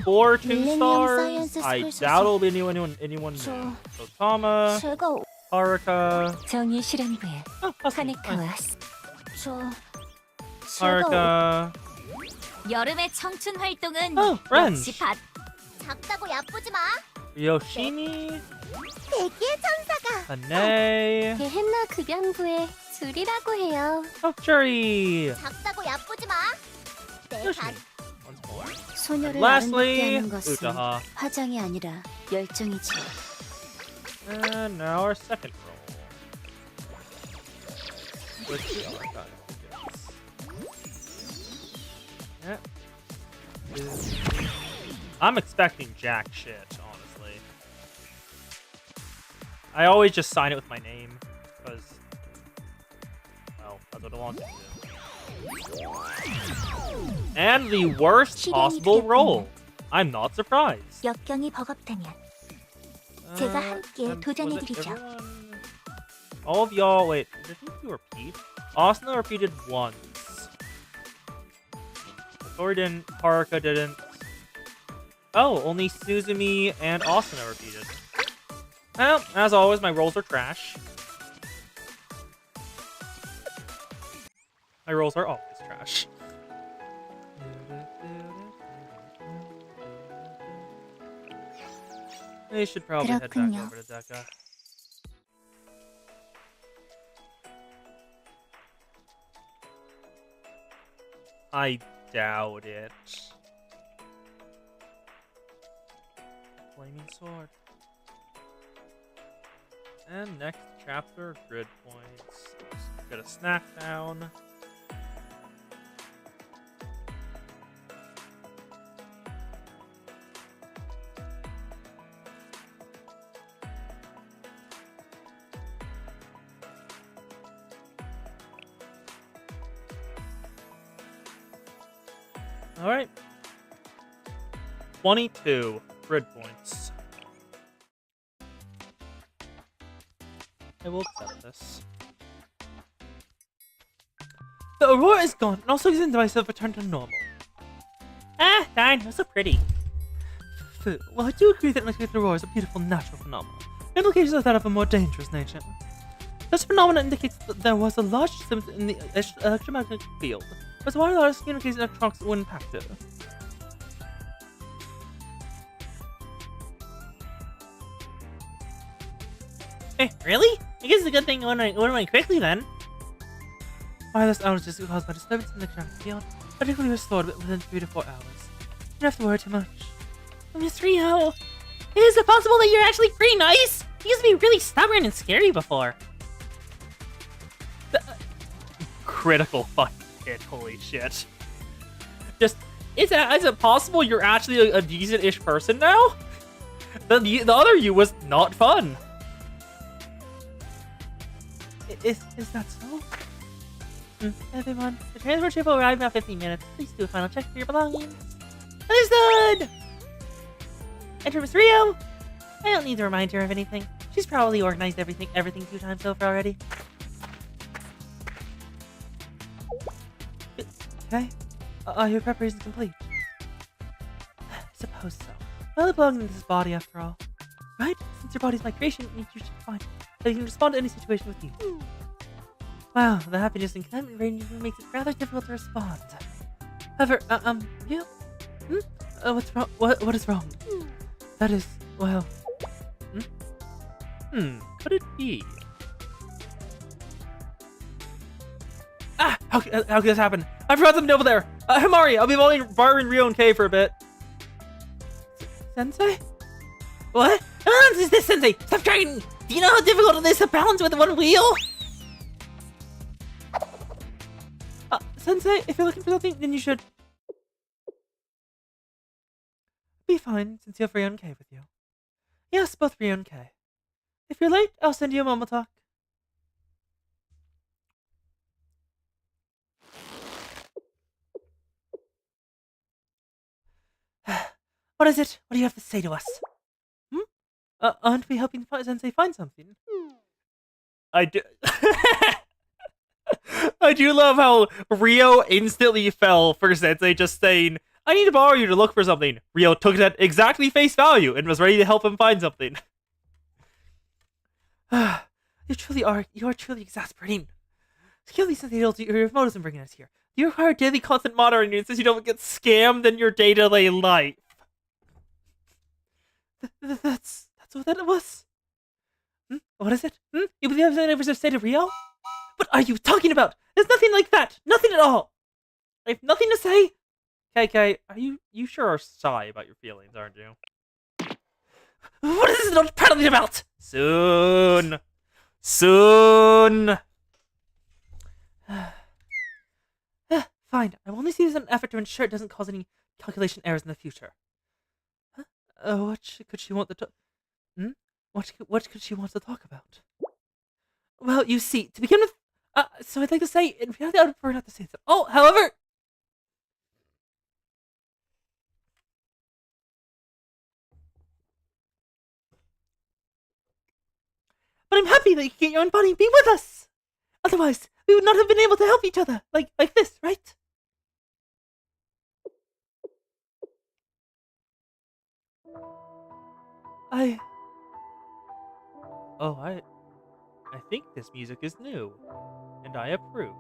4 2-stars. I doubt it'll be anyone new. So Tama, 제가 Haruka, 정의 실현부에 oh, awesome. 카네카 Nice. 왔어. Haruka. 여름의 청춘 활동은 Oh, friends. 역시 작다고 야쁘지 마. Yoshimi, 대기의 천사가 Hane, 게헨나 급양부의 줄이라고 해요. oh, Churi. 작다고 야쁘지 마. Yoshimi. Once more. 소녀를 Lastly, 아름답게 하는 것은 Utaha. 화장이 아니라 열정이지. And now our second roll. With the archive. Yeah. I'm expecting jack shit, honestly. I always just sign it with my name, because, well, that's what I want to do. And the worst possible roll. I'm not surprised. 역경이 버겁다면 제가 함께 was it 도전해드리죠. everyone? All of y'all, wait, did you repeat? Asuna repeated once. Tori didn't, Haruka didn't. Oh, only Suzumi and Asuna repeated. Well, as always, my rolls are trash. My rolls are always trash. They should probably head back 그렇군요. over to Deka. I doubt it. Flaming sword. And next chapter, grid points. Just get a snack down. Alright. 22 grid points. I will accept this. The aurora is gone, and also his device have returned to normal. Ah, darn, you're so pretty. Well, I do agree that the aurora is a beautiful natural phenomenon. The implications are that of a more dangerous nature. This phenomenon indicates that there was a large difference in the electromagnetic field, but why large communication electronics were impacted. Really? I guess it's a good thing it went quickly then. Wireless outages caused by disturbance in the electromagnetic field, particularly restored within 3 to 4 hours. You don't have to worry too much. Miss Rio, is it possible that you're actually pretty nice? You used to be really stubborn and scary before. Critical fucking hit, holy shit. Just, is it possible you're actually a decent-ish person now? The other you was not fun. Is that so? Everyone, the transport ship will arrive in about 15 minutes. Please do a final check for your belongings. Understood! Enter Miss Rio. I don't need to remind her of anything. She's probably organized everything 2 times over already. Okay. Are your preparations complete? I suppose so. Well, it belongs in this body after all. Right? Since your body's my creation, it means you should find that you can respond to any situation with you. Wow, the happiness and contentment range makes it rather difficult to respond. However, you? What's wrong? What is wrong? That is, well... Could it be? Ah! How could this happen? I forgot something over there! Himari, I'll be borrowing Rio and Kei for a bit. Sensei? What? This is this, Sensei! Stop trying! Do you know how difficult it is to balance with one wheel? Sensei, if you're looking for something, then you should... be fine, since you have Rio and Kei with you. Yes, both Rio and Kei. If you're late, I'll send you a Momotalk. What is it? What do you have to say to us? Aren't we helping Sensei find something? I do. I do love how Rio instantly fell for Sensei just saying, I need to borrow you to look for something. Rio took it at exactly face value and was ready to help him find something. You are truly exasperating. Clearly, Sensei told you your motives in bringing us here. You require daily constant monitoring since you don't get scammed in your day-to-day life. That's what that was. What is it? You believe that I was of State of Rio? What are you talking about? There's nothing like that. Nothing at all. I have nothing to say. KK, you sure are shy about your feelings, aren't you? What is this not prattling about? Soon. Fine. I will only see this as an effort to ensure it doesn't cause any calculation errors in the future. What could she want to What could she want to talk about? Well, you see, to begin with, so I'd like to say, in reality, I would prefer not to say so. Oh, however... But I'm happy that you can get your own body and be with us! Otherwise, we would not have been able to help each other, like this, right? I think this music is new, and I approve.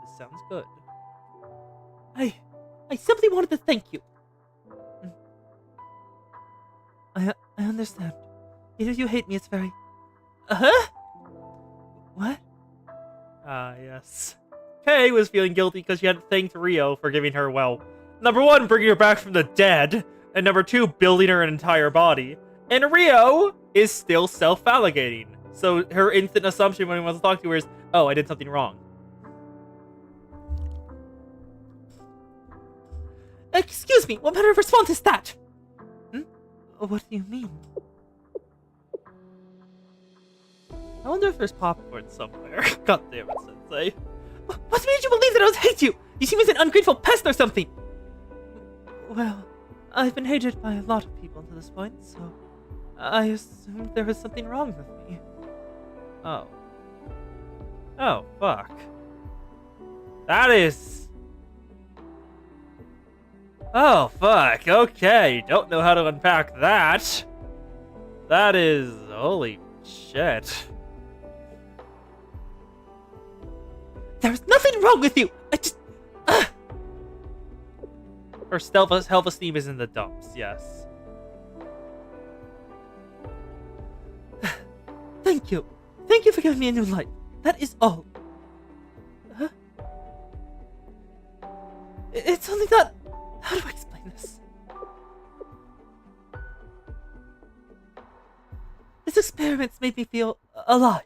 This sounds good. I simply wanted to thank you. I understand. Even if you hate me, it's very... What? Yes. Kay was feeling guilty because she hadn't thanked Rio for giving her, well, number 1, bringing her back from the dead, and number 2, building her an entire body. And Rio is still self-validating. So her instant assumption when he wants to talk to her is, oh, I did something wrong. Excuse me, what manner of response is that? What do you mean? I wonder if there's popcorn somewhere. God damn it, Sensei. What made you believe that I would hate you? You seem as an ungrateful pest or something. Well, I've been hated by a lot of people to this point, so I assumed there was something wrong with me. Oh. Oh, fuck. That is... Oh, fuck. Okay. Don't know how to unpack that. That is... Holy shit. There's nothing wrong with you! I just... Her self-esteem is in the dumps, yes. Thank you. Thank you for giving me a new life. That is all. It's only that... How do I explain this? This experiment's made me feel alive.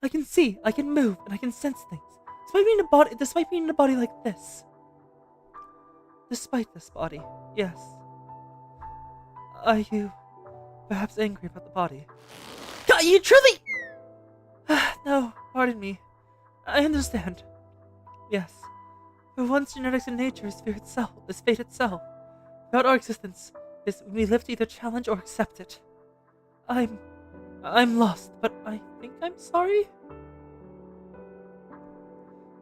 I can see, I can move, and I can sense things. Despite being in a body like this. Despite this body, yes. Are you perhaps angry about the body? God, you truly... No, pardon me. I understand. Yes. For once, genetics in nature is fate itself. Throughout our existence, we live to either challenge or accept it. I'm lost, but I think I'm sorry?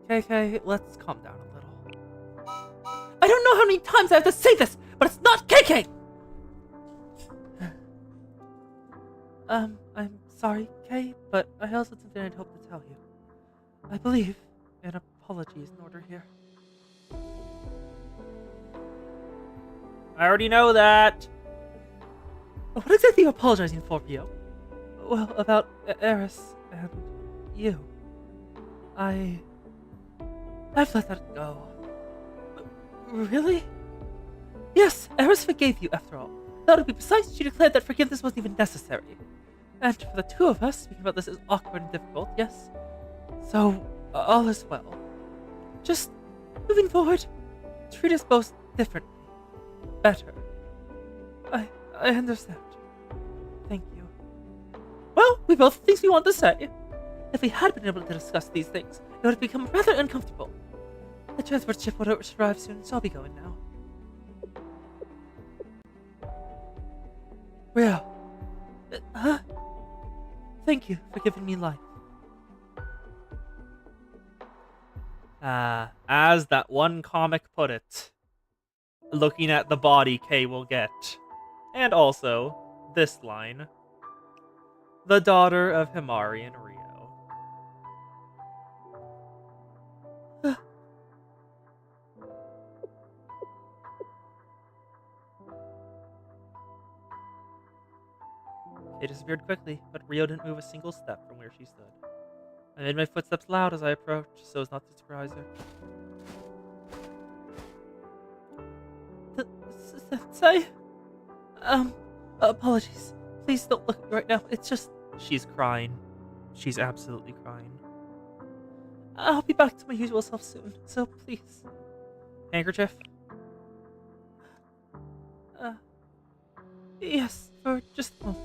KK, let's calm down a little. I don't know how many times I have to say this, but it's not KK! I'm sorry, Kay, but I also have something I'd hope to tell you. I believe an apology is in order here. I already know that. What exactly are you apologizing for, Rio? Well, about Eris and you. I've let that go. Really? Yes, Eris forgave you after all. That would be precise, she declared that forgiveness wasn't even necessary. And for the two of us, speaking about this is awkward and difficult, yes? So, all is well. Just, moving forward, treat us both differently. Better. I understand. Thank you. Well, we both have things we want to say. If we had been able to discuss these things, it would have become rather uncomfortable. The transport ship will arrive soon, so I'll be going now. Rio. Huh? Thank you for giving me life. As that one comic put it, looking at the body Kay will get. And also, this line. The daughter of Himari and Rio. Kay disappeared quickly, but Rio didn't move a single step from where she stood. I made my footsteps loud as I approached, so as not to surprise her. Sensei? Apologies. Please don't look at me right now. It's just... She's crying. She's absolutely crying. I'll be back to my usual self soon, so please. Handkerchief? Yes, for just a moment.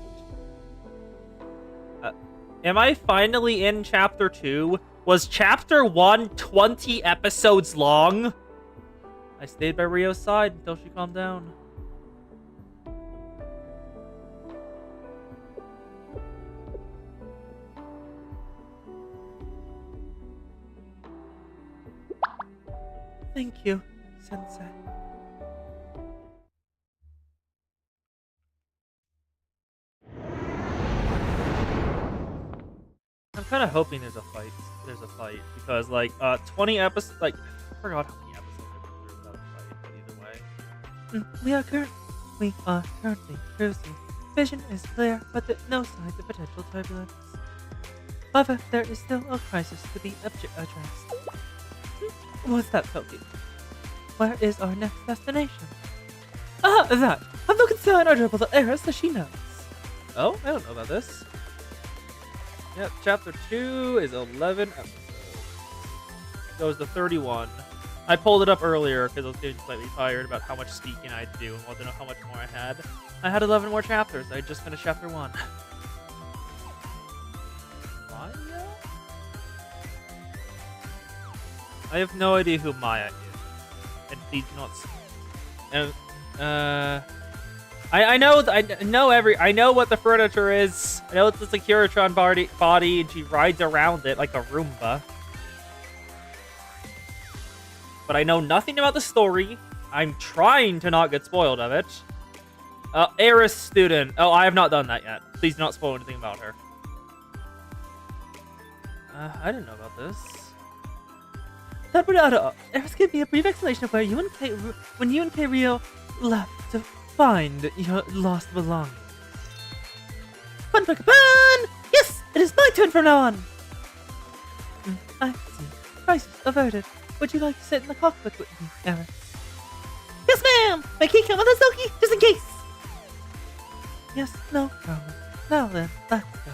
Am I finally in chapter 2? Was chapter 1 20 episodes long? I stayed by Rio's side until she calmed down. Thank you, Sensei. I'm kind of hoping there's a fight. Because, like, 20 episodes, like, I forgot how many episodes I went through without a fight, but either way. We are currently cruising. Vision is clear, but there are no signs of potential turbulence. However, there is still a crisis to be addressed. What's that, Toki? Where is our next destination? That! Have no concern or trouble the heiress as she knows. Oh, I don't know about this. Yep, chapter 2 is 11 episodes. Goes to 31. I pulled it up earlier because I was getting slightly tired about how much speaking I had to do and wanted to know how much more I had. I had 11 more chapters. I just finished chapter 1. Maya? I have no idea who Maya is. And please do not... I know what the furniture is. I know it's the Securitron body, and she rides around it like a Roomba. But I know nothing about the story. I'm trying to not get spoiled of it. Eris student. Oh, I have not done that yet. Please do not spoil anything about her. I didn't know about this. That would Eris gave me a brief explanation of where when you and Kay Rio left to find your lost belongings. Fun! Yes! It is my turn from now on! I see. Crisis averted. Would you like to sit in the cockpit with me, Eris? Yes, ma'am! My key come with us, Loki, just in case! Yes, no problem. Now then, let's go.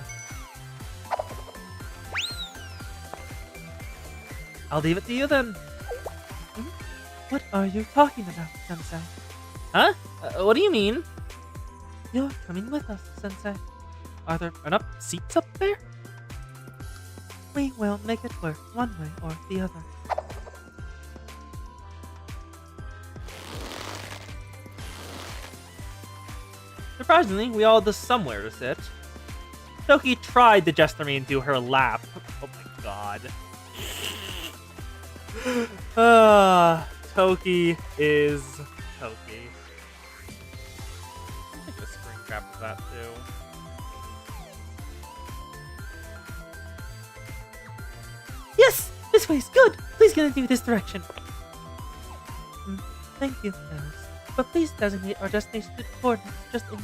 I'll leave it to you then. What are you talking about, Sensei? Huh? What do you mean? You're coming with us, Sensei. Are there enough seats up there? We will make it work one way or the other. Surprisingly, we all have somewhere to sit. Toki tried to gesture me into her lap. Oh my god. Toki is Toki. I think the screen grab of that too. Yes! This way is good! Please continue this direction. Thank you, Eris. But please designate our destination to coordinates just in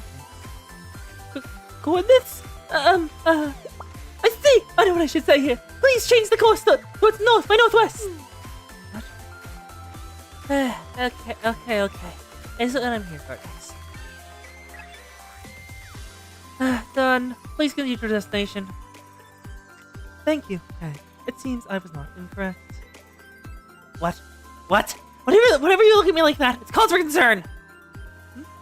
case. Coordinates? I see! I know what I should say here. Please change the course towards north by northwest! Okay. Is what I'm here for, guys. Done. Please continue to your destination. Thank you, Kay. It seems I was not incorrect. What? Whatever you look at me like that, it's cause for concern!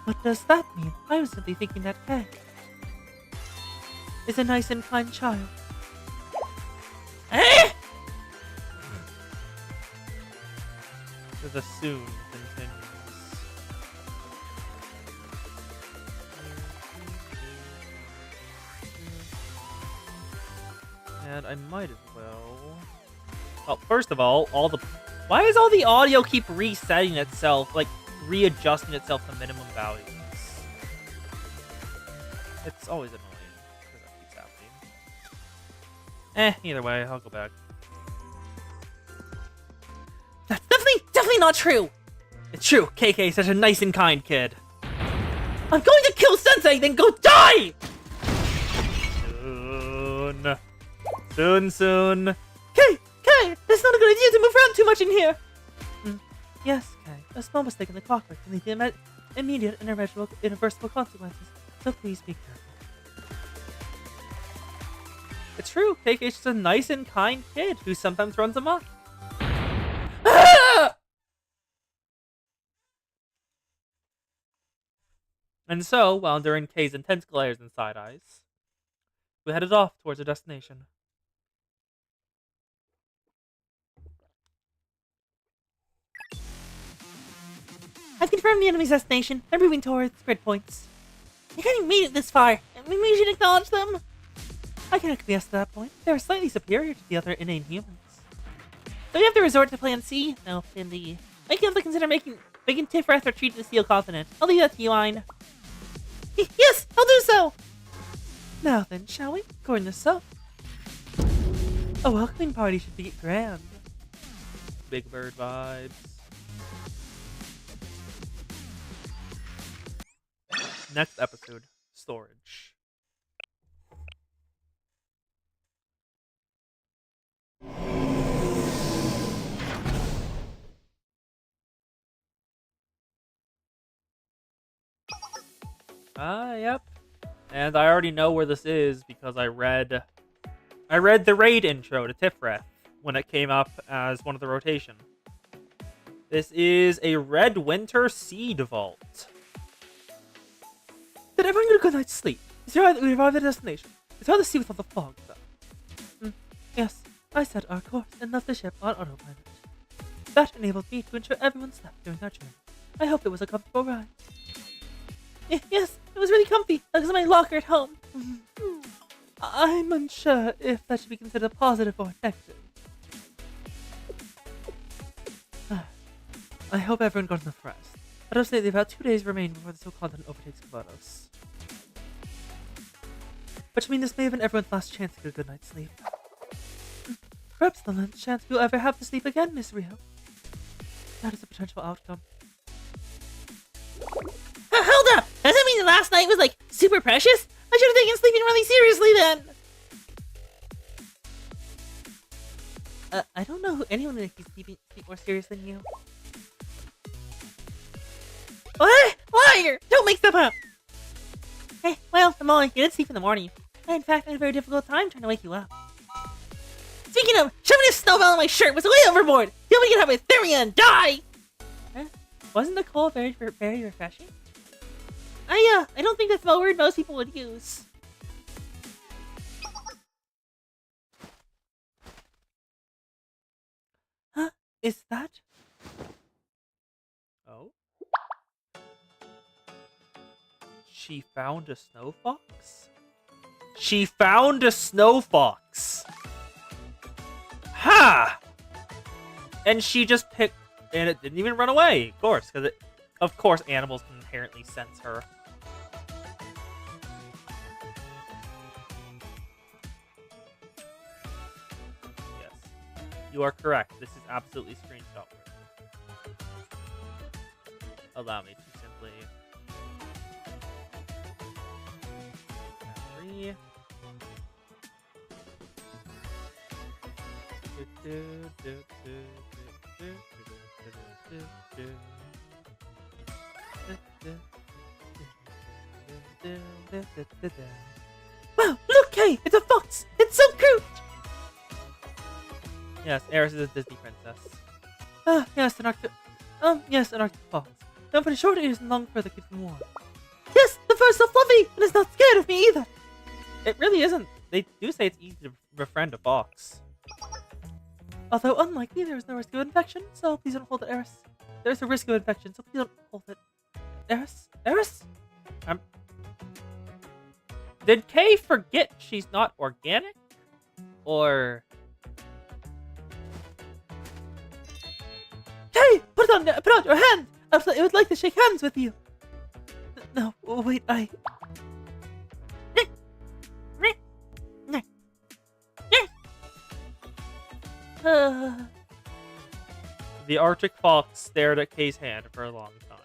What does that mean? I was simply thinking that Kay is a nice and kind child. The soon continues. And I might as well... Well, first of all the... Why does all the audio keep resetting itself, like, readjusting itself to minimum values? It's always annoying, because that keeps happening. Either way, I'll go back. That's definitely not true. It's true, KK is such a nice and kind kid. I'm going to kill Sensei, then go die! Soon. Kay, that's not a good idea to move around too much in here. Yes, Kay. A small mistake in the clockwork can lead to immediate and irreversible consequences. So please be careful. It's true, KK is just a nice and kind kid who sometimes runs amok. Ah! And so, while enduring Kay's intense glares and side eyes, we headed off towards our destination. I've confirmed the enemy's destination. They're moving towards grid points. You hadn't made it this far. Maybe we should acknowledge them. I can acquiesce to that point. They are slightly superior to the other inane humans. So we have to resort to Plan C? No, Plan D. I can have to consider making Qliphoth retreat to the Steel Continent. I'll leave that to you, Ein. Yes, I'll do so! Now then, shall we? According to Self, a welcoming party should be grand. Big Bird vibes. Next episode, storage. Yep. And I already know where this is because I read the raid intro to Qliphoth when it came up as one of the rotation. This is a Red Winter Seed Vault. Did everyone get a good night's sleep? Is it right that we arrived at a destination? It's hard to see without the fog, though. Yes, I set our course and left the ship on autopilot. That enabled me to ensure everyone slept during our journey. I hope it was a comfortable ride. Yes, it was really comfy. That was my locker at home. I'm unsure if that should be considered positive or negative. I hope everyone got enough rest. But obviously, about 2 days remain before the so-called overtakes Qliphoth. Which means this may have been everyone's last chance to get a good night's sleep. Perhaps the last chance we'll ever have to sleep again, Miss Rio. That is a potential outcome. Hold up! Does that mean the last night was like super precious? I should have taken sleeping really seriously then. I don't know who anyone would sleep more seriously than you. What? Liar! Don't make stuff up! Hey, well, Molly, you did sleep in the morning. In fact, I had a very difficult time trying to wake you up. Speaking of, shoving a snowball in my shirt was way overboard! Tell me to get out with thermia and die! Wasn't the cold very refreshing? I don't think that's a word most people would use. Huh? Is that? Oh? She found a snow fox? She found a snow fox! Ha! And she just picked... And it didn't even run away, of course, because of course animals can inherently sense her. Yes. You are correct. This is absolutely screenshot worthy. Allow me to simply... Three. Wow, look, Kay! It's a fox! It's so cute! Yes, Eris is a Disney princess. Yes, an Arctic fox. Don't put short ears and long fur that keeps them warm. Yes, the fur's so fluffy, and it's not scared of me either. It really isn't. They do say it's easy to befriend a fox. Although unlikely, there is no risk of infection, so please don't hold it, Eris. There's a risk of infection, so please don't hold it. Eris? Eris? Did Kay forget she's not organic? Or Kay, put out your hand. I would like to shake hands with you. No, wait, the Arctic fox stared at Kay's hand for a long time.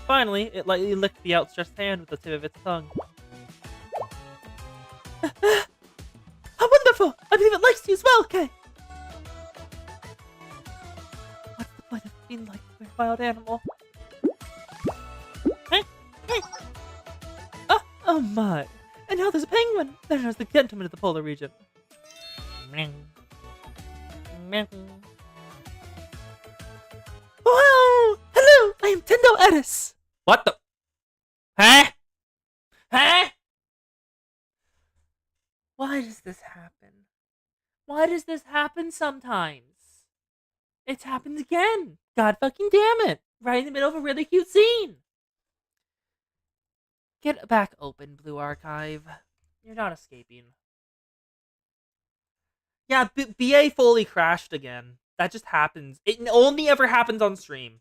Finally, it lightly licked the outstretched hand with the tip of its tongue. How wonderful! I believe it likes you as well, Kay. What's the point of being like a wild animal? Oh my! And now there's a penguin. Then there's the gentleman of the polar region. Wow! Hello, I am Tendo Edis. What the? Huh? Huh? Why does this happen? Why does this happen sometimes? It's happened again. God fucking damn it. Right in the middle of a really cute scene. Get back open, Blue Archive. You're not escaping. Yeah, BA fully crashed again. That just happens. It only ever happens on stream.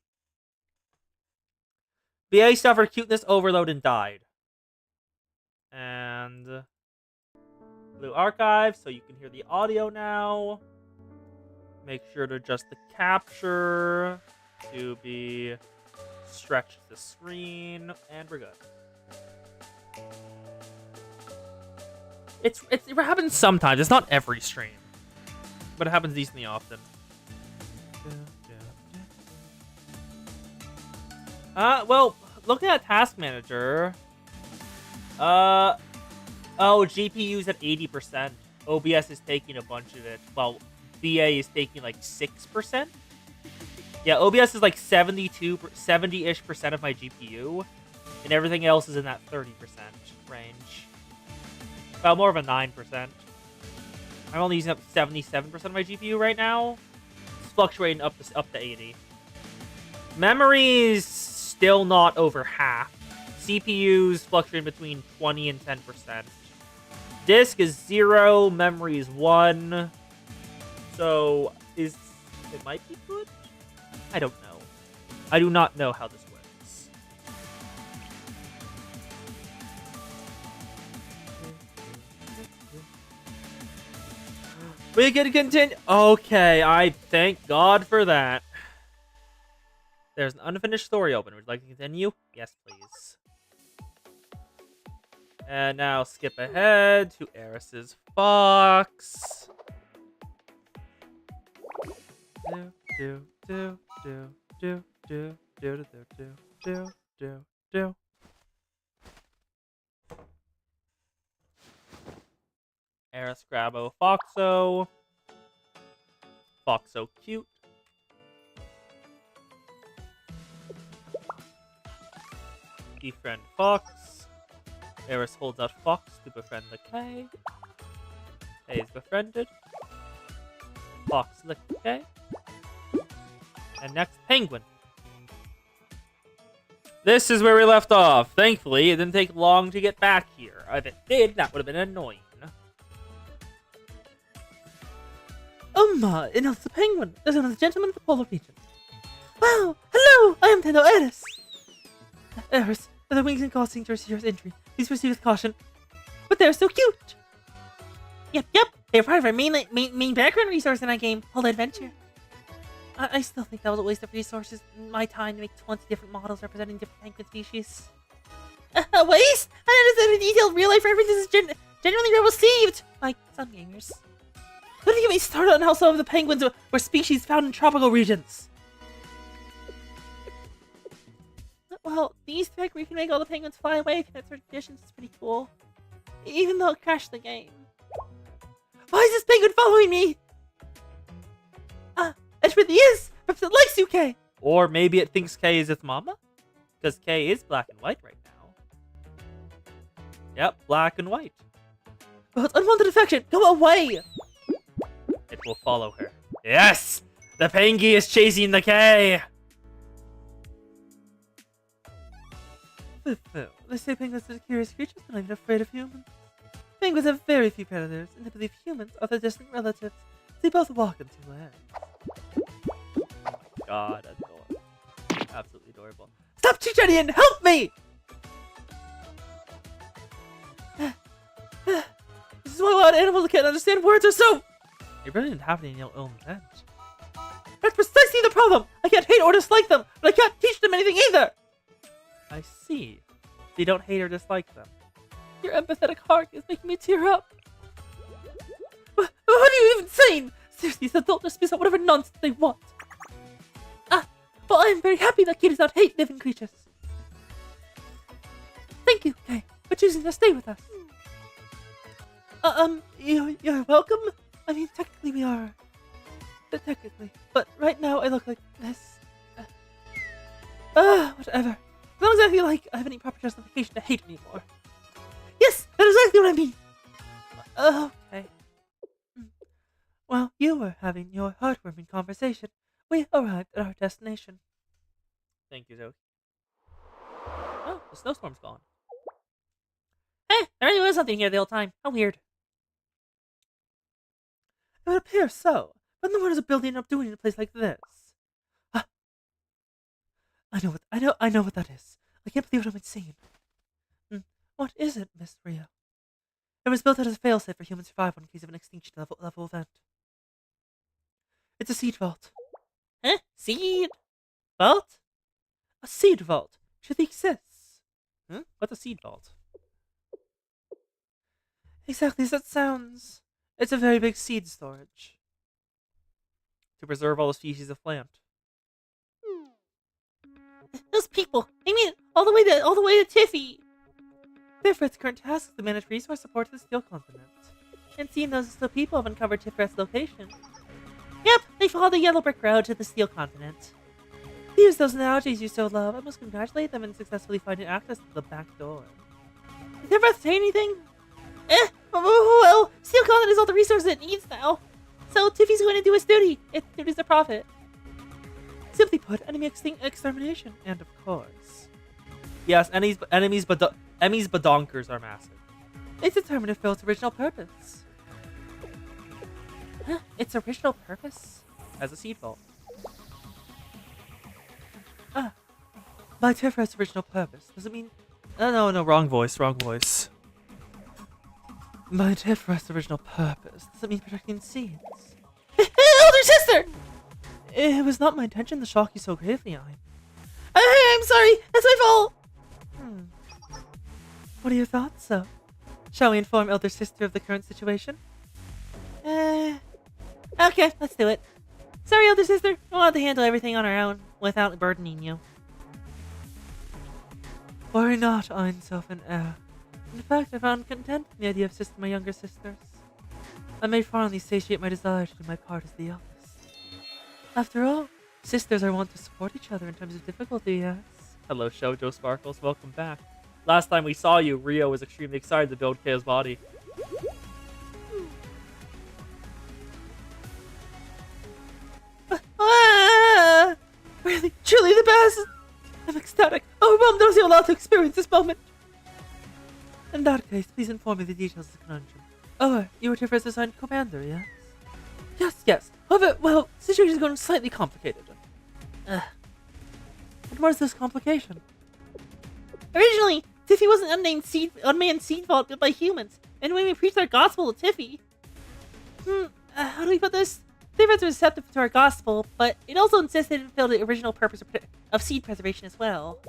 BA suffered cuteness overload and died. And Blue Archive, so you can hear the audio now. Make sure to adjust the capture to be stretched the screen, and we're good. It happens sometimes. It's not every stream, but it happens decently often. Well, looking at Task Manager, oh, GPU's at 80%. OBS is taking a bunch of it. Well, BA is taking like 6%. Yeah, OBS is like 70-ish% of my GPU, and everything else is in that 30% range. Well, more of a 9%. I'm only using up 77% of my GPU right now. It's fluctuating up to 80. Memory's still not over half. CPU's fluctuating between 20 and 10%. Disk is 0, memory is 1. So, it might be good? I don't know. I do not know how this works. We can continue. Okay, I thank God for that. There's an unfinished story open. Would you like to continue? Yes, please. And now skip ahead to Eris's Fox. Do. Eris Grabo Foxo. Foxo cute. Befriend Fox. Eris holds out Fox to befriend the K. K is befriended. Fox lick the K. And next, Penguin. This is where we left off. Thankfully, it didn't take long to get back here. If it did, that would have been annoying. Oh my, and it's the penguin. There's another gentleman of the polar region. Wow, hello, I am Tendo Edis. Eris, the wings and claws seem to receive your injury. Please proceed with caution. But they're so cute. Yep. They're part of our main background resource in our game, Whole Adventure. I still think that was a waste of resources and my time to make 20 different models representing different penguin species. A waste? I understand the detailed real-life references is genuinely well received by some gamers. Don't get me started on how some of the penguins were species found in tropical regions. Well, the Easter egg where you can make all the penguins fly away if you have certain conditions is pretty cool. Even though it crashed the game. Why is this penguin following me? It really is! Perhaps it likes you, Kay! Or maybe it thinks K is its mama? Because K is black and white right now. Yep, black and white. Well, it's unwanted affection! Go away! It will follow her. Yes! The Pengy is chasing the K! They say penguins are curious creatures, but I'm not afraid of humans. Penguins have very few predators, and they believe humans are their distant relatives. They both walk on two legs. God, adorable. Absolutely adorable. Stop chit-chatting and help me! This is why wild animals can't understand words or so. You really didn't have any ill intent. That's precisely the problem. I can't hate or dislike them, but I can't teach them anything either. I see. So you don't hate or dislike them. Your empathetic heart is making me tear up. What are you even saying? Seriously, these adults just speak out whatever nonsense they want. Well, I am very happy that Kay does not hate living creatures. Thank you, Kay, for choosing to stay with us. You're welcome? I mean, technically we are. Technically. But right now I look like this. Whatever. It's not exactly like I have any proper justification to hate anymore. Yes, that's exactly what I mean. Okay. While you were having your heartwarming conversation, we arrived at our destination. Thank you, Zoe. Oh, the snowstorm's gone. There really was something here the whole time. How weird. It would appear so. But then what is a building end up doing in a place like this? I know what that is. I can't believe what I'm seeing. What is it, Miss Rio? It was built out as a failsafe for human survival in case of an extinction level event. It's a seed vault. Huh? Seed? Vault? A seed vault. Truly exists. What's a seed vault? Exactly as it sounds. It's a very big seed storage. To preserve all the species of plant. Those people. I mean, all the way to Tiffy. Tifret's current task is to manage resource support to the Steel Continent. And seeing those the people have uncovered Tifret's location. Yep, they followed the yellow brick road to the Steel Continent. To use those analogies you so love, I must congratulate them in successfully finding access to the back door. Did Tifret say anything? Well, Steel Continent has all the resources it needs now. So Tiffy's going to do its duty. Its duty is a profit. Simply put, enemy extermination. And of course, Yes, enemies badonkers are massive. it's determined to fulfill its original purpose. Its original purpose? As a seed vault. By Tifret's original purpose, does it mean... No, wrong voice. By Tifret's original purpose, does it mean protecting seeds? Elder sister! It was not my intention to shock you so gravely, I'm sorry. That's my fault. What are your thoughts, so? Shall we inform Elder Sister of the current situation? Okay, let's do it. Sorry, Elder Sister. I wanted to handle everything on our own without burdening you. Worry not, Einself and Air. In fact, I found content in the idea of assisting my younger sisters. I may finally satiate my desire to do my part as the eldest. After all, sisters are wont to support each other in times of difficulty, yes? Hello, Shoujo Sparkles. Welcome back. Last time we saw you, Rio was extremely excited to build Kao's body. Really, truly the best! I'm ecstatic, overwhelmed, I was allowed to experience this moment. In that case, please inform me the details of the conundrum. You were Tifret's assigned commander, yes? Yes. However, well, the situation is going slightly complicated. And what is this complication? Originally, Tiffy was an unmanned seed vault built by humans, and when we preached our gospel to Tiffy... how do we put this? Tifret's receptive to our gospel, but it also insisted it fulfilled the original purpose of seed preservation as well.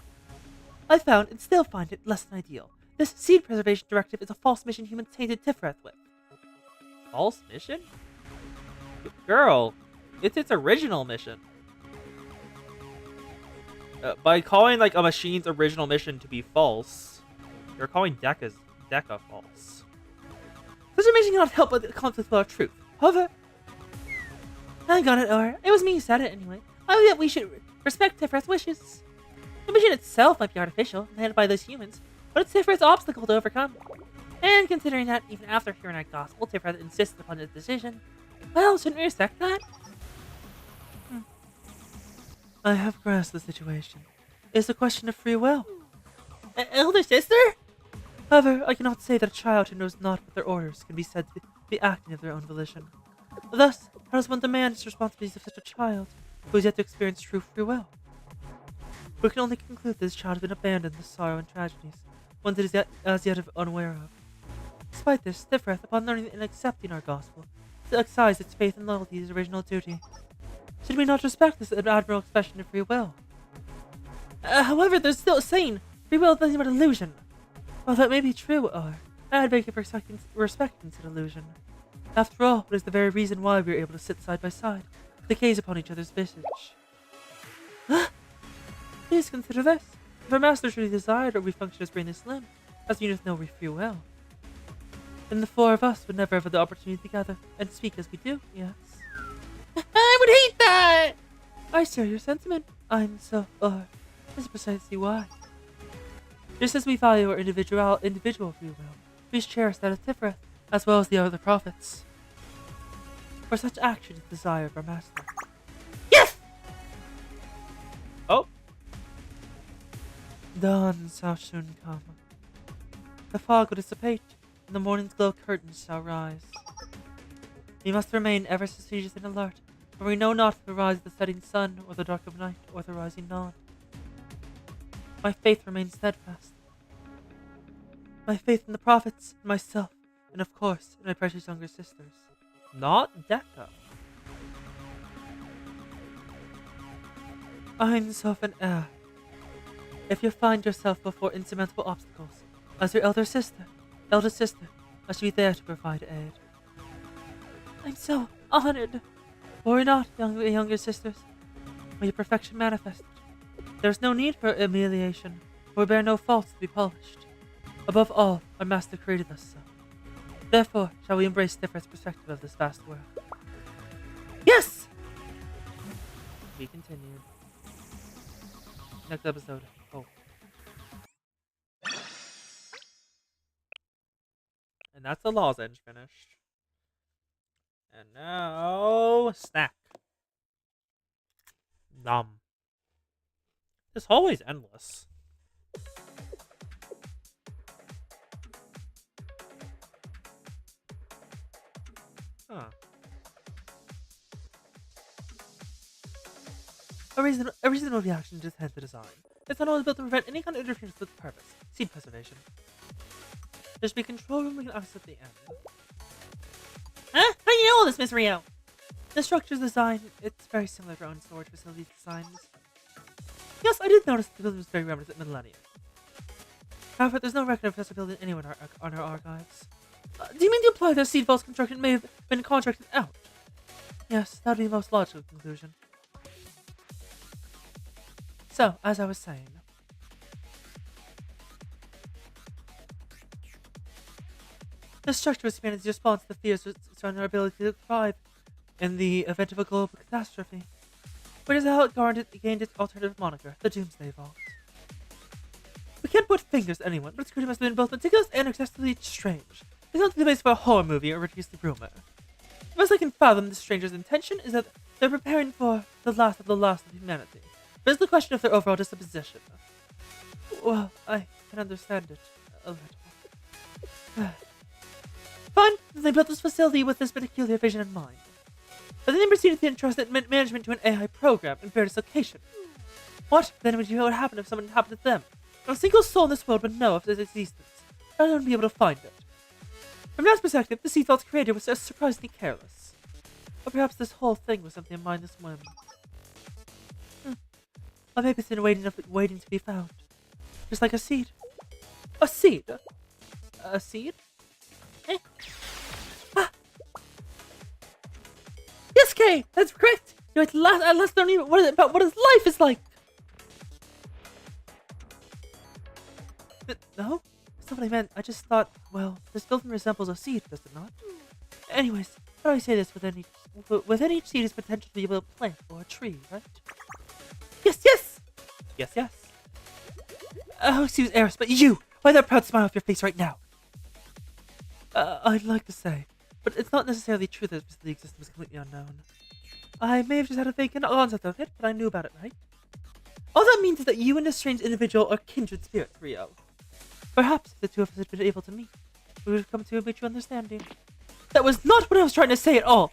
I found and still find it less than ideal. This seed preservation directive is a false mission humans tainted Tifret with. False mission? Girl, it's its original mission. By calling like a machine's original mission to be false, you're calling Deca false. Such a mission cannot help but conflict with our truth. However, I got it, or it was me who said it anyway. I think that we should respect Tifret's wishes. The mission itself might be artificial, led by those humans, but it's Tifret's obstacle to overcome. And considering that even after hearing our gospel, Tifret insisted upon his decision, well, shouldn't we respect that? I have grasped the situation. It's a question of free will. Elder sister? However, I cannot say that a child who knows not what their orders can be said to be acting of their own volition. Thus, how does one demand its responsibilities of such a child who has yet to experience true free will? We can only conclude that this child has been abandoned to sorrow and tragedies, ones it is as yet unaware of. Despite this, Qliphoth, upon learning and accepting our gospel, still exercised its faith and loyalty to its original duty. Should we not respect this admirable expression of free will? However, there's still a saying, free will is nothing but illusion. While that may be true, I advocate for respecting said illusion. After all, it is the very reason why we are able to sit side by side, to gaze upon each other's visage. Please consider this. If our master truly desired, or we function as brainless limb, as units know we free will, then the four of us would never have the opportunity to gather and speak as we do, yes. I would hate that! I share your sentiment. I'm so, this is precisely why. Just as we value our individual free will, we cherish that of Qliphoth, as well as the other prophets. For such action is the desire of our master. Yes! Oh, Dawn shall soon come. The fog will dissipate, and the morning's glow curtains shall rise. We must remain ever suspicious and alert, for we know not the rise of the setting sun, or the dark of night, or the rising dawn. My faith remains steadfast. My faith in the prophets, in myself, and of course, in my precious younger sisters. not Deca. Ein Sofen If you find yourself before insurmountable obstacles, as your eldest sister, I shall be there to provide aid. I'm so honored. Worry not, younger sisters. May your perfection manifest. There is no need for humiliation, for we bear no faults to be polished. Above all, our master created us so. Therefore, shall we embrace Qliphoth's perspective of this vast world. Yes! Be continued. Next episode. Oh. And that's the lozenge finished. And now, snack. Nom. This hallway is endless. Huh. A reasonable reaction to the design. It's not always built to prevent any kind of interference with the purpose. Seed preservation. There should be a control room we can access at the end. Huh? How do you know all this, Miss Rio? The structure's design, it's very similar to our own storage facilities designs. Yes, I did notice the building was very reminiscent of Millennium. However, there's no record of accessibility anywhere on our archives. Do you mean to imply that Seed Vault's construction may have been contracted out? Yes, that would be the most logical conclusion. So, as I was saying, the structure was expanded to respond to the fears surrounding our ability to thrive in the event of a global catastrophe, which is how it gained its alternative moniker, the Doomsday Vault. We can't put fingers at anyone, but its creator must have been both meticulous and excessively strange. It's not the base for a horror movie or reduce the rumor. The best I can fathom the stranger's intention is that they're preparing for the last of humanity. But it's the question of their overall disposition. Well, I can understand it a little. Fine, they built this facility with this particular vision in mind. But then they proceeded to entrust management to an AI program in various locations. What then would happen if something happened to them? Not a single soul in this world would know of its existence. I wouldn't be able to find it. From that perspective, the Seed Vault's creator was surprisingly careless. Or perhaps this whole thing was simply a mindless whim. Or maybe it's been waiting to be found. Just like a seed. A seed? A seed? Eh? Ah. Yes, Kay! That's correct! You're at last learning about what his life is like! No? That's not what I meant. I just thought, well, this building resembles a seed, does it not? Anyways, how do I say this? Within each seed is potential to be a plant or a tree, right? Yes, yes! Yes, yes. Oh, excuse Eris, but you! Why that proud smile off your face right now? I'd like to say, but it's not necessarily true that the existence was completely unknown. I may have just had a vague concept of it, but I knew about it, right? All that means is that you and this strange individual are kindred spirits, Rio. Perhaps if the two of us had been able to meet, we would have come to a mutual understanding. That was not what I was trying to say at all.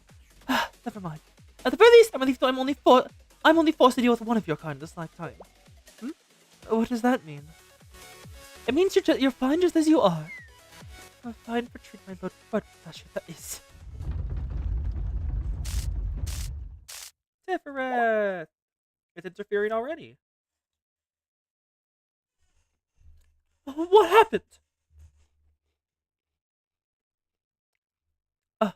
Never mind. At the very least, I'm only forced to deal with one of your kind this lifetime. What does that mean? It means you're fine just as you are. I'm fine for treating my blood pressure, that is. Qliphoth! It's interfering already. What happened? A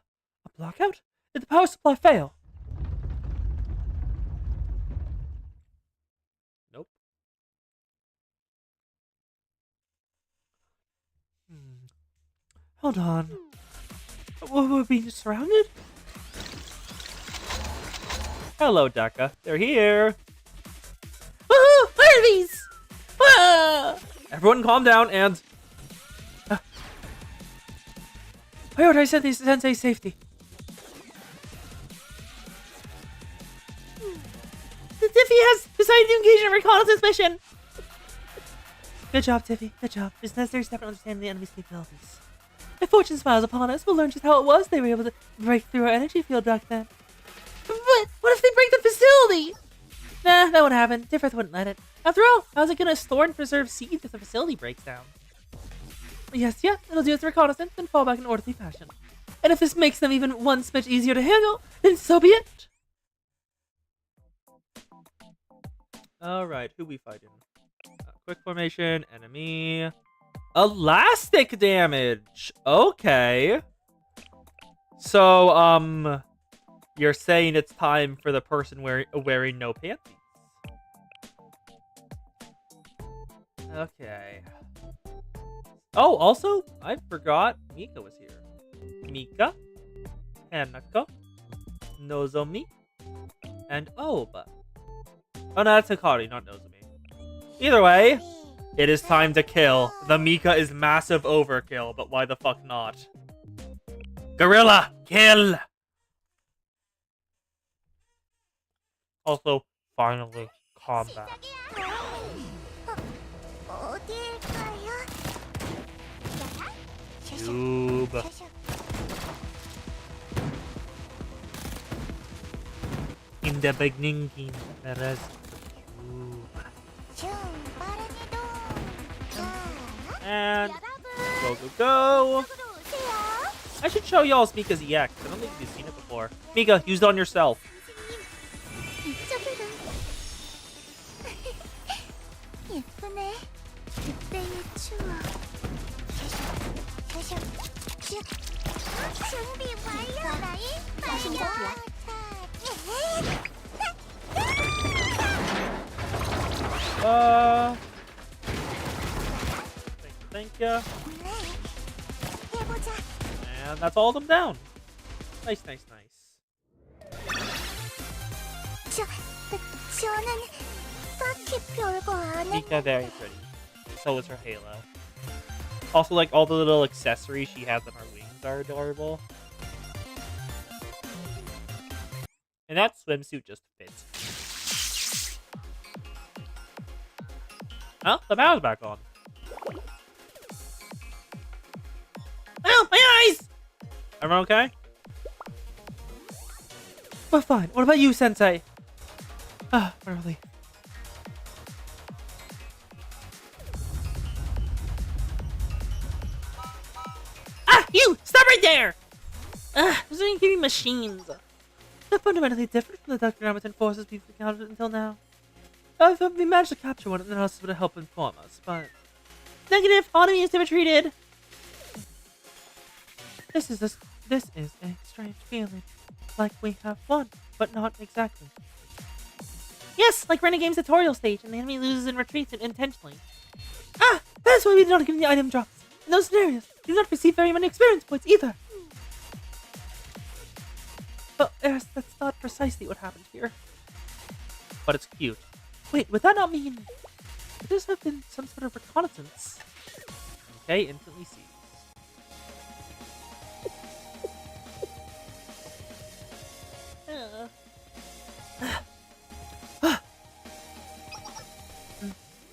blackout? Did the power supply fail? Nope. Hold on. We're being surrounded? Hello, Daka. They're here. Woohoo! Where are these? Ah! Everyone calm down and... Prioritize Sensei's safety. Tiffy has decided to engage in a reconnaissance mission. Good job, Tiffy. Good job. It's necessary step in understanding the enemy's capabilities. If fortune smiles upon us, we'll learn just how it was they were able to break through our energy field back then. But what if they break the facility? Nah, that won't happen. Qliphoth wouldn't let it. After all, how's it gonna store and preserve seeds if the facility breaks down? Yes, it'll do its reconnaissance and fall back in orderly fashion. And if this makes them even one smidge easier to handle, then so be it. Alright, who we fighting? Quick formation, enemy. Elastic damage! Okay. So, you're saying it's time for the person wearing no panties. Okay. Oh, also, I forgot Mika was here. Mika, Hanako, Nozomi, and Oba. Oh no, that's Hikari, not Nozomi. Either way, it is time to kill. The Mika is massive overkill, but why the fuck not? Gorilla, kill! Also, finally, combat. Noob. In the beginning, there is and go. I should show y'all Mika's EX. I don't think you've seen it before. Mika, use it on yourself. Thank you. And that's all of them down. Nice. Mika, very pretty. So is her halo. Also, like, all the little accessories she has on her wings are adorable. And that swimsuit just fits. Oh, the power's back on. Oh, my eyes! Everyone okay? We're fine. What about you, Sensei? Early. Ah, you! Stop right there! Those are giving machines. They're fundamentally different from the Dr. forces we've encountered until now. I thought we managed to capture one and then also would help inform us, but... Negative. Autonomy is retreated. This is a strange feeling. Like we have won, but not exactly. Yes, like Renegade's tutorial stage, and the enemy loses and retreats intentionally. That's why we did not give the item drops. In those scenarios, we do not receive very many experience points either. But Eris, that's not precisely what happened here. But it's cute. Wait, would that not mean... Could this have been some sort of reconnaissance? Okay, instantly sees.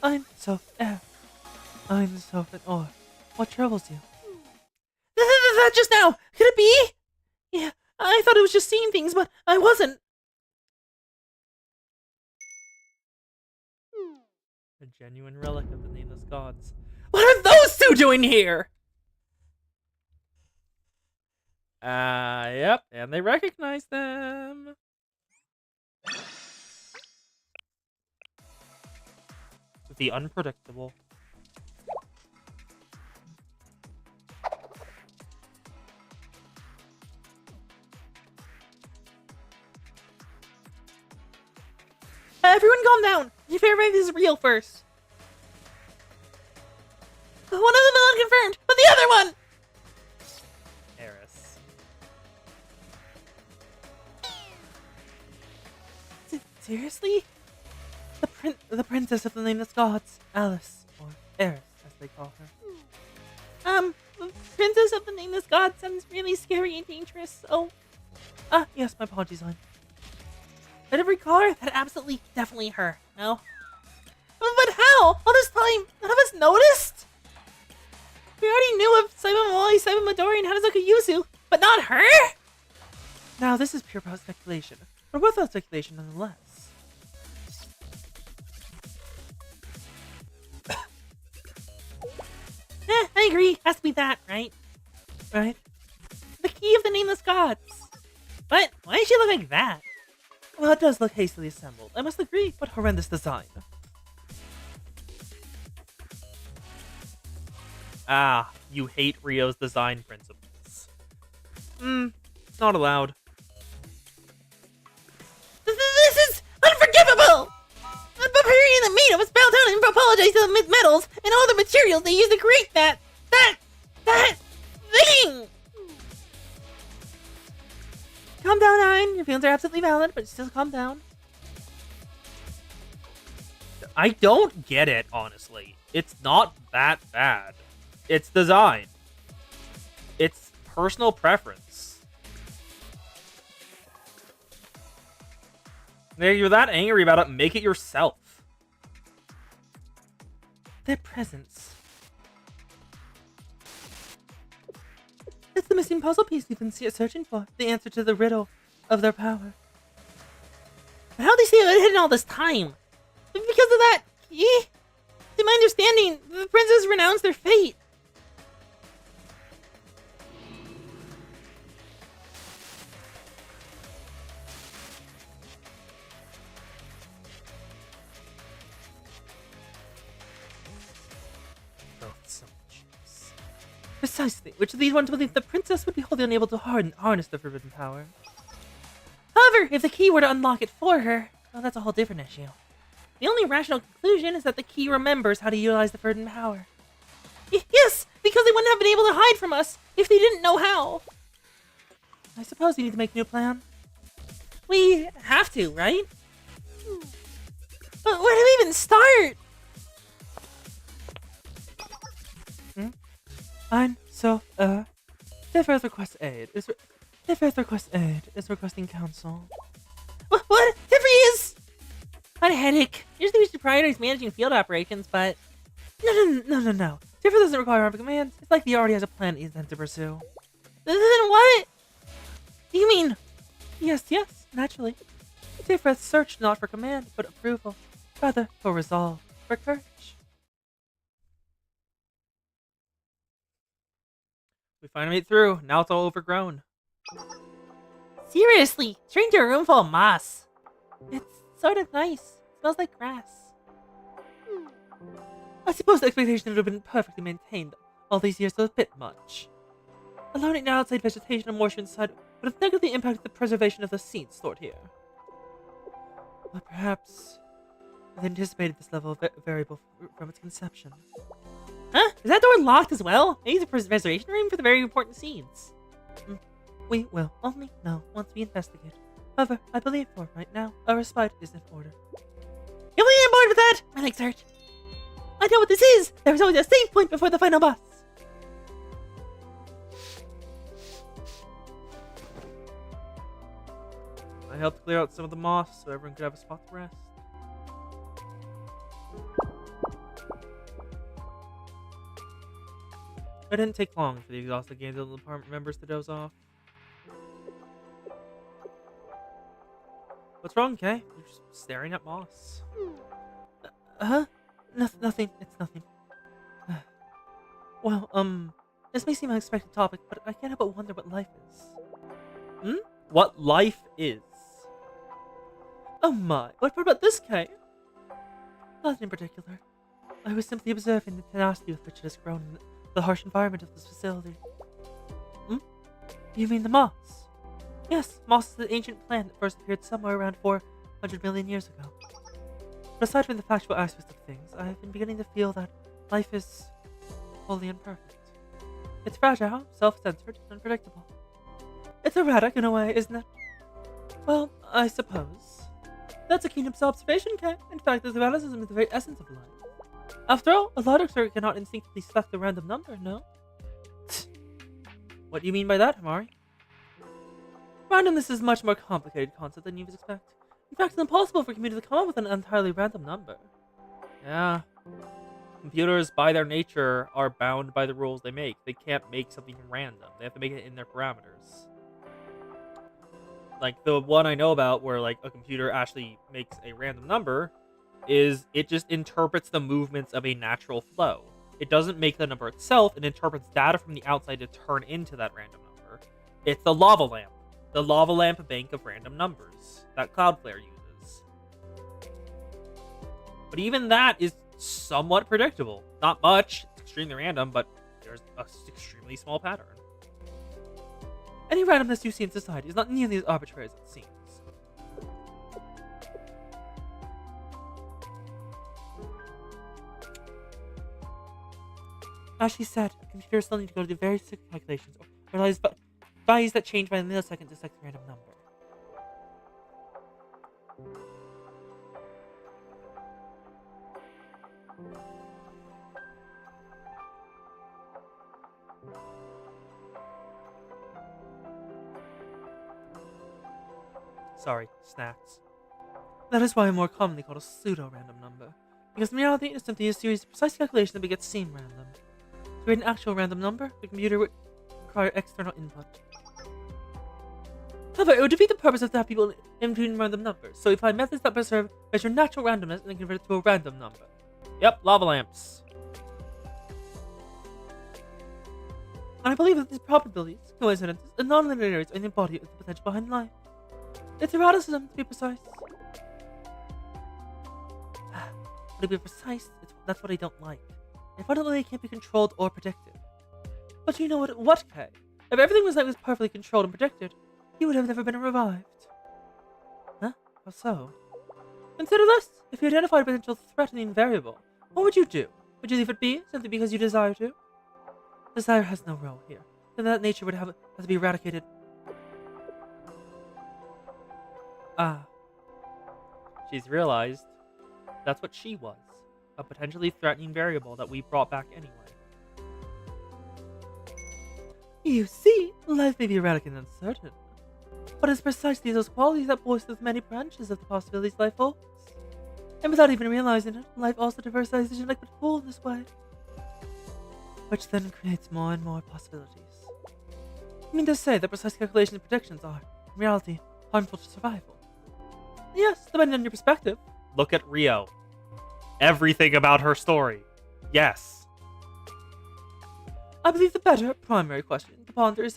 I'm so... I'm so or what troubles you? That just now! Could it be? Yeah, I thought it was just seeing things, but I wasn't. A genuine relic of the nameless gods. What are those two doing here? Yep, and they recognize them. The unpredictable. Everyone calm down. You verify this is real first. One of them is unconfirmed, but the other one! Eris. Seriously? The princess of the nameless gods, Alice, or Eris, as they call her. The princess of the nameless god sounds really scary and dangerous, so... Yes, my apologies, hon. I never recall her. That absolutely, definitely her. No? But how? All this time, none of us noticed? We already knew of Saiba Moai, Saiba Midori, and Hanazuka Yuzu, but not her? Now, this is pure speculation, but worthwhile speculation nonetheless. I agree. Has to be that, right? Right? The key of the nameless gods. But why does she look like that? Well, it does look hastily assembled, I must agree, but horrendous design. Ah, you hate Rio's design principles. Not allowed. This is unforgivable! The barbarian that made it was bound down and apologized to the metals and all the materials they used to create that thing! Calm down, Nine. Your feelings are absolutely valid, but still calm down. I don't get it, honestly. It's not that bad. It's design. It's personal preference. If you're that angry about it, make it yourself. Their presence. It's the missing puzzle piece we've been searching for. The answer to the riddle of their power. But how'd they stay hidden all this time? Because of that key? To my understanding, the princess renounced their fate. Precisely, which leads one to believe the princess would be wholly unable to harness the forbidden power. However, if the key were to unlock it for her, well, that's a whole different issue. The only rational conclusion is that the key remembers how to utilize the forbidden power. Yes, because they wouldn't have been able to hide from us if they didn't know how. I suppose we need to make a new plan. We have to, right? But where do we even start? Qliphoth requests aid. Qliphoth requests aid. Is requesting counsel. What? Different is... What a headache. Usually we should prioritize managing field operations, but... No. Qliphoth doesn't require our commands. It's like he already has a plan he's meant to pursue. Then what? Do you mean... Yes, naturally. Qliphoth searched not for command, but approval. Rather, for resolve. For courage. We finally made it through. Now it's all overgrown. Seriously, straight into a room full of moss. It's sort of nice. Smells like grass. I suppose the expectation would have been perfectly maintained all these years was a bit much. Allowing it now outside vegetation and moisture inside would have negatively impacted the preservation of the seeds stored here. Or perhaps they anticipated this level of variable from its conception. Huh? Is that door locked as well? Maybe it's a preservation room for the very important seeds. We will only know once we investigate. However, I believe for right now, a respite is in order. You'll be on board with that? My legs hurt. I know what this is! There's always a save point before the final boss. I helped clear out some of the moss so everyone could have a spot to rest. It didn't take long for the exhausted games of the department members to doze off. What's wrong, Kay? You're just staring at Moss. Huh? Nothing. It's nothing. Well, this may seem an unexpected topic, but I can't help but wonder what life is. What life is? Oh my, what part about this, Kay? Nothing in particular. I was simply observing the tenacity with which it has grown in the harsh environment of this facility. You mean the moss? Yes, moss is the ancient plant that first appeared somewhere around 400 million years ago. But aside from the factual aspects of things, I have been beginning to feel that life is wholly imperfect. It's fragile, self-censored, and unpredictable. It's erratic in a way, isn't it? Well, I suppose. That's a keen observation, Kay. In fact, this erraticism is the very essence of life. After all, a logic circuit cannot instinctively select a random number, no? What do you mean by that, Hamari? Randomness is a much more complicated concept than you would expect. In fact, it's impossible for a computer to come up with an entirely random number. Yeah. Computers, by their nature, are bound by the rules they make. They can't make something random. They have to make it in their parameters. Like, the one I know about where, like, a computer actually makes a random number is it just interprets the movements of a natural flow. It doesn't make the number itself. It interprets data from the outside to turn into that random number. It's the lava lamp. The lava lamp bank of random numbers that Cloudflare uses. But even that is somewhat predictable. Not much. It's extremely random, but there's an extremely small pattern. Any randomness you see in society is not nearly as arbitrary as it seems. As she said, computers still need to go to the very strict calculations or realize values that change by a millisecond to select a random number. Sorry, snacks. That is why I'm more commonly called a pseudo-random number, because in reality it is simply a series of precise calculations that make it seem random. To create an actual random number, the computer would require external input. However, it would defeat the purpose of to have people in between random numbers, so we find methods that measure natural randomness and then convert it to a random number. Yep, lava lamps. And I believe that these probabilities, coincidences, and non-linearities are the embodiment of the potential behind life. It's erraticism, to be precise. But to be precise, that's what I don't like. I fundamentally can't be controlled or predicted. But you know what, Kay? If everything was perfectly controlled and predicted, he would have never been revived. Huh? How so? Consider this. If you identified a potential threatening variable, what would you do? Would you leave it be, simply because you desire to? Desire has no role here. Then that nature would have to be eradicated. She's realized that's what she was. A potentially threatening variable that we brought back anyway. You see, life may be erratic and uncertain, but it's precisely those qualities that bolster the many branches of the possibilities life holds. And without even realizing it, life also diversifies the genetic pool in this way, which then creates more and more possibilities. I mean to say that precise calculations and predictions are, in reality, harmful to survival. Yes, depending on your perspective. Look at Rio. Everything about her story. Yes. I believe the better primary question to ponder is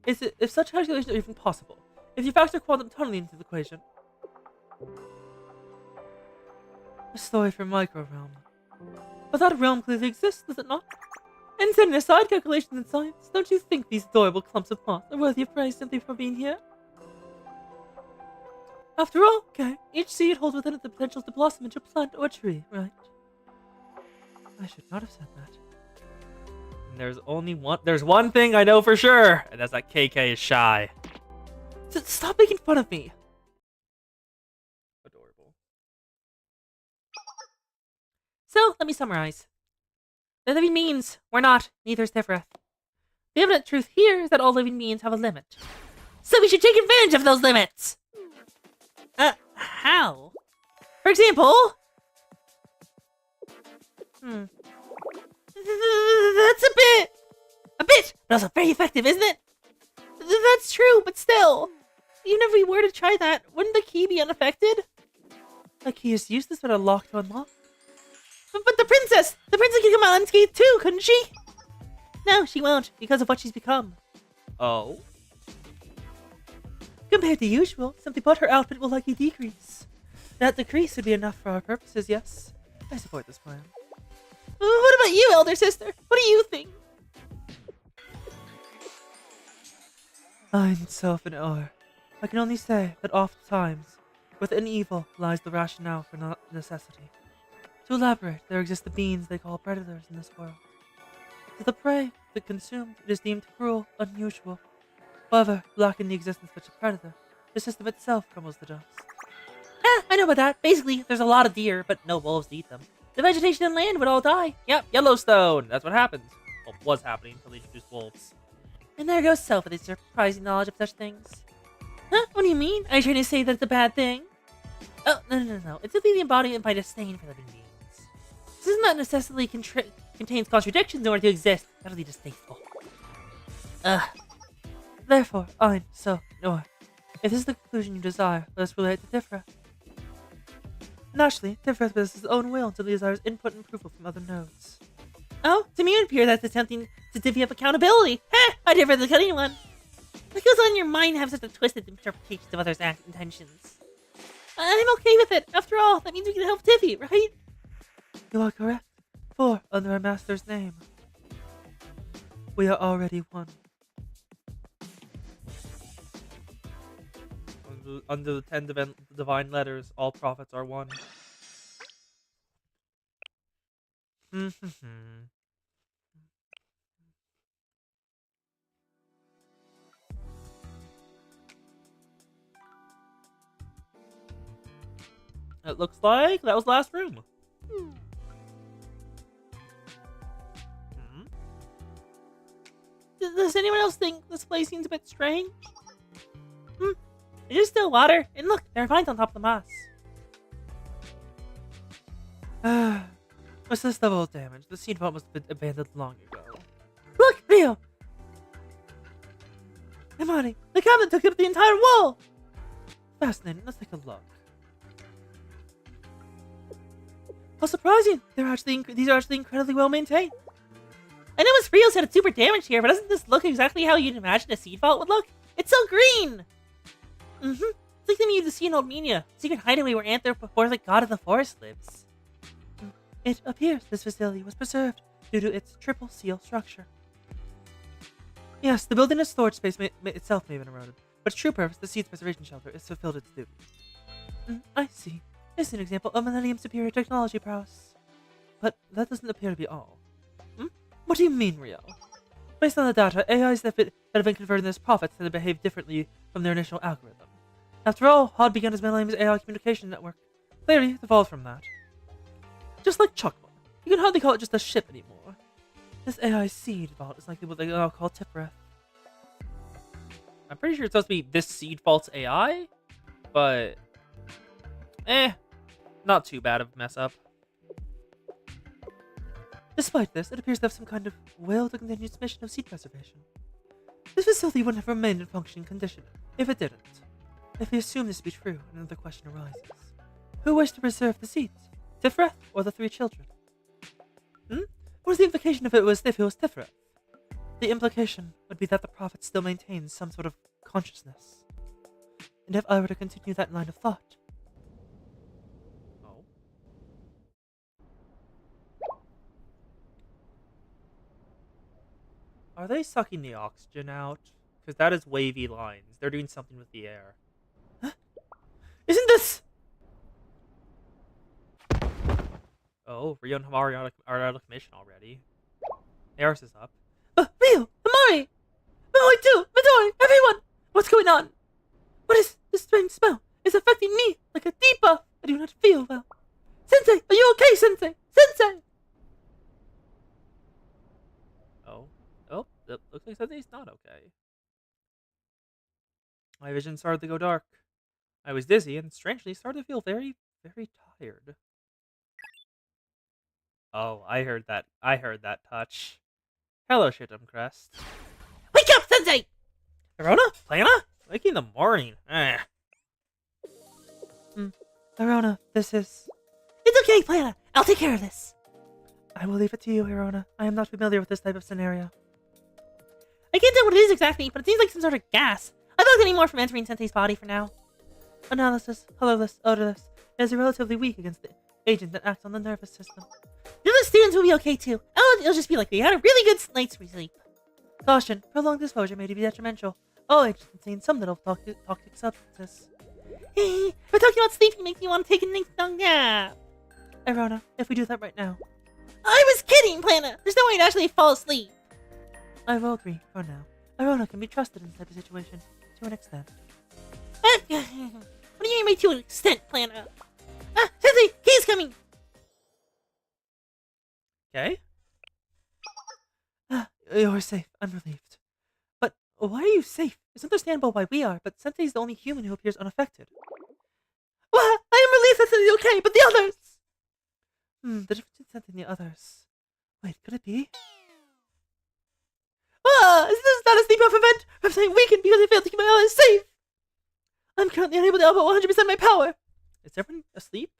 if such calculations are even possible. If you factor quantum tunneling into the equation. A story for micro realm. But that realm clearly exists, does it not? And setting aside calculations in science, don't you think these adorable clumps of moss are worthy of praise simply for being here? After all, okay, each seed holds within it the potential to blossom into a plant or a tree, right? I should not have said that. And there's one thing I know for sure, and that's that KK is shy. Stop making fun of me! Adorable. So, let me summarize. The living means we're not, neither is Sephiroth. The evident truth here is that all living beings have a limit. So we should take advantage of those limits! How? For example... That's a bit... A bit, but also very effective, isn't it? That's true, but still. Even if we were to try that, wouldn't the key be unaffected? The key is useless but unlocked to unlock. But the princess! The princess could come out unscathed too, couldn't she? No, she won't, because of what she's become. Oh? Compared to usual, simply put, her outfit will likely decrease. That decrease would be enough for our purposes, yes. I support this plan. What about you, elder sister? What do you think? I'm self in awe. I can only say that oftentimes, within evil lies the rationale for necessity. To elaborate, there exist the beings they call predators in this world. To the prey that consumed, it is deemed cruel, unusual. However, lacking the existence of such a predator, the system itself crumbles to dust. I know about that. Basically, there's a lot of deer, but no wolves to eat them. The vegetation and land would all die. Yep, Yellowstone. That's what happens. Well, was happening until they introduced wolves. And there goes Self with his surprising knowledge of such things. Huh? What do you mean? Are you trying to say that it's a bad thing? Oh, no. It's simply the embodiment by disdain for living beings. This is not necessarily contains contradictions in order to exist. Utterly distasteful. Therefore, I'm self in awe. If this is the conclusion you desire, let us relate to Tifra. Naturally, Tifra possesses his own will until he desires input and approval from other nodes. Oh, to me it would appear that's attempting to divvy up accountability. Heh, I differ the cunning one. What goes on in your mind have such a twisted interpretation of others' intentions? I'm okay with it. After all, that means we can help Tiffy, right? You are correct. For, under our master's name, we are already one. Under the 10 divine letters, all prophets are one. It looks like that was the last room. Does anyone else think this place seems a bit strange? It is still water, and look, there are vines on top of the moss. What's this level of damage? The seed vault must have been abandoned long ago. Look, Rio! Imani, The cabinet took up the entire wall! fascinating. Let's take a look. How surprising! These are actually incredibly well maintained. I know Miss Rio said it's super damaged here, but doesn't this look exactly how you'd imagine a seed vault would look? It's so green! It's like something you'd see in Old Minia, secret hideaway where anthropomorphic god of the forest lives. It appears this facility was preserved due to its triple seal structure. Yes, the building as storage space itself may have been eroded, but its true purpose, the seed's preservation shelter, has fulfilled its duty. I see. This is an example of Millennium superior technology prowess. But that doesn't appear to be all. What do you mean, Rio? Based on the data, AIs that have been converted as prophets tend to behave differently from their initial algorithm. After all, HOD began as Millennium's AI communication network. Clearly, it evolved from that. Just like Chuckman, you can hardly call it just a ship anymore. This AI seed vault is likely what they now call Tipwrath. I'm pretty sure it's supposed to be this seed vault's AI, but not too bad of a mess up. Despite this, it appears to have some kind of will to continue its mission of seed preservation. This facility wouldn't have remained in functioning condition if it didn't. If we assume this to be true, another question arises. Who wished to preserve the seeds? Tifreth or the three children? What is the implication if it was Tifreth? The implication would be that the prophet still maintains some sort of consciousness. And if I were to continue that line of thought... Oh. Are they sucking the oxygen out? Because that is wavy lines. They're doing something with the air. Isn't this... Oh, Rio and Hamari are out of commission already. Eris is up. Rio! Amari! Maui too! Midori! Everyone! What's going on? What is this strange smell? It's affecting me like a debuff. I do not feel well. Sensei! Are you okay, Sensei? Sensei! Oh, it looks like something's not okay. My vision started to go dark. I was dizzy and strangely started to feel very, very tired. Oh, I heard that. I heard that touch. Hello, Shitum Crest. Wake up, Sensei! Arona? Plana? Waking in the morning. Eh. Hirona, this is... It's okay, Plana. I'll take care of this. I will leave it to you, Hirona. I am not familiar with this type of scenario. I can't tell what it is exactly, but it seems like some sort of gas. I don't get any more from entering Sensei's body for now. Analysis, colorless, odorless. It is relatively weak against the agent that acts on the nervous system. The other students will be okay too. Oh, it'll just be like they had a really good night's sleep. Caution, prolonged exposure may be detrimental. All agents contain some little toxic substances. Hey, we're talking about sleeping makes me want to take a nice long nap. Hirona, if we do that right now, I was kidding, Plana. There's no way to actually fall asleep. I will agree for now. Hirona can be trusted in this type of situation, to an extent. What do you mean by to an extent, Plana? Ah, Sensei, Kay's coming. Okay. You're safe. I'm relieved. But why are you safe? It's understandable why we are, but Sensei is the only human who appears unaffected. Well, I am relieved that Sensei's okay, but the others... The difference between Sensei and the others... Wait, could it be? This is not a sleep-off event. I'm saying weakened because I failed to keep my allies safe. I'm currently unable to output 100% of my power. Is everyone asleep?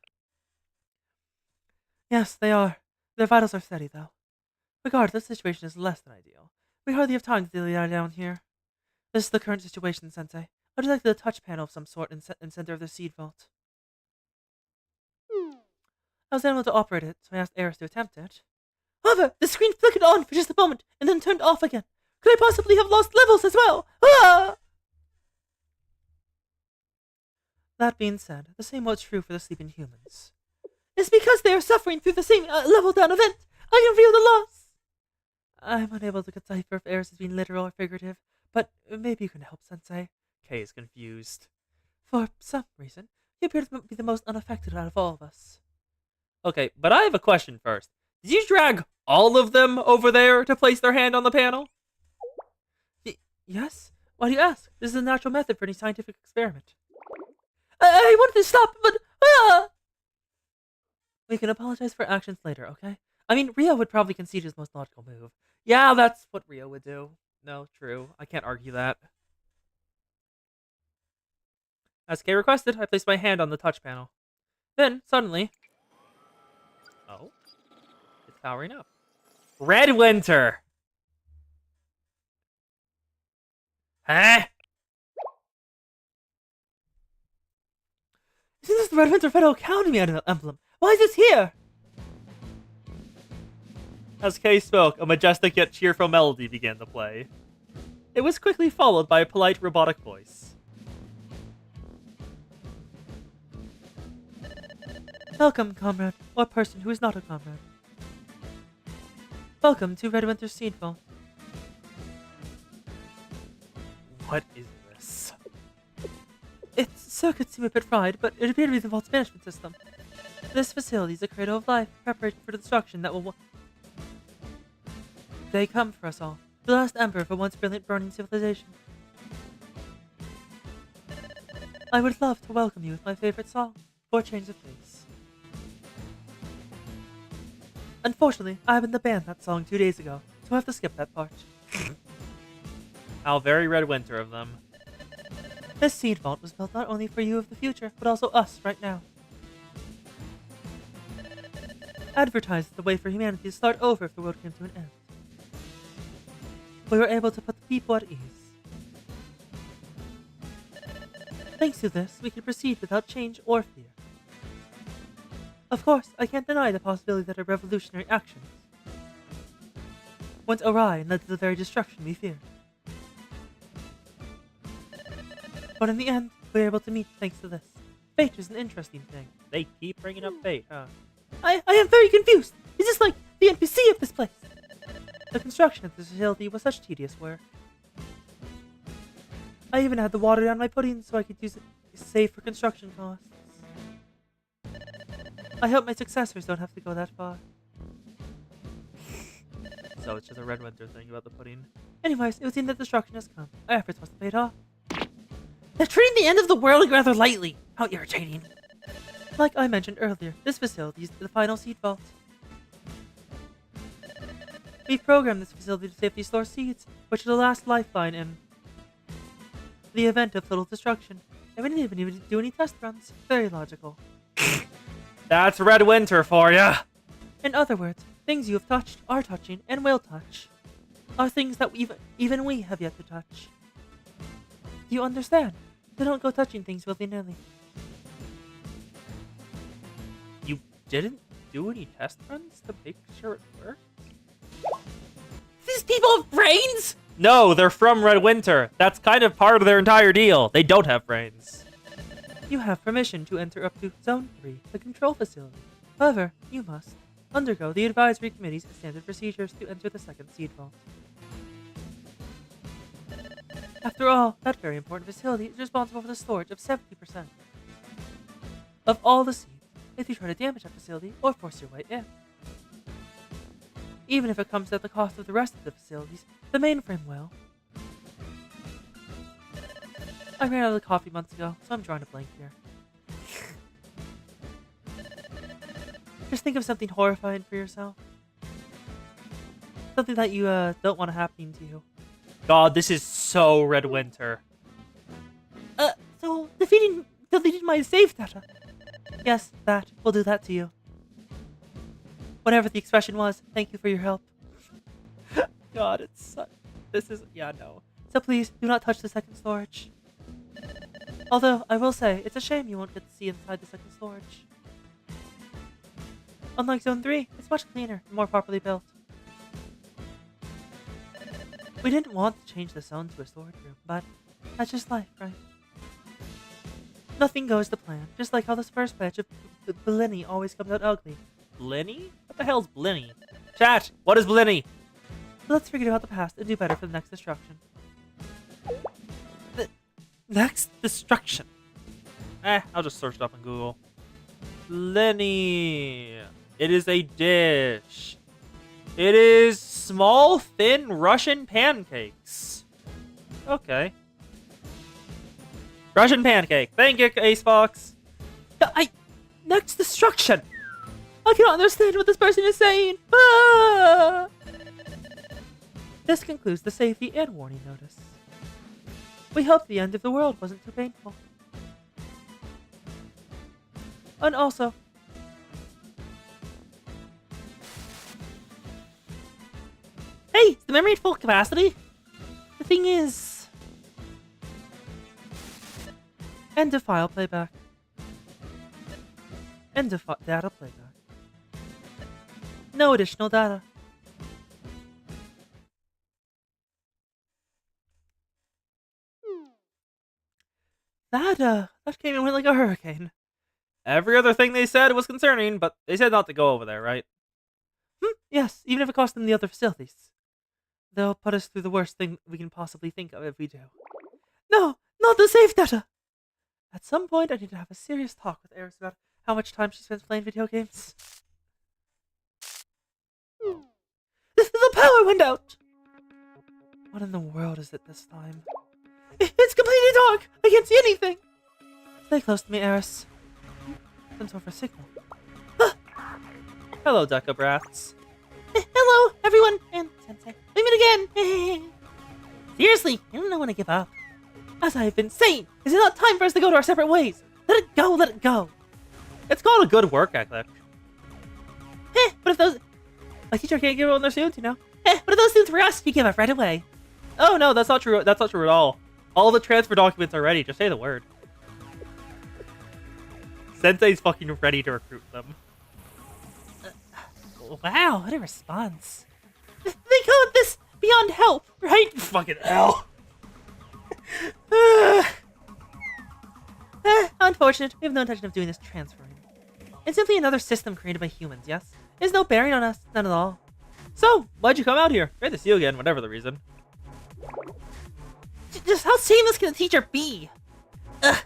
Yes, they are. Their vitals are steady, though. Regardless, the situation is less than ideal. We hardly have time to dilly down here. This is the current situation, Sensei. I detected a touch panel of some sort in center of the seed vault. I was unable to operate it, so I asked Eris to attempt it. However, the screen flickered on for just a moment, and then turned off again. Could I possibly have lost levels as well? Ah! That being said, the same was true for the sleeping humans. It's because they are suffering through the same level down event. I can feel the loss. I'm unable to decipher if Eris is being literal or figurative, but maybe you can help, Sensei. Kay is confused. For some reason, you appear to be the most unaffected out of all of us. Okay, but I have a question first. Did you drag all of them over there to place their hand on the panel? Yes? Why do you ask? This is a natural method for any scientific experiment. I wanted to stop, but... We can apologize for actions later, okay? I mean, Rio would probably concede his most logical move. Yeah, that's what Rio would do. No, true. I can't argue that. As Kay requested, I placed my hand on the touch panel. Then, suddenly... Oh? It's powering up. Red Winter! Huh? Isn't this the Red Winter Federal Academy emblem? Why is this here? As Kay spoke, a majestic yet cheerful melody began to play. It was quickly followed by a polite robotic voice. Welcome, comrade, or person who is not a comrade. Welcome to Red Winter's Seed Vault. What is this? Its circuits seem a bit fried, but it appears to be the vault's management system. This facility is a cradle of life, preparation for the destruction that will... They come for us all, the last ember of a once brilliant burning civilization. I would love to welcome you with my favorite song, For Change of Pace. Unfortunately, I am in the band that song 2 days ago, so I have to skip that part. How very Red Winter of them. This seed vault was built not only for you of the future, but also us right now. Advertised the way for humanity to start over if the world came to an end. We were able to put the people at ease. Thanks to this, we can proceed without change or fear. Of course, I can't deny the possibility that our revolutionary actions went awry and led to the very destruction we fear. But in the end, we were able to meet thanks to this. Fate is an interesting thing. They keep bringing up fate, huh? I am very confused. Is this like the NPC of this place? The construction of this facility was such tedious work. I even had to water down my pudding so I could use it to save for construction costs. I hope my successors don't have to go that far. So it's just a Red Winter thing about the pudding. Anyways, it would seem that destruction has come. Our efforts must have paid off. They're treating the end of the world rather lightly. How irritating. Like I mentioned earlier, this facility is the final seed vault. We've programmed this facility to safely store seeds, which are the last lifeline in the event of total destruction. And we didn't even do any test runs. Very logical. That's Red Winter for ya! In other words, things you have touched, are touching, and will touch, are things that even we have yet to touch. Do you understand? So don't go touching things willy-nilly. You didn't do any test runs to make sure it worked? These people have brains? No, they're from Red Winter. That's kind of part of their entire deal. They don't have brains. You have permission to enter up to Zone 3, the control facility. However, you must undergo the advisory committee's standard procedures to enter the second seed vault. After all, that very important facility is responsible for the storage of 70% of all the seeds if you try to damage that facility or force your way in. Even if it comes at the cost of the rest of the facilities, the mainframe will. I ran out of coffee months ago, so I'm drawing a blank here. Just think of something horrifying for yourself. Something that you don't want happening to you. God, this is so Red Winter. So deleting my save data. Yes, that. We'll do that to you. Whatever the expression was, thank you for your help. God, no. So please, do not touch the second storage. Although, I will say, it's a shame you won't get to see inside the second storage. Unlike Zone 3, it's much cleaner and more properly built. We didn't want to change the zone to a storage room, but that's just life, right? Nothing goes to plan, just like how this first batch of Blenny always comes out ugly. Blenny? What the hell's Blenny? Chat, what is Blenny? So let's forget about the past and do better for the next destruction. The next destruction? I'll just search it up on Google. Blenny. It is a dish. It is small, thin Russian pancakes. Okay. Russian pancake. Thank you, Ace Fox. Next destruction! I cannot understand what this person is saying! Ah! This concludes the safety and warning notice. We hope the end of the world wasn't too painful. And also, Hey, is the memory at full capacity? the thing is... End of file playback. End of data playback. No additional data. That came and went like a hurricane. Every other thing they said was concerning, but they said not to go over there, right? Yes, even if it costs them the other facilities. They'll put us through the worst thing we can possibly think of if we do. No, not the save data! At some point, I need to have a serious talk with Eris about how much time she spends playing video games. The power went out! What in the world is it this time? It's completely dark! I can't see anything! Stay close to me, Eris. Some sort of a signal. Hello, Deca Brats. Hello, everyone, and Sensei. We meet again. Seriously, I don't know when to give up. As I have been saying, is it not time for us to go to our separate ways? Let it go, let it go! It's called a good work ethic. But if those... My teacher can't give up on their students, you know? But if those students were us, we give up right away. Oh no, that's not true. That's not true at all. All the transfer documents are ready. Just say the word. Sensei's fucking ready to recruit them. Wow, what a response. They call this beyond help, right? Fucking hell. Unfortunate, we have no intention of doing this transferring. It's simply another system created by humans, yes? It has no bearing on us, none at all. So, why'd you come out here? Great to see you again, whatever the reason. Just how shameless can a teacher be?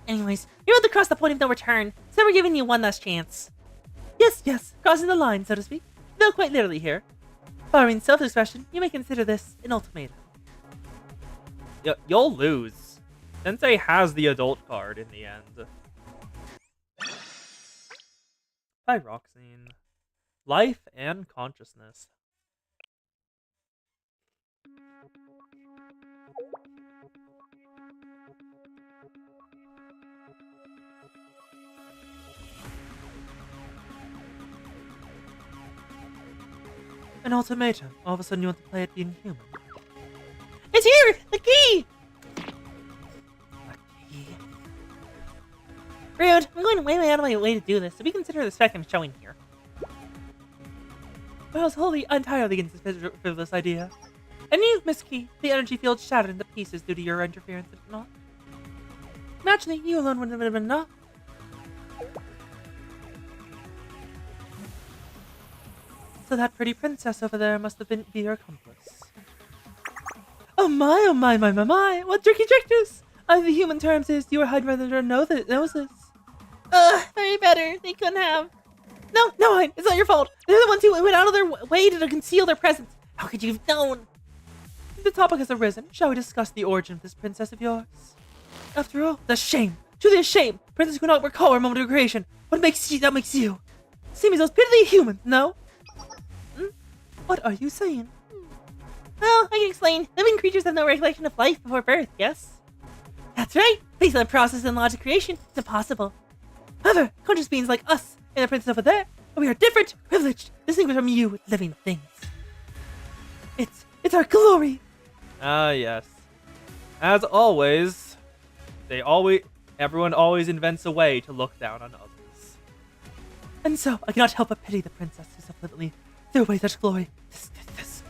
Anyways, you're about to cross the point of no return, so we're giving you one last chance. Yes, crossing the line, so to speak. Though quite literally here. Barring self-expression, you may consider this an ultimatum. You'll lose. Sensei has the adult card in the end. Pyroxene. Life and consciousness. An ultimatum. All of a sudden you want to play it being human. It's here! The key! A key? Rude. I'm going way out of my way to do this, so we consider the respect I'm showing here. But I was wholly, entirely against this frivolous idea. And you, Miss Key, the energy field shattered into pieces due to your interference, did it not? Naturally, you alone wouldn't have been enough. So that pretty princess over there must have be your accomplice. Oh my, what tricky trickers! The human terms is you are hiding rather than know that it knows this. Very better. They couldn't have. No, it's not your fault. They're the ones who went out of their way to conceal their presence. How could you have known? The topic has arisen. Shall we discuss the origin of this princess of yours? After all, the shame. Truly a shame. Princess could not recall her moment of creation. What makes you? That makes you. See me those pitifully human, no? What are you saying? Well, I can explain. Living creatures have no recollection of life before birth, yes? That's right. Based on the process and laws of creation, it's impossible. However, conscious beings like us and the princess over there, we are different, privileged, distinguished from you living things. It's our glory. Ah, yes. As always, everyone always invents a way to look down on others. And so, I cannot help but pity the princess who so flippantly threw away such glory. This.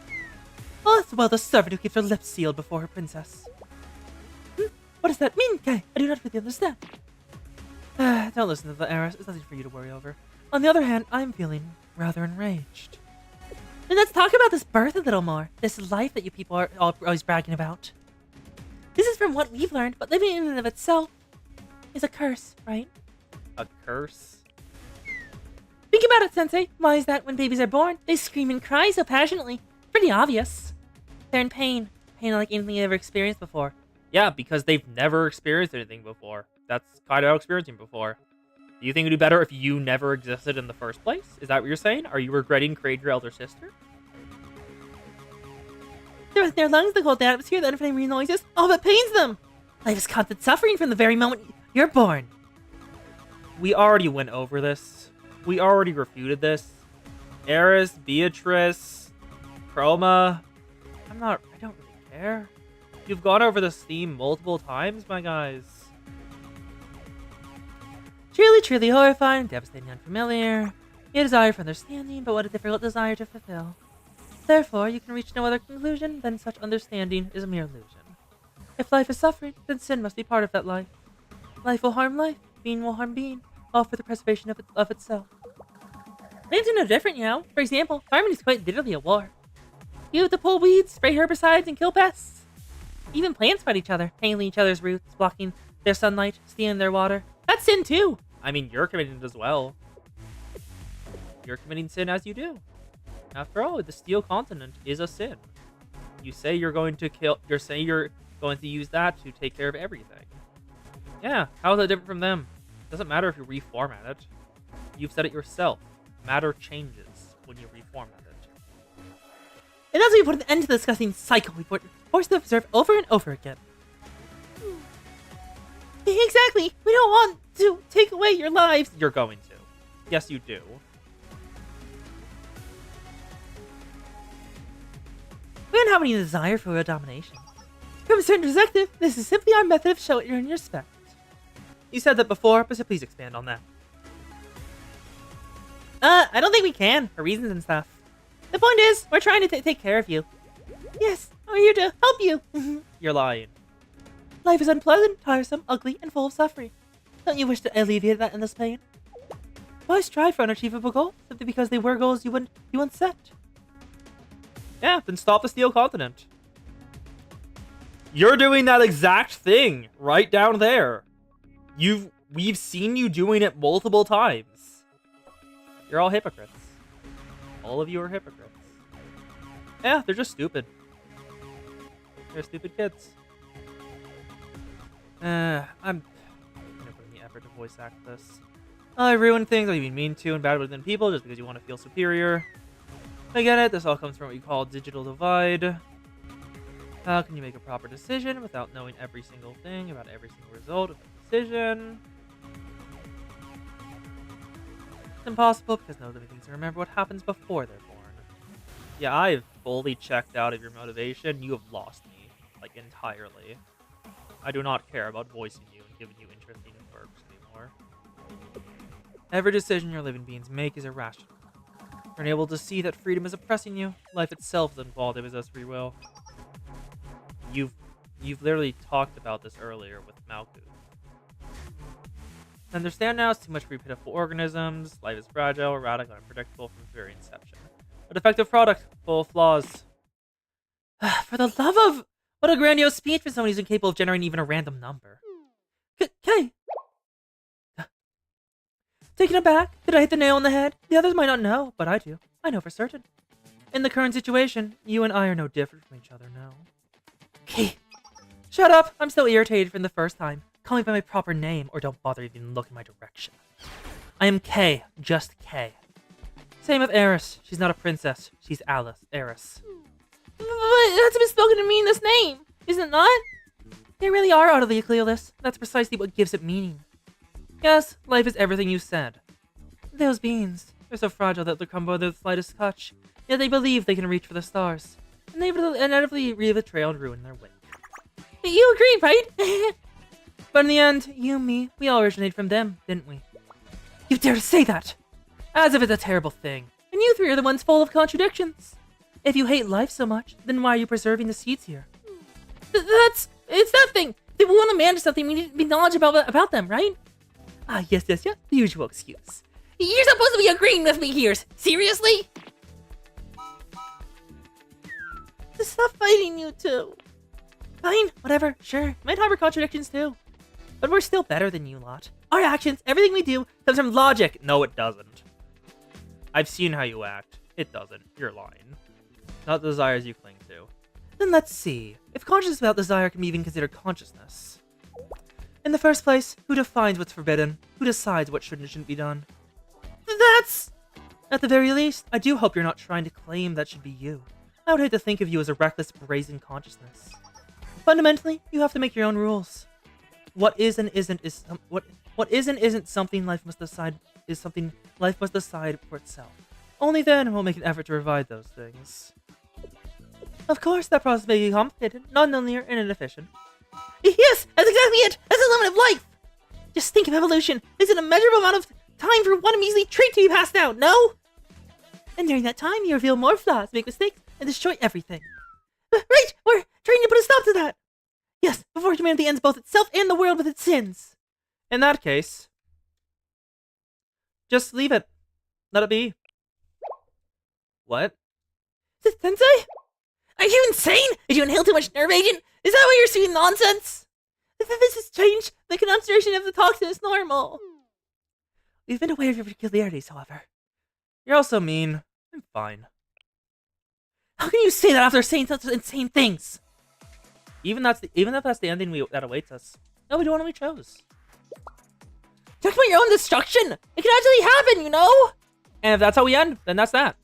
As well the servant who keeps her lips sealed before her princess. What does that mean, Kay? I do not really understand. Don't listen to the heiress. It's nothing for you to worry over. On the other hand, I'm feeling rather enraged. Then let's talk about this birth a little more. This life that you people are always bragging about. This is from what we've learned, but living in and of itself is a curse, right? A curse? Think about it, Sensei. Why is that when babies are born, they scream and cry so passionately? Pretty obvious. They're in pain. Pain like anything they've ever experienced before. Yeah, because they've never experienced anything before. That's kind of experiencing before. Do you think it'd be better if you never existed in the first place? Is that what you're saying? Are you regretting creating your elder sister? They're with their lungs, the cold atmosphere, the unfamiliar noises, all but pains them. Life is constant suffering from the very moment you're born. We already went over this. We already refuted this. Eris, Beatrice, Chroma. I don't really care. You've gone over this theme multiple times, my guys. Truly horrifying, devastating, unfamiliar. You desire for understanding, but what a difficult desire to fulfill. Therefore, you can reach no other conclusion than such understanding is a mere illusion. If life is suffering, then sin must be part of that life. Life will harm life, being will harm being, all for the preservation of itself. Plants are no different, you know. For example, farming is quite literally a war. You have to pull weeds, spray herbicides, and kill pests. Even plants fight each other, tangling each other's roots, blocking their sunlight, stealing their water. That's sin too. I mean, you're committing it as well. You're committing sin as you do. After all, the Steel Continent is a sin. You say you're going to kill. You're saying you're going to use that to take care of everything. Yeah, how is that different from them? Doesn't matter if you reformat it. You've said it yourself. Matter changes when you reformat it. And that's why we put an end to the disgusting cycle we forced to observe over and over again. Exactly. We don't want to take away your lives. You're going to. Yes, you do. We don't have any desire for real domination. From a certain perspective, this is simply our method of showing your respect. You said that before, but so please expand on that. I don't think we can, for reasons and stuff. The point is, we're trying to take care of you. Yes, we're here to help you. You're lying. Life is unpleasant, tiresome, ugly, and full of suffering. Don't you wish to alleviate that endless pain? Why strive for unachievable goals simply because they were goals you once set? Yeah, then stop the Steel Continent. You're doing that exact thing right down there. We've seen you doing it multiple times. You're all hypocrites. All of you are hypocrites. Yeah, they're just stupid. They're stupid kids. I'm gonna put in the effort to voice act this. I ruin things, I mean mean to and bad within people just because you want to feel superior. I get it, this all comes from what you call digital divide. How can you make a proper decision without knowing every single thing about every single result of the decision? It's impossible because no living things can remember what happens before they're born. Yeah, I've fully checked out of your motivation. You have lost me, like, entirely. I do not care about voicing you and giving you interesting perks anymore. Every decision your living beings make is irrational. You're unable to see that freedom is oppressing you. Life itself is unqualified as us free will. You've literally talked about this earlier with Malku. Understand now, it's too much for pitiful organisms. Life is fragile, erratic, and unpredictable from its very inception. A defective product, full of flaws. For the love of... What a grandiose speech for someone who's incapable of generating even a random number. Kay. Taken aback? Did I hit the nail on the head? The others might not know, but I do. I know for certain. In the current situation, you and I are no different from each other now. Kay. Shut up! I'm still irritated from the first time. Call me by my proper name, or don't bother even look in my direction. I am Kay. Just Kay. Same with Eris. She's not a princess. She's Alice. Eris. But that's been spoken to mean this name, isn't it not? They really are utterly Qliphoth. That's precisely what gives it meaning. Yes, life is everything you said. Those beings, they're so fragile that they crumble under the slightest touch, yet they believe they can reach for the stars, and they will inevitably leave a trail and ruin their way. You agree, right? But in the end, you, me, we all originated from them, didn't we? You dare to say that? As if it's a terrible thing. And you three are the ones full of contradictions. If you hate life so much, then why are you preserving the seeds here? It's that thing. If we want to manage something, we need to be knowledgeable about them, right? Ah, yes, the usual excuse. You're supposed to be agreeing with me here. Seriously? Stop fighting, you two. Fine, whatever, sure. Might have our contradictions too. But we're still better than you lot. Our actions, everything we do, comes from logic. No, it doesn't. I've seen how you act. It doesn't. You're lying. Not the desires you cling to. Then let's see. If consciousness without desire can be even considered consciousness. In the first place, who defines what's forbidden? Who decides what should and shouldn't be done? That's... At the very least, I do hope you're not trying to claim that should be you. I would hate to think of you as a reckless, brazen consciousness. Fundamentally, you have to make your own rules. What is and isn't is what is and isn't something life must decide is something life must decide for itself. Only then will make an effort to provide those things. Of course, that process may be complicated, non-linear, and inefficient. Yes, that's exactly it. That's the limit of life. Just think of evolution. There's an immeasurable amount of time for one measly trait to be passed down, no? And during that time, you reveal more flaws, make mistakes, and destroy everything. Right, we're trying to put a stop to that. Yes, before humanity ends both itself and the world with its sins. In that case, just leave it. Let it be. What? Sensei? Are you insane? Did you inhale too much nerve agent? Is that why you're spewing nonsense? This has changed. The concentration of the toxin is normal. We've been aware of your peculiarities, however. You're also mean. I'm fine. How can you say that after saying such insane things? Even if that's the ending that awaits us. No, we don't know what we chose. Talk about your own destruction. It can actually happen, you know? And if that's how we end, then that's that.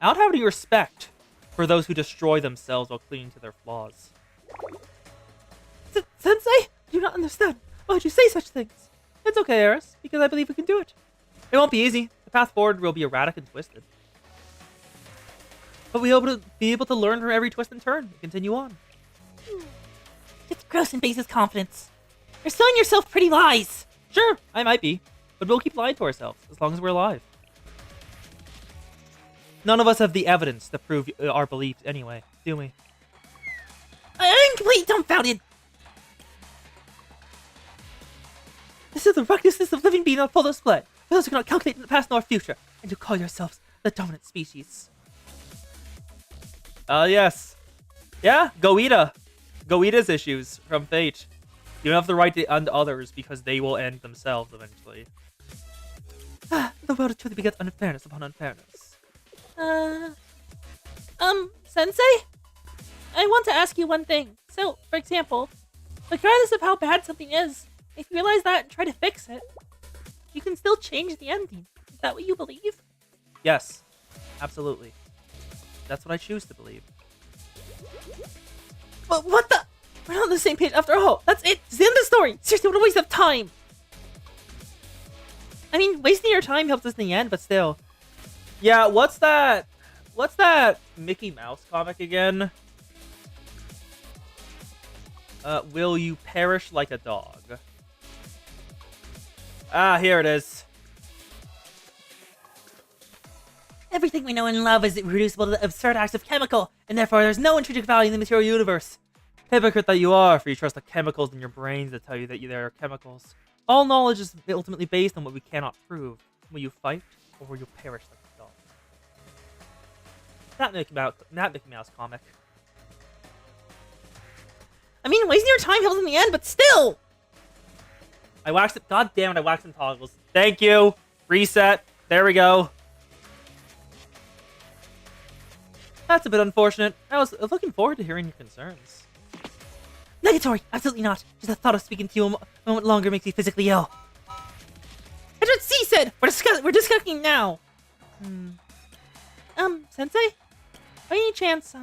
I don't have any respect for those who destroy themselves while clinging to their flaws. Sensei? I do not understand. Why would you say such things? It's okay, Eris, because I believe we can do it. It won't be easy. The path forward will be erratic and twisted. But we'll be able to learn from every twist and turn and continue on. It's gross and baseless confidence. You're selling yourself pretty lies. Sure, I might be, but we'll keep lying to ourselves as long as we're alive. None of us have the evidence to prove our beliefs anyway, do we? I'm completely dumbfounded. This is the recklessness of living being on full display. For those who cannot calculate the past nor future, and who call yourselves the dominant species. Yes. Yeah, Goita. Goita's issues from Fate. You don't have the right to end others because they will end themselves eventually. The world truly begets unfairness upon unfairness. Sensei? I want to ask you one thing. So, for example, regardless of how bad something is, if you realize that and try to fix it, you can still change the ending. Is that what you believe? Yes, absolutely. That's what I choose to believe. But what the? We're not on the same page after all. That's it. It's the end of the story. Seriously, what a waste of time. I mean, wasting your time helps us in the end, but still. Yeah, what's that? What's that Mickey Mouse comic again? Will you perish like a dog? Ah, here it is. Everything we know and love is reducible to the absurd acts of chemical, and therefore there's no intrinsic value in the material universe. Hypocrite that you are, for you trust the chemicals in your brains that tell you that there are chemicals. All knowledge is ultimately based on what we cannot prove. Will you fight, or will you perish like a dog? That Mickey Mouse comic. I mean, wasting your time helps in the end, but still! I waxed it. God damn it! I waxed some toggles. Thank you. Reset. There we go. That's a bit unfortunate. I was looking forward to hearing your concerns. Negatory! Absolutely not. Just the thought of speaking to you a moment longer makes me physically ill. That's what C said! We're discussing now! Sensei? By any chance,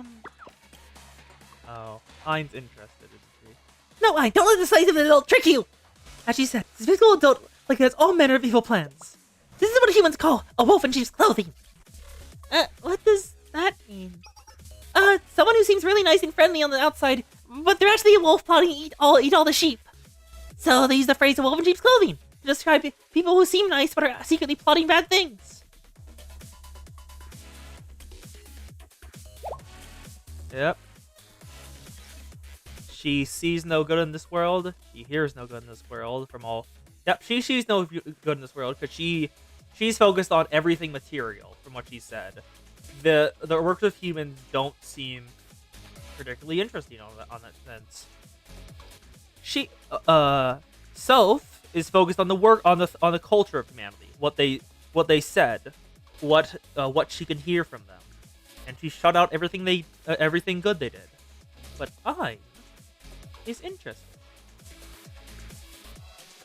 Oh, Ein's interested, isn't he? No, I don't let the size of an adult trick you! As she said, this physical adult like has all manner of evil plans. This is what humans call a wolf in sheep's clothing. What does that mean? Someone who seems really nice and friendly on the outside, but they're actually a wolf plotting to eat all the sheep. So they use the phrase a wolf in sheep's clothing to describe people who seem nice but are secretly plotting bad things. Yep. She sees no good in this world. She hears no good in this world from all... Yep, she sees no good in this world because she's focused on everything material from what she said. The works of humans don't seem particularly interesting on that sense. Soph is focused on the work on the culture of humanity, what they said, what she can hear from them, and she shut out everything good they did. But I is interested.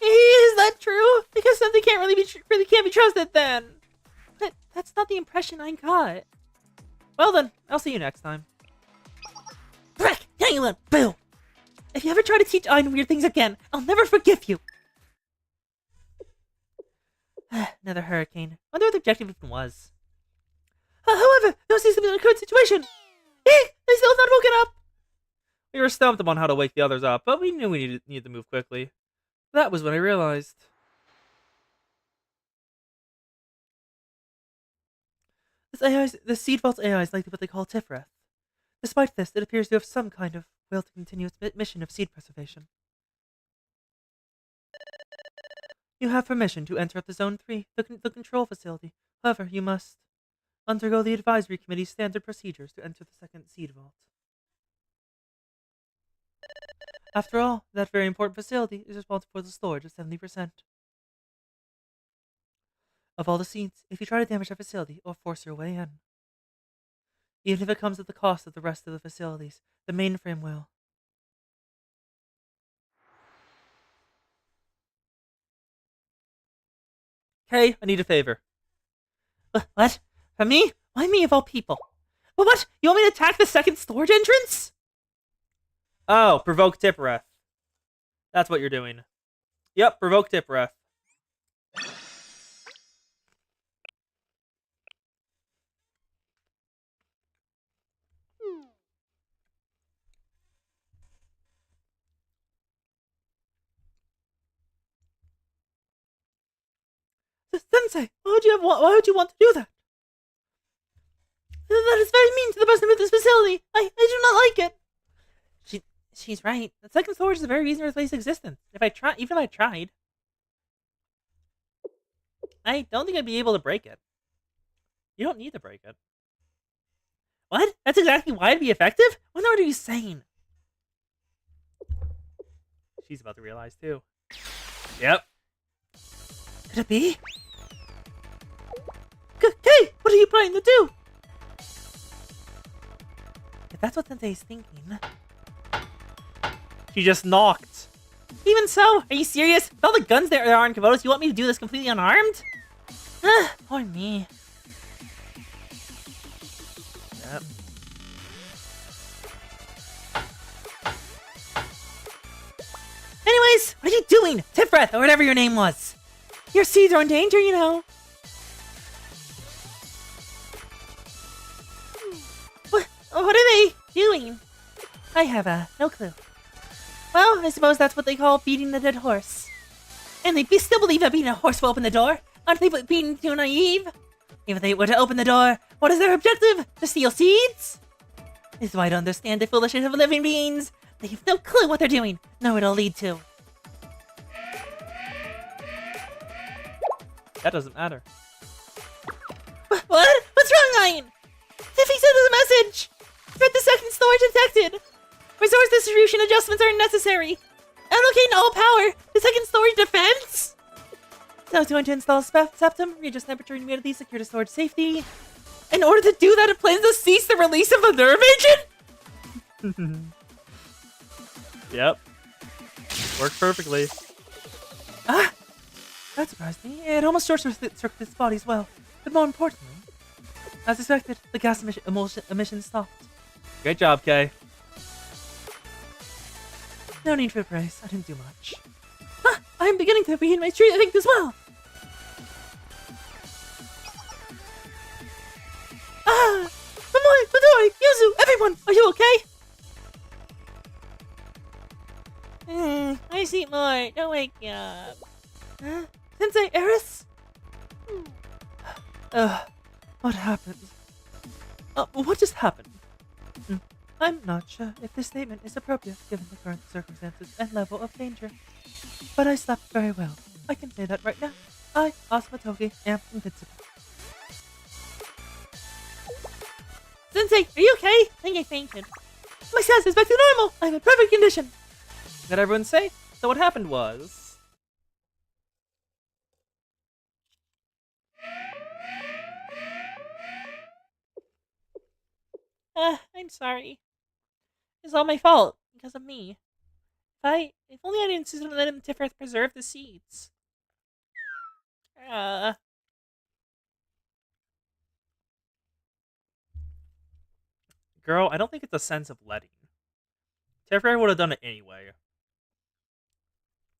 Is that true? Because something can't be trusted then. But that's not the impression I got. Well then, I'll see you next time. Frick! Dang it, Boo! If you ever try to teach Ein weird things again, I'll never forgive you! Another hurricane. Wonder what the objective even was. However, there seems to be a current situation. They still have not woken up! We were stumped on how to wake the others up, but we knew we needed to move quickly. That was when I realized. The Seed Vault's AI is likely what they call Qliphoth. Despite this, it appears to have some kind of will to continue its mission of seed preservation. You have permission to enter up the Zone 3, the control facility. However, you must undergo the Advisory Committee's standard procedures to enter the second Seed Vault. After all, that very important facility is responsible for the storage of 70% of all the seeds if you try to damage that facility or force your way in. Even if it comes at the cost of the rest of the facilities, the mainframe will. Hey, I need a favor. What? From me? Why me of all people? Well, what? You want me to attack the second storage entrance? Oh, provoke Qliphoth. That's what you're doing. Yep, provoke Qliphoth. Sensei, why would you want to do that? That is very mean to the person with this facility. I do not like it. She's right. The second storage is the very reason for the place's existence. Even if I tried, I don't think I'd be able to break it. You don't need to break it. What? That's exactly why it'd be effective? What are you saying? She's about to realize too. Yep. Could it be? Hey, what are you planning to do? If that's what Sensei is thinking. She just knocked. Even so, are you serious? With all the guns there are in Qliphoth, you want me to do this completely unarmed? Poor me. Yep. Anyways, what are you doing? Qliphoth, or whatever your name was. Your seeds are in danger, you know. What are they doing? I have no clue. Well, I suppose that's what they call beating the dead horse. And they still believe that beating a horse will open the door? Aren't they being too naive? If they were to open the door, what is their objective? To steal seeds? This is why I don't understand the foolishness of living beings. They have no clue what they're doing, nor what it'll lead to. That doesn't matter. What? What's wrong, Ryan? Tiffy sent us a message! Threat the second storage detected! Resource distribution adjustments are necessary! Allocating all power! The second storage defense? So I was going to install a septum, readjust temperature and humidity, secure the storage safety. In order to do that, it plans to cease the release of the nerve agent? Yep. Worked perfectly. Ah! That surprised me. It almost short-circuited its body as well. But more importantly, as expected, the gas emission stopped. Great job, Kay. No need for praise. I didn't do much. Ah! I am beginning to regain my strength as well! Ah! Mamoy, Midori, Yuzu, everyone! Are you okay? I see more. Don't wake up. Huh? Sensei Eris? What happened? What just happened? I'm not sure if this statement is appropriate given the current circumstances and level of danger. But I slept very well. I can say that right now. I, Asuma Togi, am invincible. Sensei, are you okay? I think I fainted. My status is back to normal! I'm in perfect condition! Did everyone say? So what happened was... I'm sorry. It's all my fault, because of me. If only I didn't insist on letting Tiffreth preserve the seeds. Girl, I don't think it's a sense of letting. Tiffreth would have done it anyway.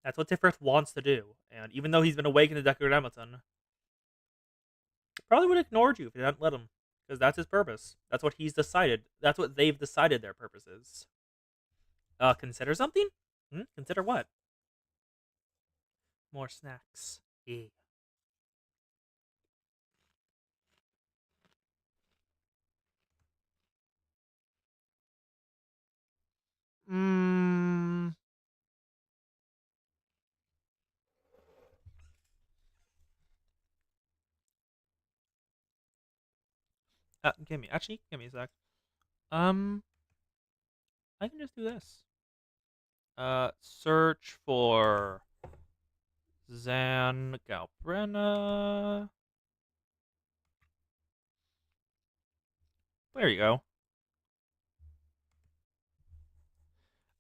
That's what Tiffreth wants to do. And even though he's been awakened to Deku Ramaton, probably would have ignored you if you hadn't let him. Because that's his purpose. That's what he's decided. That's what they've decided their purpose is. Consider something? Consider what? More snacks. Yeah. Give me a sec. I can just do this. Search for Zan Galbrenna. There you go.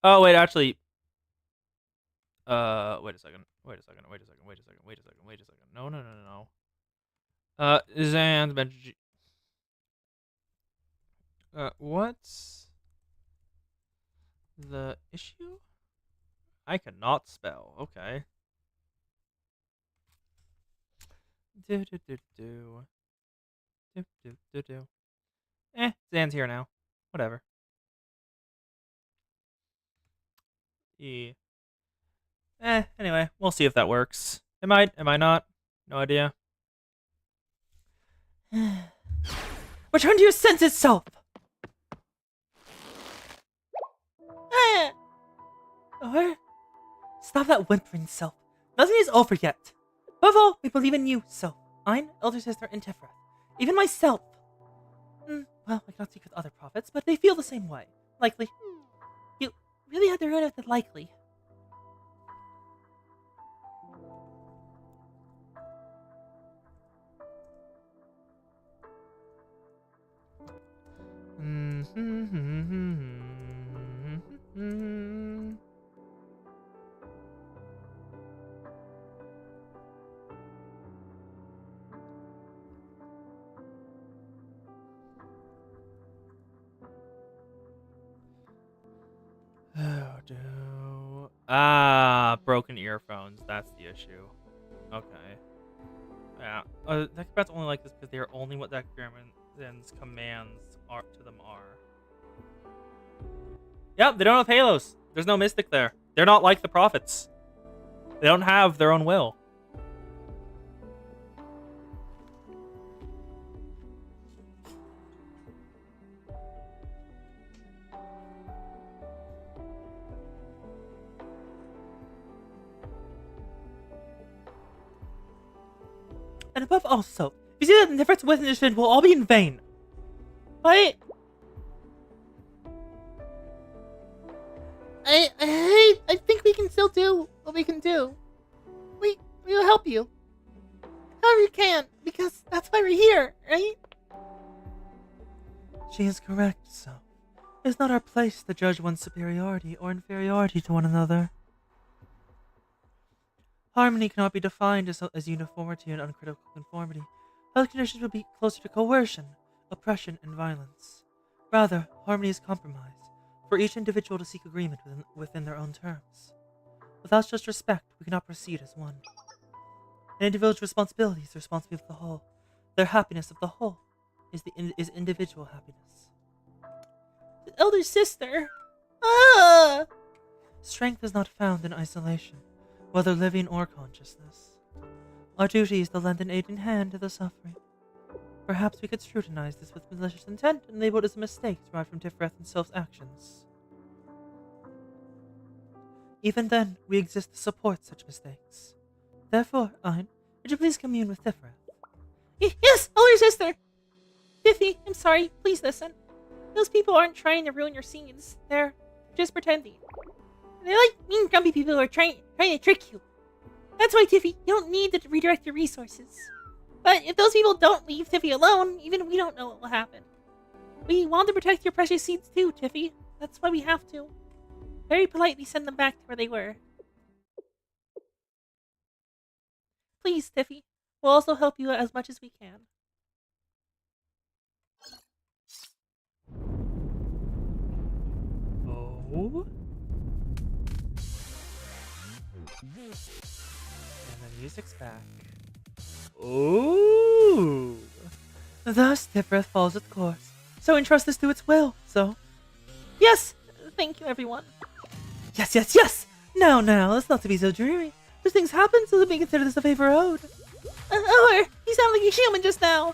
Oh, wait, actually. Wait a second. No. Zan's Benji. What's the issue? I cannot spell. Okay. Zan's here now. Whatever. Yeah. Anyway, we'll see if that works. It might not. No idea. Return to your senses, self! Or... Stop that whimpering, self. Nothing is over yet. Above all, we believe in you, self. I'm elder sister and Tiffreth. Even myself. Well, I cannot speak with other prophets, but they feel the same way. Likely. You really had to ruin it with likely. Oh, broken earphones. That's the issue. Okay. Yeah. Deckbats only like this because they are only what Deckbats commands are to them are. Yep, they don't have halos. There's no mystic there. They're not like the prophets. They don't have their own will. And above all, so, you see that the efforts within this will all be in vain. What? I think we can still do what we can do. We will help you. However you can, because that's why we're here, right? She is correct, so. It is not our place to judge one's superiority or inferiority to one another. Harmony cannot be defined as uniformity and uncritical conformity. Health conditions would be closer to coercion, oppression, and violence. Rather, harmony is compromise, for each individual to seek agreement within their own terms. Without such respect, we cannot proceed as one. An individual's responsibility is the responsibility of the whole. Their happiness of the whole is individual happiness. The elder sister. Ah! Strength is not found in isolation, whether living or consciousness. Our duty is to lend an aiding hand to the suffering. Perhaps we could scrutinize this with malicious intent and label it as a mistake derived from Tiferet and Sylph's actions. Even then, we exist to support such mistakes. Therefore, Ein, would you please commune with Tiferet? Yes, elder sister. Tiffy, I'm sorry. Please listen. Those people aren't trying to ruin your scenes. They're just pretending. They're like mean, grumpy people who are trying to trick you. That's why, Tiffy, you don't need to redirect your resources. But if those people don't leave Tiffy alone, even we don't know what will happen. We want to protect your precious seeds too, Tiffy. That's why we have to. Very politely send them back to where they were. Please, Tiffy. We'll also help you as much as we can. Oh. And the music's back. Ooh. Thus, Tiferet follows its course. So entrust this to its will, so. Yes! Thank you, everyone. Yes, yes, yes! Now, let's not to be so dreary. Those things happen, so let me consider this a favor owed. Oh, you sound like a human just now.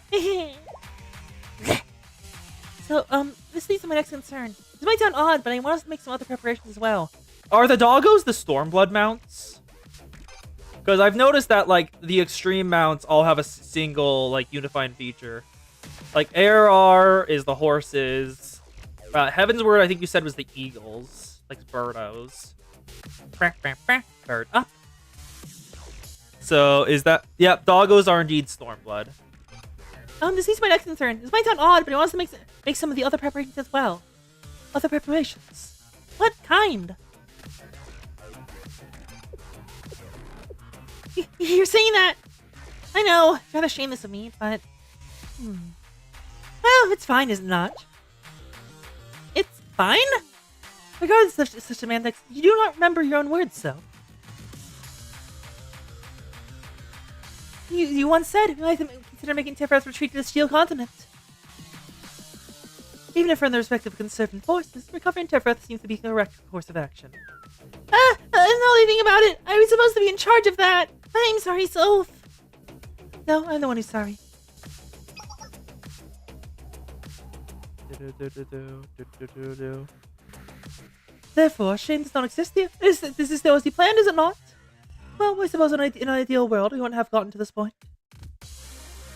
So, this leads to my next concern. This might sound odd, but I want us to make some other preparations as well. Are the doggos the Stormblood mounts? Because I've noticed that, like, the extreme mounts all have a single, like, unifying feature. Like, ARR is the horses. Heaven's Word, I think you said, was the eagles. Like, birdos. Bird up. So, is that... Yep, doggos are indeed Stormblood. This leads to my next concern. This might sound odd, but I want us to make some of the other preparations as well. Other preparations? What kind? You're saying that... I know, it's rather shameless of me, but... Well, it's fine, is it not? It's fine? Regardless of such semantics, you do not remember your own words, so. You once said we might consider making Tifereth's retreat to the Steel Continent. Even if we're in the respective conserving forces, recovering Tifereth seems to be the correct course of action. I don't know anything about it. I was supposed to be in charge of that. I'm sorry, Soph. No, I'm the one who's sorry. Therefore, shame does not exist here. This is still as you planned, is it not? Well, I suppose in an ideal world, we wouldn't have gotten to this point.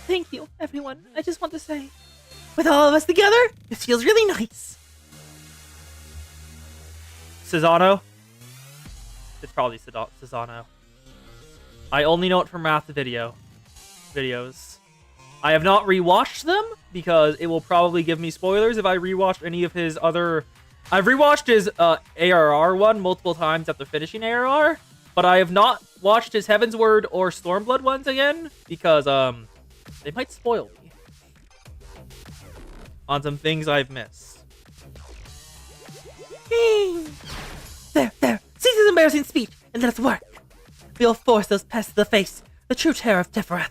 Thank you, everyone. I just want to say, with all of us together, this feels really nice. Cesano? It's probably Cesano. I only know it from Wrath videos. I have not rewatched them because it will probably give me spoilers if I rewatch any of his other... I've rewatched his ARR one multiple times after finishing ARR, but I have not watched his Heaven's Word or Stormblood ones again because they might spoil me on some things I've missed. There. Cease this embarrassing speech and let us work. We'll force those pests to the face, the true terror of Tiferet.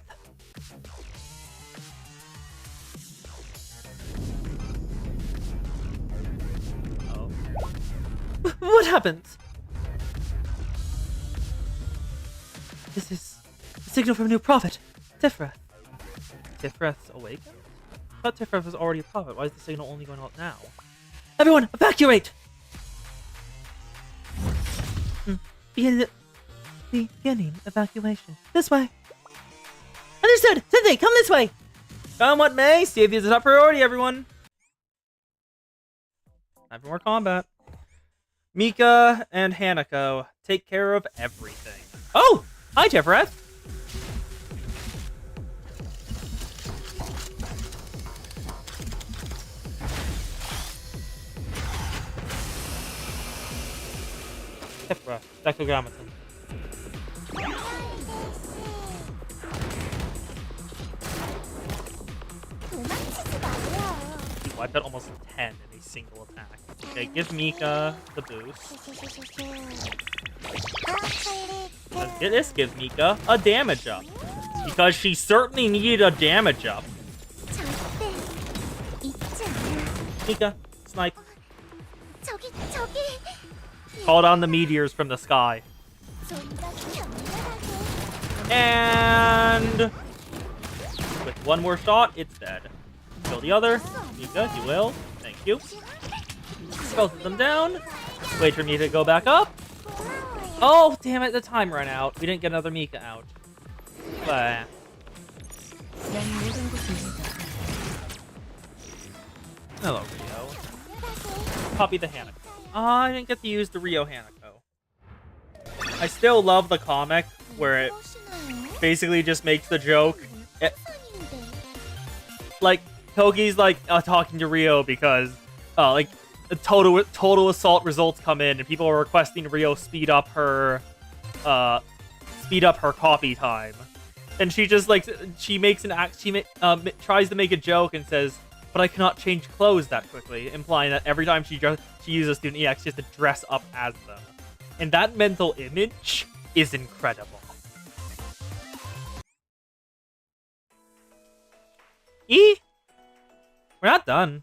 what happened? This is a signal from a new prophet, Tifreth. Tifreth's awakened? I thought Tifreth was already a prophet. Why is the signal only going out now? Everyone, evacuate! Beginning evacuation. This way. Understood! Sensei, come this way! Come what may, safety is a top priority, everyone. Time for more combat. Mika and Hanako take care of everything. Oh! Hi, Tifreth! Tifreth, Dekogrammaton. He wiped out almost 10 in a single attack. Okay, give Mika the boost. This gives Mika a damage up. Because she certainly needed a damage up. Mika, snipe. Call down the meteors from the sky. And with one more shot, it's dead. Kill the other. Mika, you will. Thank you. Both of them down. Wait for me to go back up. Oh, damn it, the time ran out. We didn't get another Mika out. But... hello, Rio. Copy the Hanako. Oh, I didn't get to use the Rio Hanako. I still love the comic where it basically just makes the joke. Like, Togi's like talking to Rio because like the total assault results come in and people are requesting Rio speed up her copy time. And she just like makes an act. She tries to make a joke and says, "But I cannot change clothes that quickly," implying that every time she uses Student EX, she has to dress up as them. And that mental image is incredible. We're not done.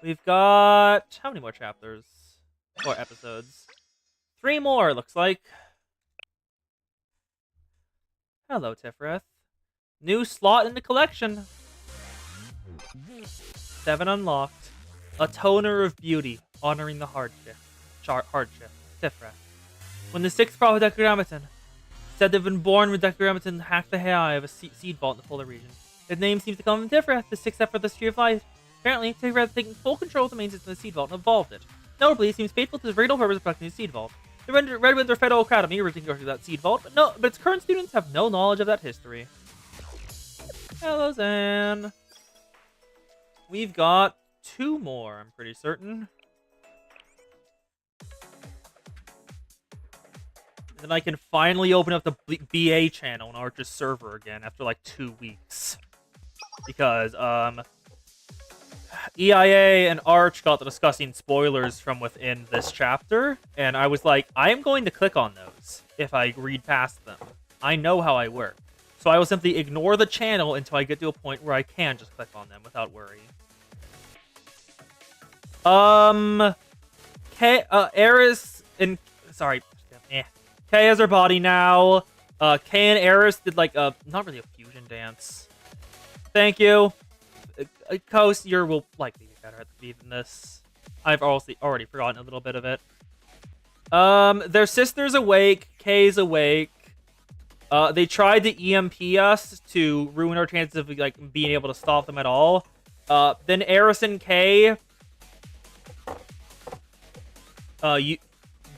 We've got how many more chapters or episodes? 3 more, it looks like. Hello, Tifreth. New slot in the collection. 7 unlocked. A toner of beauty, honoring the hardship. Tifreth. When the 6th prophet Dekogrammaton said they've been born with Dekogrammaton hacked the Heiai of a seed vault in the polar region. His name seems to come from Tifreth, the 6th step for the Tree of Life. Apparently, Tifreth has taken full control of the main system of the seed vault and evolved it. Notably, he seems faithful to his original purpose of protecting the seed vault. The Red Winter Federal Academy originally constructed that seed vault, but its current students have no knowledge of that history. Hello, Zan. We've got 2 more, I'm pretty certain. Then I can finally open up the BA channel on Arch's server again after like 2 weeks. Because, EIA and Arch got to discussing spoilers from within this chapter, and I was like, I am going to click on those if I read past them. I know how I work. So I will simply ignore the channel until I get to a point where I can just click on them without worry. Eris and... sorry. Kay has her body now. Kay and Eris did like a... not really a fusion dance. Thank you. Coast, you will likely be better at the beat than this. I've also already forgotten a little bit of it. Their sister's awake. Kay's awake. They tried to EMP us to ruin our chances of like being able to stop them at all. Then Eris and Kay,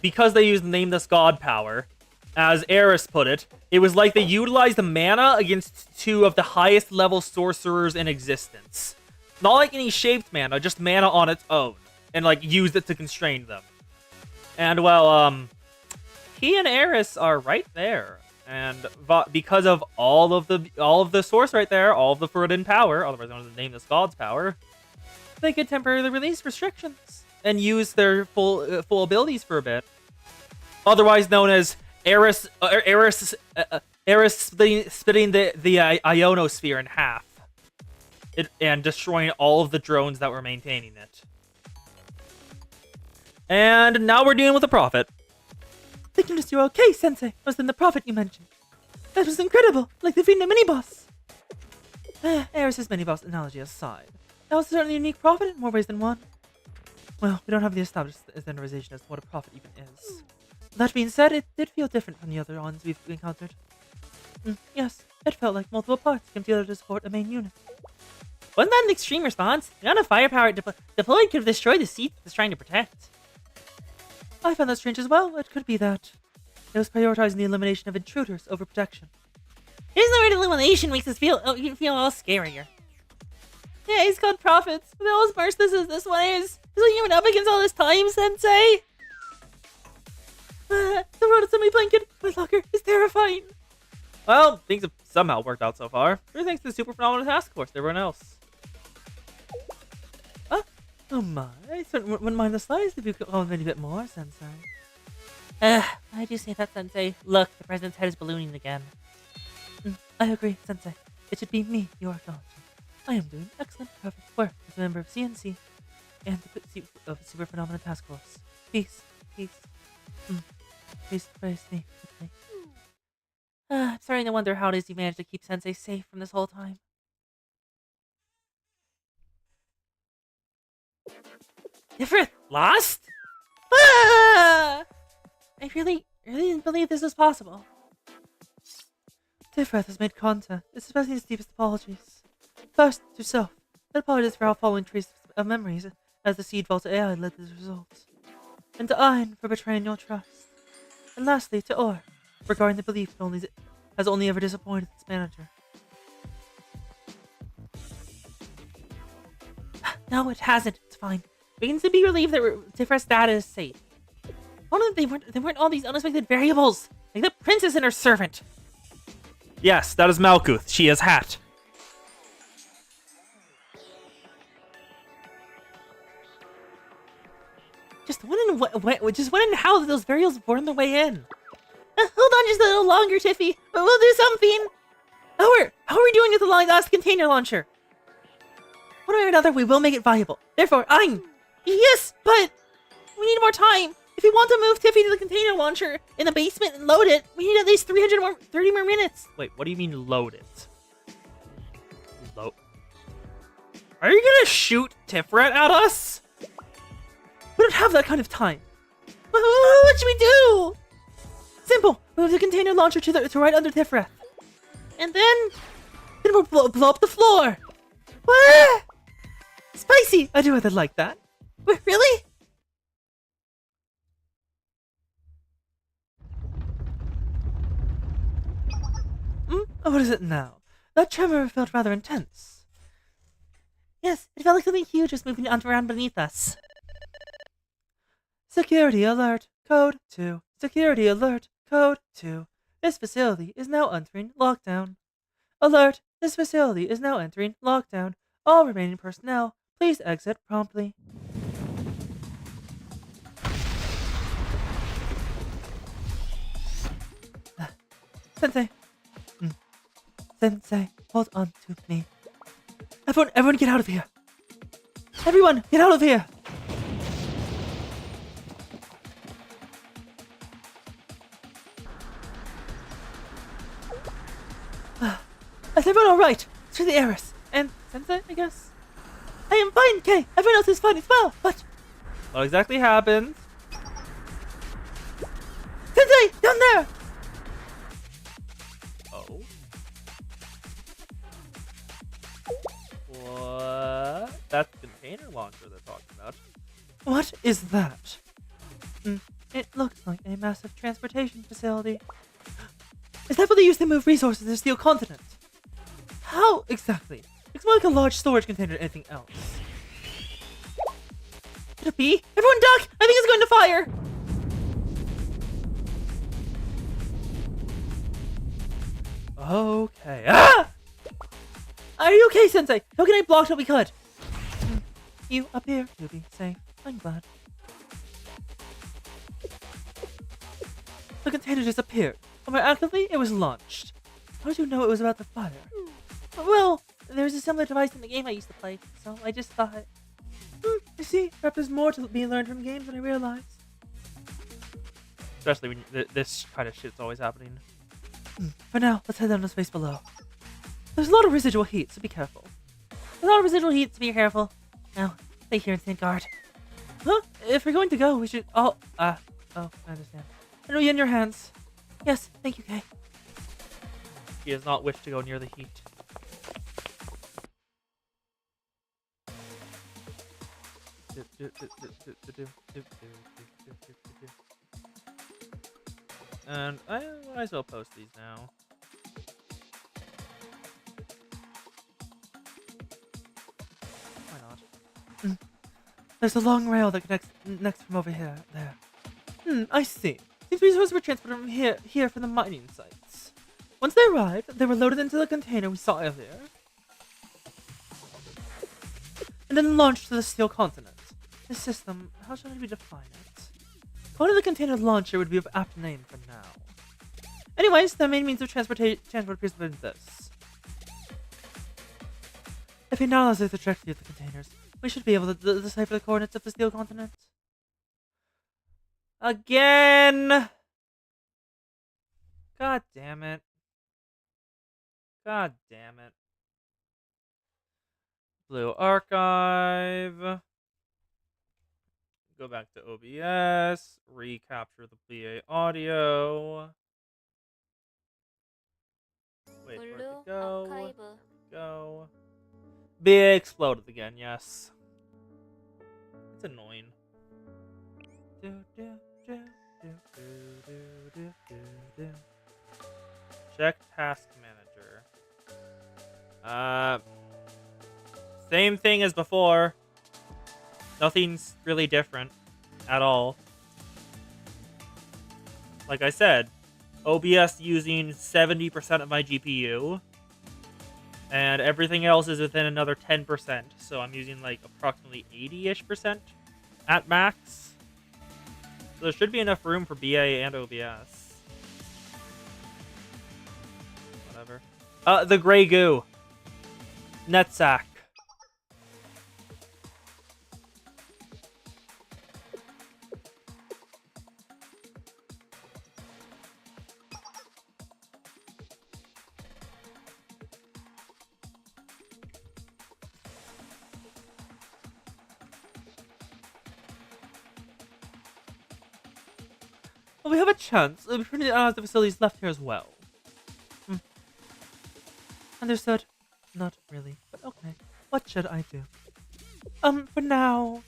because they used Nameless God power, as Eris put it, it was like they utilized the mana against 2 of the highest level sorcerers in existence. Not like any shaped mana, just mana on its own, and like used it to constrain them. And well, he and Eris are right there, and because of all of the source right there, all of the forbidden power, otherwise known as the Nameless God's power, they could temporarily release restrictions and use their full abilities for a bit. Otherwise known as Eris splitting the ionosphere in half, and destroying all of the drones that were maintaining it. And now we're dealing with a prophet. Thank goodness you're okay, Sensei. Was then the prophet you mentioned. That was incredible, like defeating a mini-boss. Eris's mini-boss analogy aside, that was certainly a unique prophet in more ways than one. Well, we don't have the established standardization as to what a prophet even is. That being said, it did feel different from the other ones we've encountered. Yes, it felt like multiple parts came together to support a main unit. Wasn't that an extreme response? The amount of firepower deployed could have destroyed the seat it was trying to protect. I found that strange as well. It could be that it was prioritizing the elimination of intruders over protection. Isn't the word elimination makes us feel all scarier? Yeah, he's called prophets. But all as merciless as this one is what you went up against all this time, Sensei? The road of semi blanket, my locker, is terrifying. Well, things have somehow worked out so far. Thanks to the Super Phenomenal Task Force and everyone else. Oh my, I certainly wouldn't mind the slice if you could hold a bit more, Sensei. I do say that, Sensei. Look, the president's head is ballooning again. I agree, Sensei. It should be me you are acknowledging. I am doing excellent, perfect work as a member of CNC and the Super Phenomenal Task Force. Peace, peace. Please praise me quickly. I'm starting to wonder how it is you managed to keep Sensei safe from this whole time. Qliphoth lost? I really didn't believe this was possible. Qliphoth has made contact, especially his deepest apologies. First, to self, I apologize for how following traces of memories as the Seed Vault AI led to the results. And to Ein for betraying your trust. And lastly, to Or, regarding the belief it has only ever disappointed its manager. No, it hasn't. It's fine. We can be relieved that Qliphoth's data is safe. Oh, they weren't all these unexpected variables, like the princess and her servant. Yes, that is Malkuth. She is Hat. Just wondering how those variables wormed their way in. Hold on just a little longer, Tiffy, but we'll do something. How are we doing with the last container launcher? One way or another, we will make it viable. Therefore, yes, but we need more time. If we want to move Tiffy to the container launcher in the basement and load it, we need at least 30 more minutes. Wait, what do you mean load it? Load? Are you gonna shoot Tiferet at us? We don't have that kind of time. What should we do? Simple. Move the container launcher to right under Tiferet. And then we'll blow up the floor. What? Spicy. I do rather like that. Really? What is it now? That tremor felt rather intense. Yes, it felt like something huge was moving around beneath us. Security alert. Code 2. Security alert. Code 2. This facility is now entering lockdown. Alert. This facility is now entering lockdown. All remaining personnel, please exit promptly. Sensei. Sensei, hold on to me. Everyone get out of here. Everyone, get out of here. Is everyone alright? To the heiress. And Sensei, I guess? I am fine, Kay. Everyone else is fine as well, but... What exactly happened? Sensei, down there! Oh. What? That's the container launcher they're talking about. What is that? It looks like a massive transportation facility. Is that what they use to move resources to the Steel Continent? How exactly? It's more like a large storage container than anything else. Could it be? Everyone duck! I think it's going to fire! Okay. Ah! Are you okay, Sensei? How can I block what we could? You appear to be safe. I'm glad. The container disappeared. Or more accurately, it was launched. How did you know it was about to fire? Well, there was a similar device in the game I used to play, so I just thought... You see, perhaps there's more to be learned from games than I realized. Especially when this kind of shit's always happening. For now, let's head down to space below. There's a lot of residual heat, so be careful. There's a lot of residual heat, so be careful. Now, stay here and stand guard. Huh? If we're going to go, we should... Oh, I understand. It'll be in your hands. Yes, thank you, Kay. He does not wish to go near the heat. And I might as well post these now. Why not? There's a long rail that connects next from over here. There. I see. These resources were transported from here from the mining sites. Once they arrived, they were loaded into the container we saw earlier. And then launched to the Steel Continent. This system, how should I define it? Calling the container launcher would be an apt name for now. Anyways, the main means of transport appears to be this. If we analyze the trajectory of the containers, we should be able to decipher the coordinates of the Steel Continent. Again! God damn it. God damn it. Blue Archive. Go back to OBS. Recapture the PA audio. Wait for it to go. There we go. BA exploded again, yes. It's annoying. Check task manager. Same thing as before. Nothing's really different at all. Like I said, OBS using 70% of my GPU. And everything else is within another 10%. So I'm using like approximately 80-ish% at max. So there should be enough room for BA and OBS. Whatever. The gray goo. Netsack. Well, we have a chance. We pretty the facilities left here as well. Understood. Not really, but okay. What should I do? For now...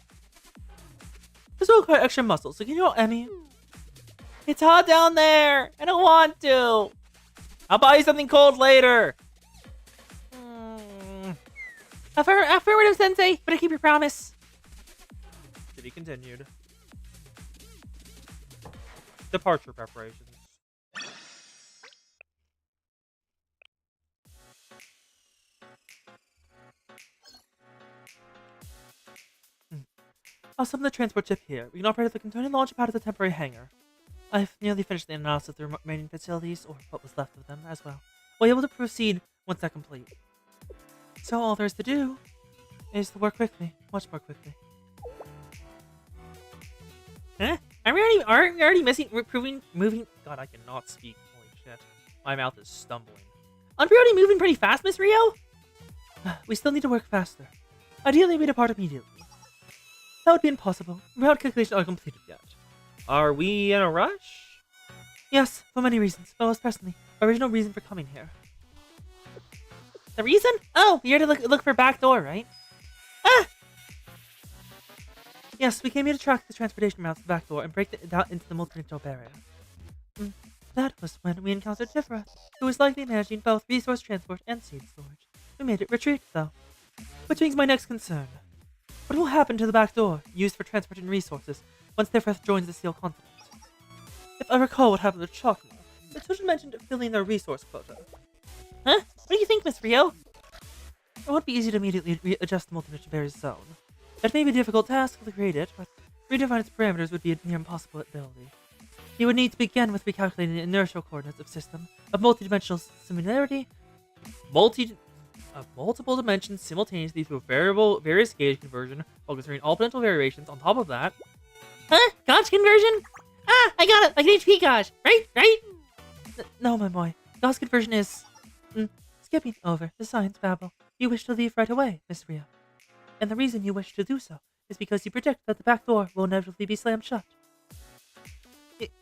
This will require extra muscle, so can you all Emmy? It's hot down there! I don't want to! I'll buy you something cold later! Affirmative, Sensei. Better keep your promise. To be continued. Departure preparations. I'll summon the transport ship here. We can operate the container launch pad as a temporary hangar. I've nearly finished the analysis of the remaining facilities, or what was left of them, as well. We'll be able to proceed once they're complete. So all there is to do is to work quickly. Much more quickly. Huh? Aren't we already moving? God, I cannot speak. Holy shit. My mouth is stumbling. Aren't we already moving pretty fast, Miss Rio? We still need to work faster. Ideally, we depart immediately. That would be impossible. Route calculations aren't completed yet. Are we in a rush? Yes, for many reasons, but most personally, our original reason for coming here. The reason? Oh, you're to look for a back door, right? Ah! Yes, we came here to track the transportation routes to the back door and break it down into the multidimensional barrier. That was when we encountered Qliphoth, who was likely managing both resource transport and seed storage. We made it retreat, though. Which brings my next concern. What will happen to the back door, used for transporting resources, once Qliphoth joins the Steel Continent? If I recall what happened with Chocma, the children mentioned filling their resource quota. Huh? What do you think, Miss Rio? It won't be easy to immediately readjust the multidimensional barrier's zone. It may be a difficult task to create it, but redefine its parameters would be a near impossible ability. You would need to begin with recalculating the inertial coordinates of system of multidimensional similarity. of multiple dimensions simultaneously through various gauge conversion while considering all potential variations. On top of that, Huh? Gauge conversion? Ah, I got it. Like an HP gauge. Right? No, my boy. Gauss conversion is... skipping over the science babble. You wish to leave right away, Miss Ria. And the reason you wish to do so is because you predict that the back door will inevitably be slammed shut.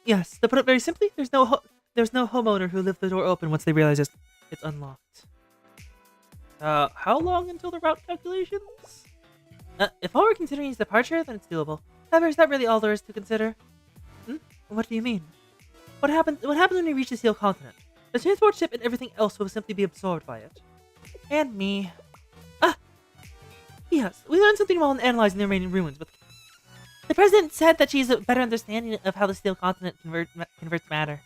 Yes, to put it very simply, there's no homeowner who left the door open once they realize it's unlocked. how long until the route calculations? If all we're considering is departure, then it's doable. However, is that really all there is to consider? What do you mean? What happens when we reach the Seal Continent? The transport ship and everything else will simply be absorbed by it. And me. Yes, we learned something while analyzing the remaining ruins, but The president said that she has a better understanding of how the Steel Continent converts matter.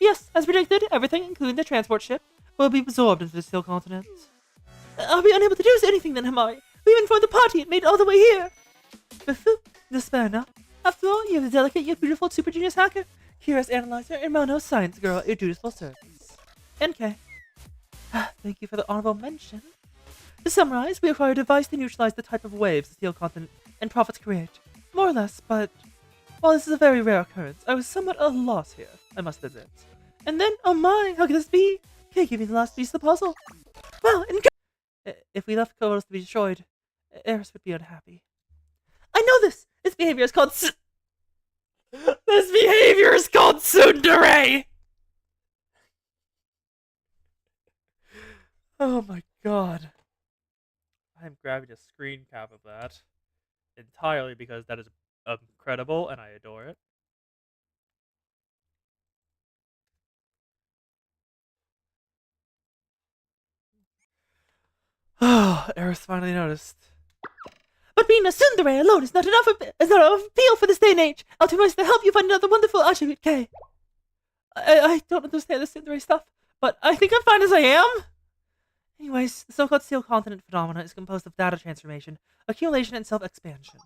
yes, as predicted, everything, including the transport ship, will be absorbed into the Steel Continent. I'll be unable to do anything then, Hamari. We even informed the party and made it all the way here. Despair now. After all, you're the delicate yet beautiful super genius hacker, Kira's analyzer, and Mono's science girl at your dutiful service. NK. Thank you for the honorable mention. To summarize, we acquired a device to neutralize the type of waves the Steel Continent and Prophets create. More or less, but while this is a very rare occurrence, I was somewhat at a loss here, I must admit. And then, oh my, how could this be? Can't give me the last piece of the puzzle. Well, if we left Koros to be destroyed, Eris would be unhappy. I know this! This behavior is called tsundere! Oh my god. I'm grabbing a screen cap of that entirely because that is incredible and I adore it. Oh, Eris finally noticed. But being a tsundere alone is not enough appeal for this day and age. I'll do my best to help you find another wonderful attribute, Kay. I don't understand the tsundere stuff, but I think I'm fine as I am. Anyways, the so-called Steel Continent phenomena is composed of data transformation, accumulation, and self-expansion.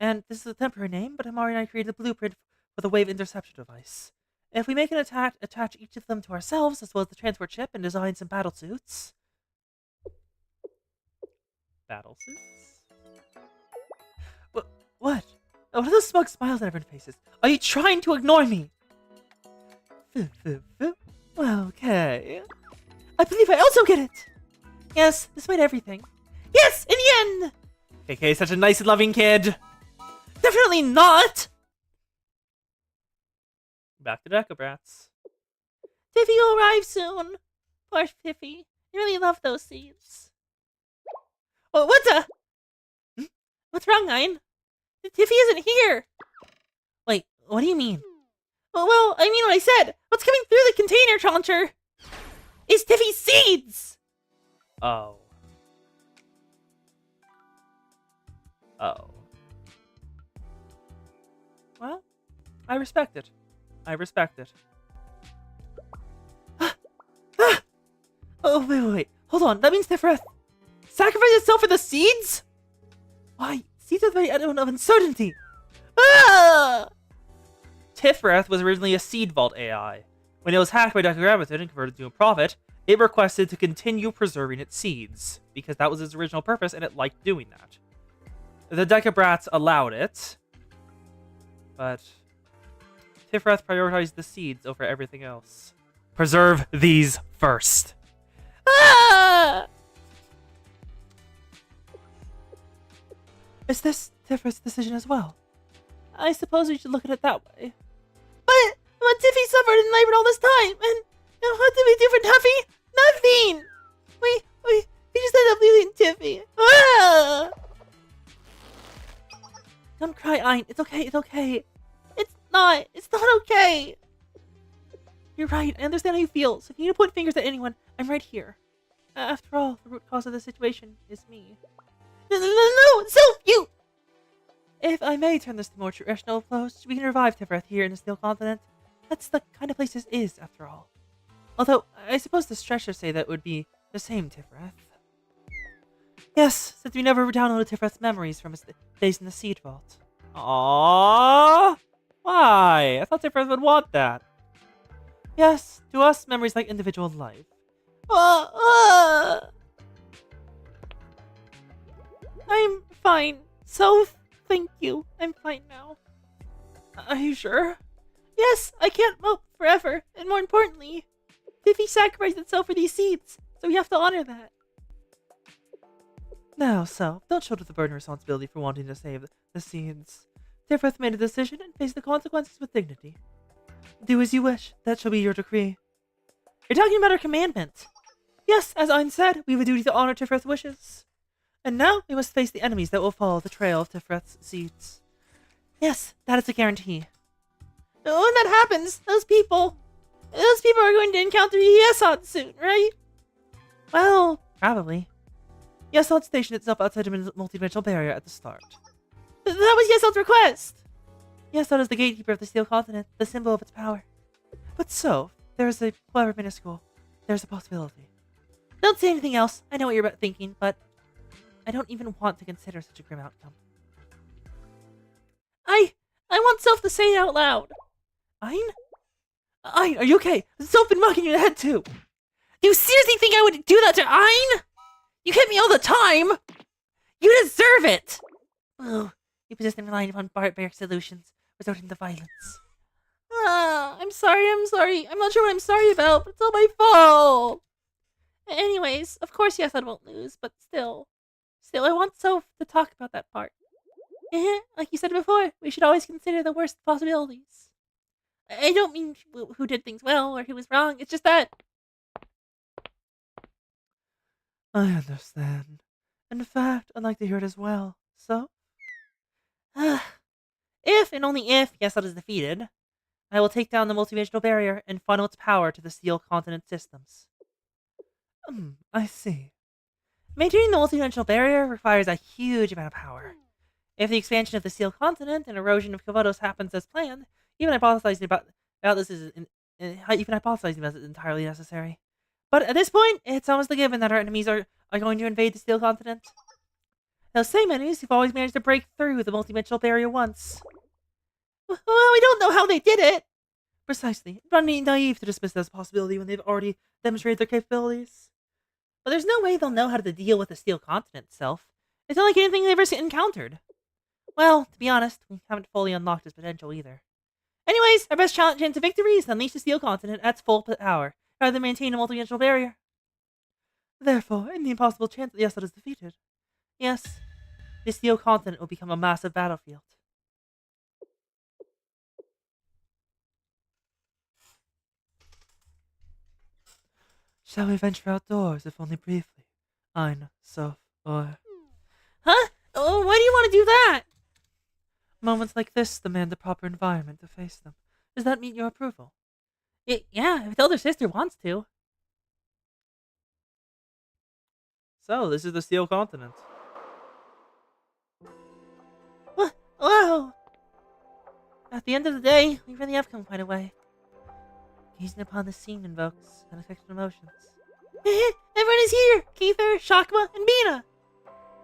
And this is a temporary name, but Amari and I created a blueprint for the wave interception device. If we make an attach each of them to ourselves, as well as the transport ship, and design some battle suits... Battle suits? What? What are those smug smiles on everyone's faces? Are you trying to ignore me? Well, okay. I believe I also get it! Yes, despite everything. Yes, in the end! KK is such a nice and loving kid. Definitely not! Back to Deca Brats. Tiffy will arrive soon. Poor Tiffy. I really love those seeds. Oh, what the? What's wrong, Nine? Tiffy isn't here. Wait, what do you mean? Well, I mean what I said. What's coming through the container launcher is Tiffy's seeds. Oh. Oh. Well, I respect it. I respect it. Oh, wait. Hold on, that means Tifrith sacrificed itself for the seeds? Why, seeds are the very element of uncertainty. Ah! Tifrith was originally a Seed Vault AI. When it was hacked by Dr. Graviton and converted to a prophet, it requested to continue preserving its seeds, because that was its original purpose and it liked doing that. The Deca Brats allowed it, but Tifrith prioritized the seeds over everything else. Preserve these first. Ah! Is this Tifrith's decision as well? I suppose we should look at it that way. But Tiffy suffered in labor all this time, and what did we do for Tuffy? Nothing! We just ended up losing Tiffy. Ah! Don't cry, Ein. It's okay, it's okay. It's not okay. You're right, I understand how you feel, so if you need to point fingers at anyone, I'm right here. After all, the root cause of the situation is me. No, so you... If I may turn this to more traditional approach, we can revive Tifrith here in the Steel Continent. That's the kind of place this is, after all. Although, I suppose the stretchers say that would be the same Tifrith. Yes, since we never downloaded Tifrith's memories from his days in the Seed Vault. Aww. Why? I thought Tifrith would want that. Yes, to us, memories like individual life. I'm fine. So, thank you. I'm fine now. Are you sure? Yes, I can't mope forever. And more importantly, Fifi sacrificed itself for these seeds, so we have to honor that. Now, Self, don't shoulder the burden of responsibility for wanting to save the seeds. Qliphoth made a decision and face the consequences with dignity. Do as you wish. That shall be your decree. You're talking about our commandment. Yes, as Ein said, we have a duty to honor Qliphoth's wishes. And now we must face the enemies that will follow the trail of Qliphoth's seeds. Yes, that is a guarantee. When that happens, those people are going to encounter Yesod soon, right? Well, probably. Yesod stationed itself outside a multidimensional barrier at the start. That was Yesod's request! Yesod is the gatekeeper of the Steel Continent, the symbol of its power. But so, there is a clever minuscule. There's a possibility. Don't say anything else. I know what you're thinking, but I don't even want to consider such a grim outcome. I want Soph to say it out loud. Ein? Ein, are you okay? Soph been mucking you in the head too. Do you seriously think I would do that to Ein? You hit me all the time. You deserve it. Oh, you persist in relying upon barbaric solutions, resorting to violence. I'm sorry. I'm not sure what I'm sorry about, but it's all my fault. Anyways, of course Yesod won't lose, but still, I want Soph to talk about that part. Like you said before, we should always consider the worst possibilities. I don't mean who did things well or who was wrong, it's just that... I understand. In fact, I'd like to hear it as well. So? If, and only if, Yesod is defeated, I will take down the multidimensional barrier and funnel its power to the Steel Continent systems. I see. Maintaining the multidimensional barrier requires a huge amount of power. If the expansion of the Steel Continent and erosion of Qliphoth happens as planned, even hypothesizing about this is entirely necessary. But at this point, it's almost a given that our enemies are going to invade the Steel Continent. Those same enemies who've always managed to break through the multidimensional barrier once. Well, we don't know how they did it! Precisely. It would be naive to dismiss that as a possibility when they've already demonstrated their capabilities. But there's no way they'll know how to deal with the Steel Continent itself. It's not like anything they've ever encountered. Well, to be honest, we haven't fully unlocked its potential either. Anyways, our best chance of victory is to unleash the Steel Continent at its full power, rather than maintain a multidimensional barrier. Therefore, in the impossible chance that Yesod is defeated, yes, the Steel Continent will become a massive battlefield. Shall we venture outdoors, if only briefly? Ein, Soph, or... Huh? Oh, why do you want to do that? Moments like this demand a proper environment to face them. Does that meet your approval? Yeah, if the elder sister wants to. So, this is the Steel Continent. Whoa! At the end of the day, we really have come quite a way. Gazing upon the scene invokes unexpected emotions. Everyone is here! Keither, Shakma, and Bina!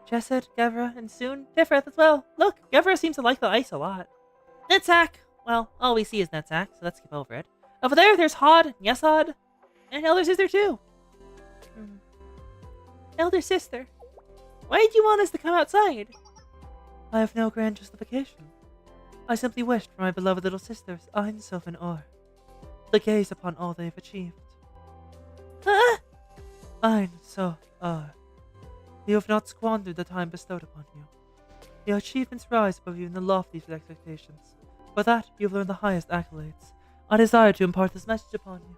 Jesset, Gevra, and soon Qliphoth as well. Look, Gevra seems to like the ice a lot. Netzak! Well, all we see is Netzak, so let's skip over it. Over there's Hod, Yesod, and Elder Sister too. Elder Sister, why did you want us to come outside? I have no grand justification. I simply wished for my beloved little sisters, Ein, Soph, and Or, to gaze upon all they have achieved. Ein, Soph, Or, you have not squandered the time bestowed upon you. Your achievements rise above even the loftiest expectations. For that, you have learned the highest accolades. I desire to impart this message upon you.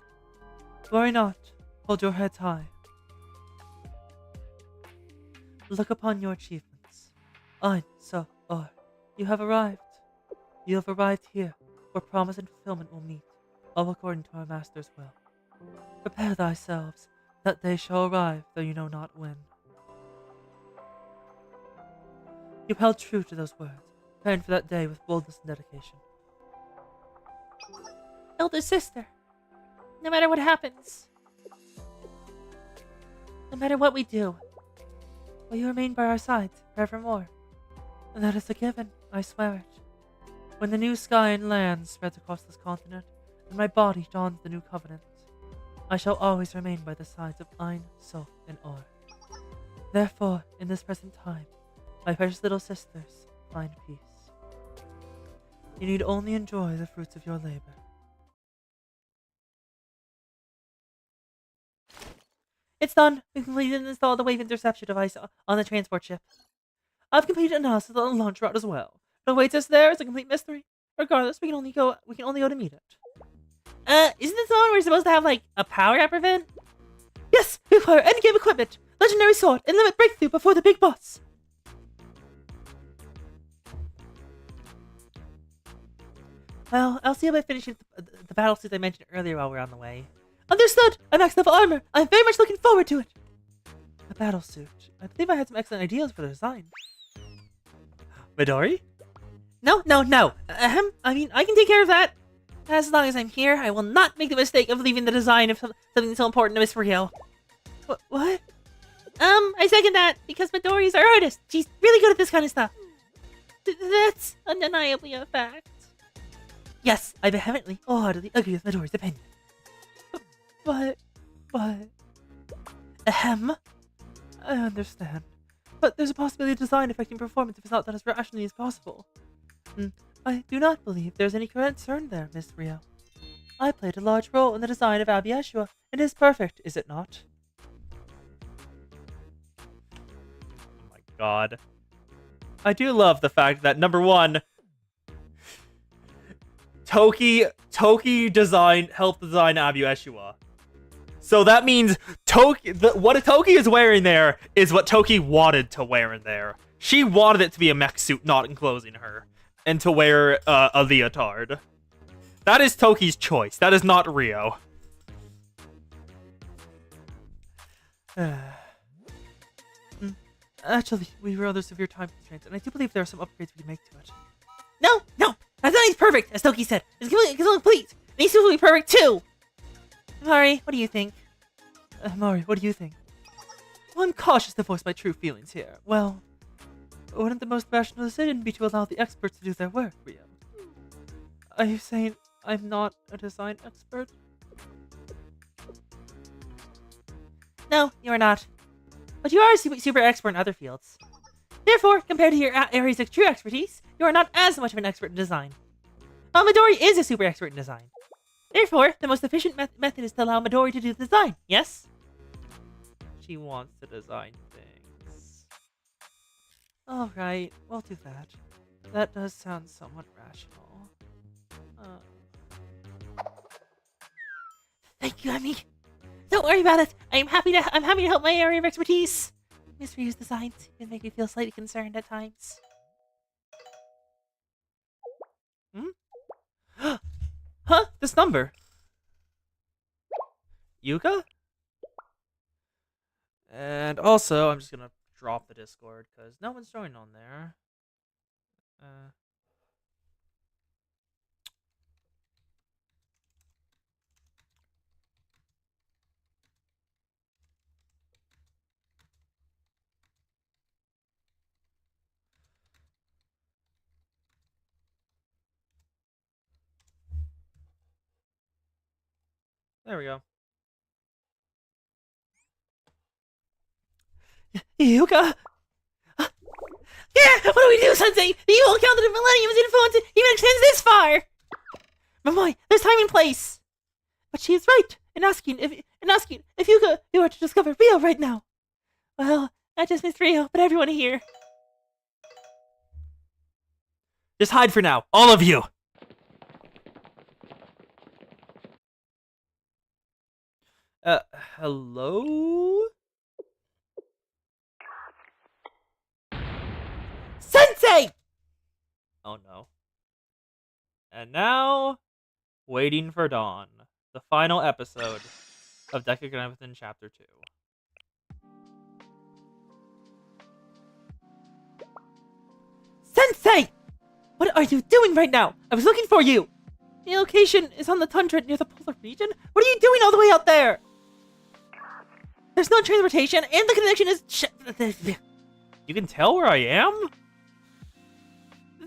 Worry not. Hold your heads high. Look upon your achievements. Ein, Soph, Or, you have arrived. You have arrived here, where promise and fulfillment will meet, all according to our Master's will. Prepare thyselves, that day shall arrive, though you know not when. You held true to those words, preparing for that day with boldness and dedication. Elder sister, no matter what happens, no matter what we do, will you remain by our sides forevermore? And that is a given, I swear it. When the new sky and land spreads across this continent, and my body dawns the new covenant, I shall always remain by the sides of Ein, Soph, and Or. Therefore, in this present time, My precious little sisters, find peace. You need only enjoy the fruits of your labor. It's done. We've completed and installed the wave interception device on the transport ship. I've completed analysis on the launch route as well. What awaits us there is a complete mystery. Regardless, we can only go to meet it. Isn't this the one where we're supposed to have like a power-up event? Yes, we require endgame equipment, legendary sword, and limit breakthrough before the big boss. Well, I'll see about finishing the battle suit I mentioned earlier while we're on the way. Understood! I'm max level armor. I'm very much looking forward to it. A battle suit. I believe I had some excellent ideas for the design. Midori? No. I mean, I can take care of that. As long as I'm here, I will not make the mistake of leaving the design of something so important to Miss Rio. What? I second that, because Midori's our artist. She's really good at this kind of stuff. That's undeniably a fact. Yes, I vehemently, wholeheartedly agree with Midori's opinion. But... Ahem. I understand. But there's a possibility of design affecting performance if it's not done as rationally as possible. I do not believe there's any concern there, Miss Rio. I played a large role in the design of Abi Yeshua, and it is perfect, is it not? Oh my god. I do love the fact that, number one, Toki helped design Abi Yeshua. So that means what Toki is wearing there is what Toki wanted to wear in there. She wanted it to be a mech suit, not enclosing her, and to wear a leotard. That is Toki's choice. That is not Rio. Actually, we were under severe time constraints, and I do believe there are some upgrades we can make to it. No! That design's perfect, as Toki said. It's complete. And these will be perfect too. Mari, what do you think? Mari, what do you think? Well, I'm cautious to voice my true feelings here. Well, wouldn't the most rational decision be to allow the experts to do their work, Rio? Are you saying I'm not a design expert? No, you are not. But you are a super expert in other fields. Therefore, compared to your areas of true expertise, you are not as much of an expert in design. Midori is a super expert in design. Therefore, the most efficient method is to allow Midori to do the design, yes? She wants to design things. Alright, we'll do that. That does sound somewhat rational. Thank you, Emi. Don't worry about it. I'm happy to help my area of expertise. Miss Ryu's designs can make me feel slightly concerned at times. Huh? This number? Yuka? And also, I'm just gonna drop the Discord because no one's joined on there. There we go. Yuka! Yeah! What do we do, Sensei? The evil counted of Millennium's influence even extends this far! Momoy, there's time and place! But she is right in asking if Yuka you were to discover Rio right now. Well, not just Miss Rio, but everyone here. Just hide for now, all of you! Hello? Sensei! Oh no. And now, Waiting for Dawn, the final episode of Deca Gnevithin Chapter 2. Sensei! What are you doing right now? I was looking for you! The location is on the tundra near the polar region. What are you doing all the way out there? There's no transportation, and the connection is You can tell where I am?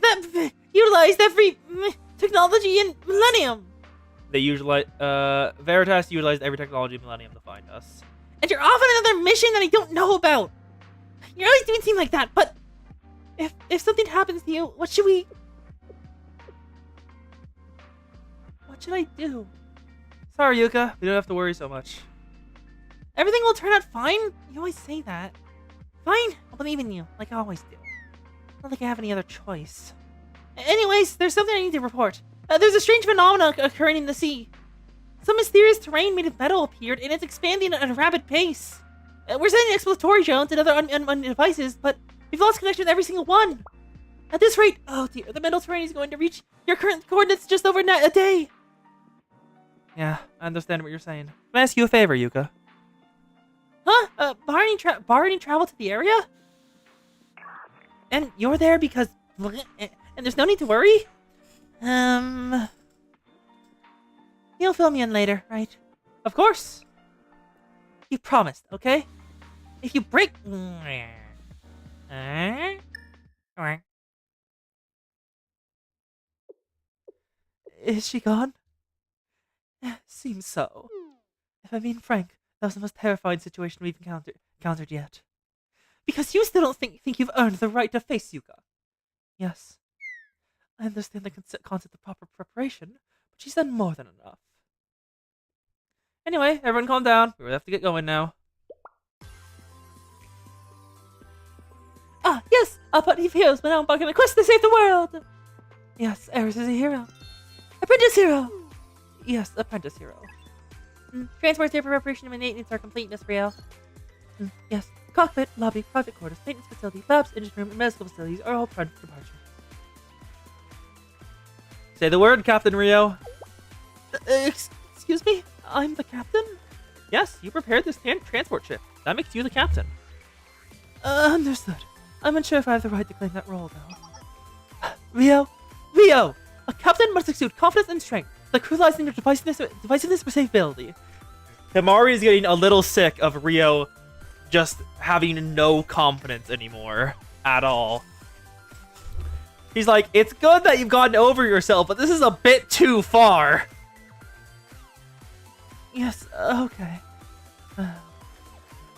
that utilized every technology in Millennium. They usually, Veritas utilized every technology in Millennium to find us. And you're off on another mission that I don't know about. You're always doing seem like that, but If something happens to you, what should we... What should I do? Sorry, Yuka. We don't have to worry so much. Everything will turn out fine? You always say that. Fine, I'll believe in you, like I always do. Not like I have any other choice. Anyways, there's something I need to report. There's a strange phenomenon occurring in the sea. Some mysterious terrain made of metal appeared, and it's expanding at a rapid pace. We're sending exploratory drones and other unmanned devices, but we've lost connection with every single one. At this rate, oh dear, the metal terrain is going to reach your current coordinates just over a day. Yeah, I understand what you're saying. Can I ask you a favor, Yuka? Huh? Barring travel to the area? And you're there because... And there's no need to worry? You'll fill me in later, right? Of course. You promised, okay? If you break... Is she gone? Seems so. If I'm being frank, that was the most terrifying situation we've encountered yet. Because you still don't think you've earned the right to face Yuka. Yes. I understand the concept of proper preparation, but she's done more than enough. Anyway, everyone calm down. We have to get going now. Ah, yes! Our party of heroes went out embarking on a quest to save the world! Yes, Eris is a hero. Apprentice hero! Yes, apprentice hero. Transport safe preparation and maintenance are complete, Miss Rio. Yes. Cockpit, lobby, private quarters, maintenance facility, labs, engine room, and medical facilities are all primed for departure. Say the word, Captain Rio. Excuse me? I'm the captain? Yes, you prepared this transport ship. That makes you the captain. Understood. I'm unsure if I have the right to claim that role, though. Rio! A captain must exude confidence and strength. The crew lies in your divisiveness for safety. Himari is getting a little sick of Rio just having no confidence anymore at all. He's like, it's good that you've gotten over yourself, but this is a bit too far. Yes, okay.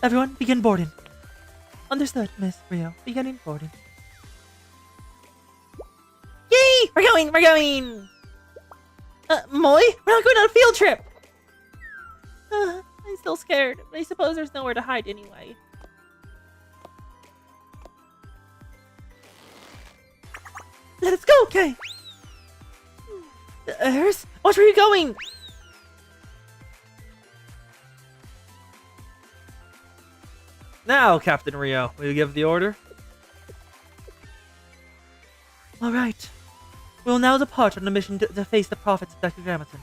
Everyone, begin boarding. Understood, Miss Rio. Beginning boarding. Yay! We're going! Moy? We're not going on a field trip! I'm still scared, but I suppose there's nowhere to hide anyway. Let us go, Kay! Eris, watch where you're going! Now, Captain Rio, will you give the order? Alright. We will now depart on a mission to face the prophets of Decagrammaton,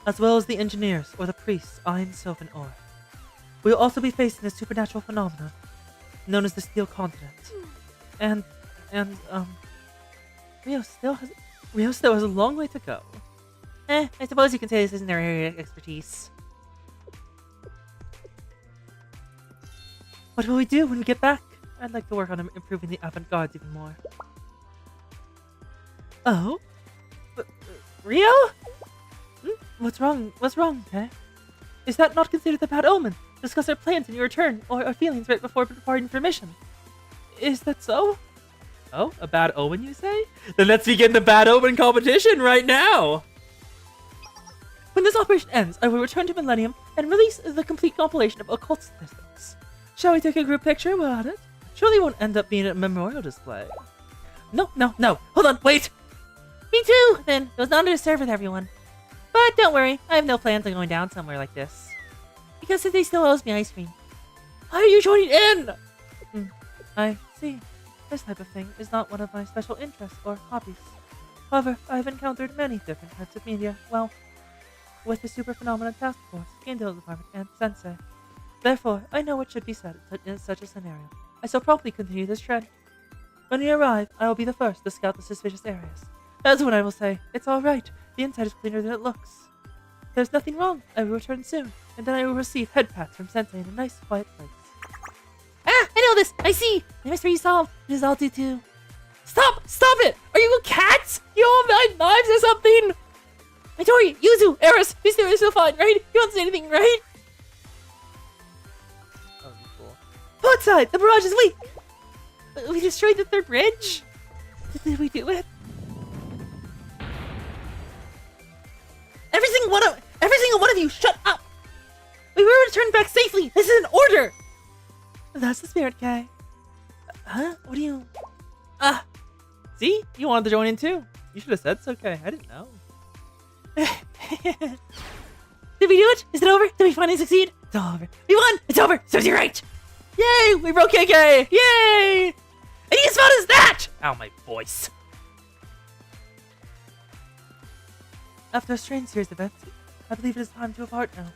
as well as the engineers, or the priests, Ein, Soph, and Or. We will also be facing a supernatural phenomenon, known as the Steel Continent. Rio still has a long way to go. I suppose you can say this isn't their area of expertise. What will we do when we get back? I'd like to work on improving the avant-garde even more. Oh? Rio? What's wrong? What's wrong, Kay? Is that not considered a bad omen? Discuss our plans in your return, or our feelings right before departing for mission. Is that so? Oh, a bad omen, you say? Then let's begin the bad omen competition right now! When this operation ends, I will return to Millennium and release the complete compilation of occult statistics. Shall we take a group picture while at it? Surely it won't end up being a memorial display. No. Hold on, wait! Me too, then. It was an honor to serve with everyone. But don't worry, I have no plans on going down somewhere like this. Because Cynthia still owes me ice cream. Why are you joining in? I see. This type of thing is not one of my special interests or hobbies. However, I have encountered many different types of media, well, with the Super Phenomenon Task Force, Game Deal Department, and Sensei. Therefore, I know what should be said in such a scenario. I shall promptly continue this trend. When we arrive, I will be the first to scout the suspicious areas. That's when I will say, it's alright, the inside is cleaner than it looks. There's nothing wrong, I will return soon, and then I will receive head pats from Sensei in a nice, quiet place. Ah, I know this! I see! The mystery solved. It is all due to... Stop! Stop it! Are you a cat? You all have knives or something? Midori, Yuzu, Eris, these two are still fine, right? You won't say anything, right? That would be cool. Outside, the barrage is weak! We destroyed the third bridge? Did we do it? Every single one of you, shut up! We were returned back safely! This is an order! That's the spirit, guy. Huh? What do you... See? You wanted to join in too. You should have said it's okay. I didn't know. Did we do it? Is it over? Did we finally succeed? It's all over. We won! It's over! Serves you right! Yay! We broke KK! Yay! And as fun as that! Ow, my voice. After a strange series of events, I believe it is time to depart now.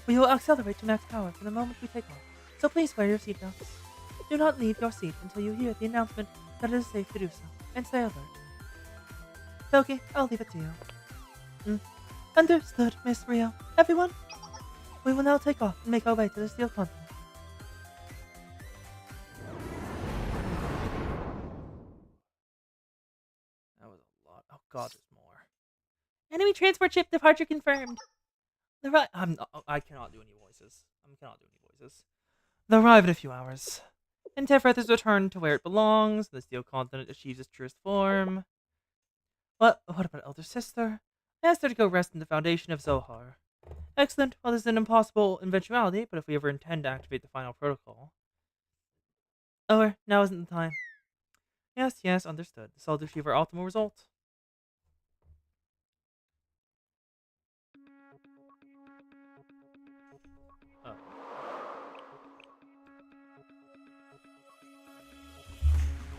We will accelerate to max power from the moment we take off, so please wear your seatbelts. Do not leave your seat until you hear the announcement that it is safe to do so, and stay alert. Toki, I'll leave it to you. Understood, Miss Rio. Everyone, we will now take off and make our way to the Steel Continent. That was a lot. Oh god, there's more. Enemy transport ship departure confirmed. I cannot do any voices. They'll arrive in a few hours. And Tefrith is returned to where it belongs. The Steel Continent achieves its truest form. What about Elder Sister? I asked her to go rest in the foundation of Zohar. Excellent. Well, this is an impossible eventuality, but if we ever intend to activate the final protocol. Over. Now isn't the time. Yes, understood. This will achieve our optimal result.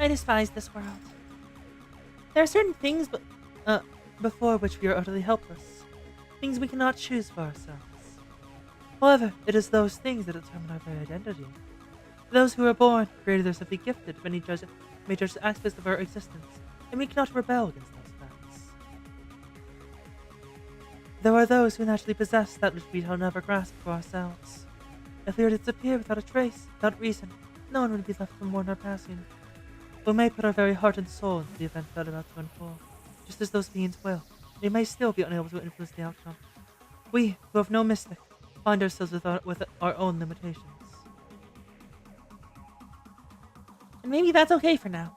I despise this world. There are certain things before which we are utterly helpless. Things we cannot choose for ourselves. However, it is those things that determine our very identity. Those who are born, created or simply gifted, many may judge aspects of our existence, and we cannot rebel against those facts. There are those who naturally possess that which we shall never grasp for ourselves. If we were to disappear without a trace, without reason, no one would be left to mourn our passing. We may put our very heart and soul into the event that are about to unfold, just as those beings will. We may still be unable to influence the outcome. We, who have no mystic, find ourselves with our own limitations. And maybe that's okay for now.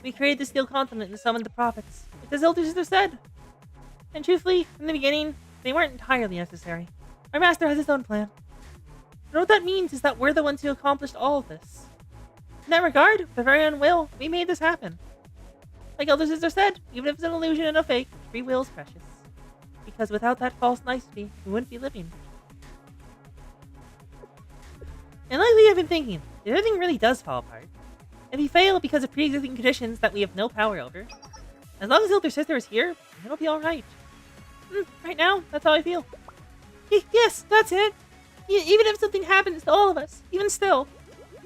We created the Steel Continent and summoned the prophets, like the Elder Sister said. And truthfully, from the beginning, they weren't entirely necessary. Our master has his own plan. And what that means is that we're the ones who accomplished all of this. In that regard, with our very own will, we made this happen. Like Elder Sister said, even if it's an illusion and a fake, free will is precious. Because without that false nicety, we wouldn't be living. And lately I've been thinking, if everything really does fall apart, if we fail because of pre-existing conditions that we have no power over, as long as Elder Sister is here, it'll be alright. Right now, that's how I feel. Yes, that's it. Even if something happens to all of us, even still,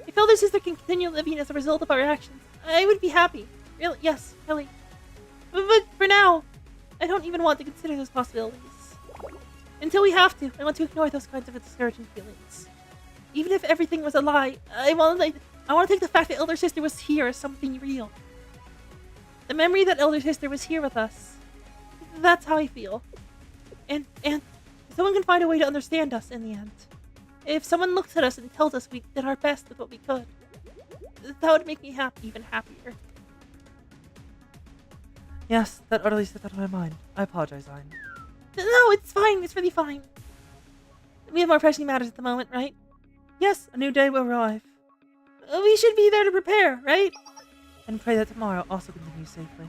if Elder Sister can continue living as a result of our actions, I would be happy. Really, yes, really. But for now, I don't even want to consider those possibilities. Until we have to, I want to ignore those kinds of discouraging feelings. Even if everything was a lie, I want to take the fact that Elder Sister was here as something real. The memory that Elder Sister was here with us. That's how I feel. And if someone can find a way to understand us in the end. If someone looks at us and tells us we did our best with what we could, that would make me even happier. Yes, that utterly slipped out of my mind. I apologize, Ein. No, it's fine. It's really fine. We have more pressing matters at the moment, right? Yes, a new day will arrive. We should be there to prepare, right? And pray that tomorrow also continues safely.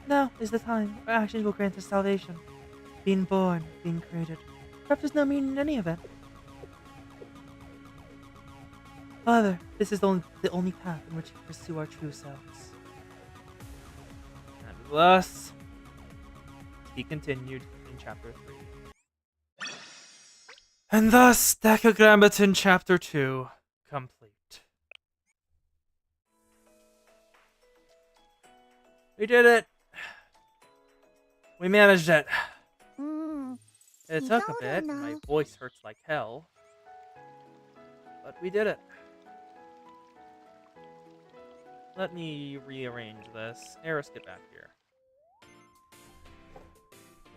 Now is the time our actions will grant us salvation. Being born, being created. Perhaps there's no meaning in any of it. However, this is the only path in which we pursue our true selves. And thus, he continued in Chapter 3. And thus, Decagrammaton Chapter 2 complete. We did it! We managed it. It took a bit, and my voice hurts like hell. But we did it. Let me rearrange this. Eris, get back here.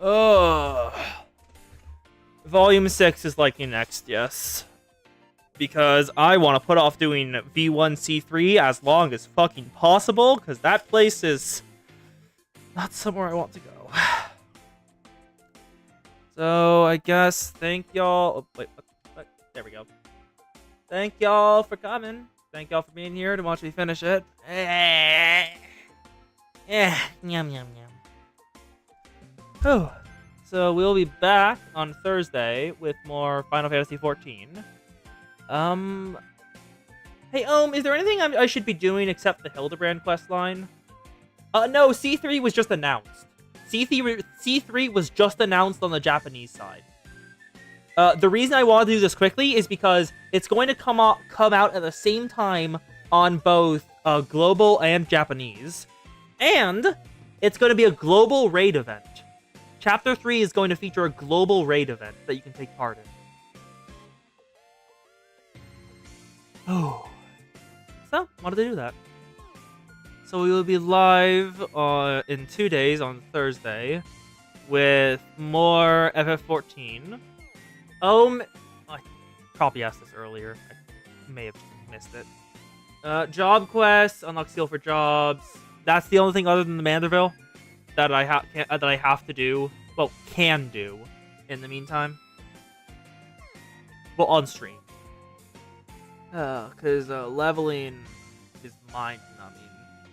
Oh. Volume 6 is likely next, yes. because I want to put off doing V1C3 as long as fucking possible, because that place is not somewhere I want to go. So, I guess, thank y'all. Oh, wait, what? There we go. Thank y'all for coming. Thank y'all for being here to watch me finish it. Yum, yum, yum. Oh. So, we'll be back on Thursday with more Final Fantasy XIV. Hey, is there anything I should be doing except the Hildebrand questline? No, C3 was just announced. C3 was just announced on the Japanese side. The reason I wanted to do this quickly is because it's going to come out at the same time on both global and Japanese. And it's going to be a global raid event. Chapter 3 is going to feature a global raid event that you can take part in. Oh. So, wanted to do that. So we will be live in 2 days on Thursday with more FF14. I probably asked this earlier. I may have missed it. Job quests, unlock skill for jobs. That's the only thing other than the Manderville that I have to do. Well, can do in the meantime. Well, on stream. Because leveling is mind-numbing,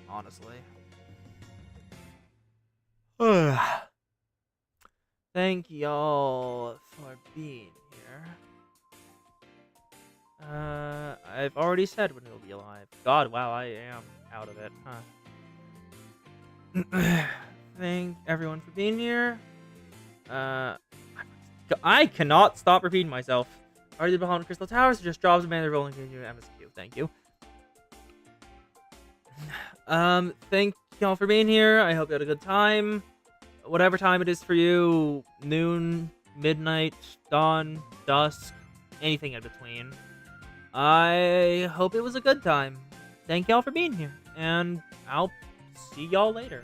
honestly. Thank y'all for being here. I've already said when it'll be alive. God, wow, I am out of it, huh? Thank everyone for being here. I cannot stop repeating myself. Are you behind Crystal Towers or just jobs in Manderville and continue MSQ? Thank you. Thank y'all for being here. I hope you had a good time. Whatever time it is for you, noon, midnight, dawn, dusk, anything in between. I hope it was a good time. Thank y'all for being here, and I'll see y'all later.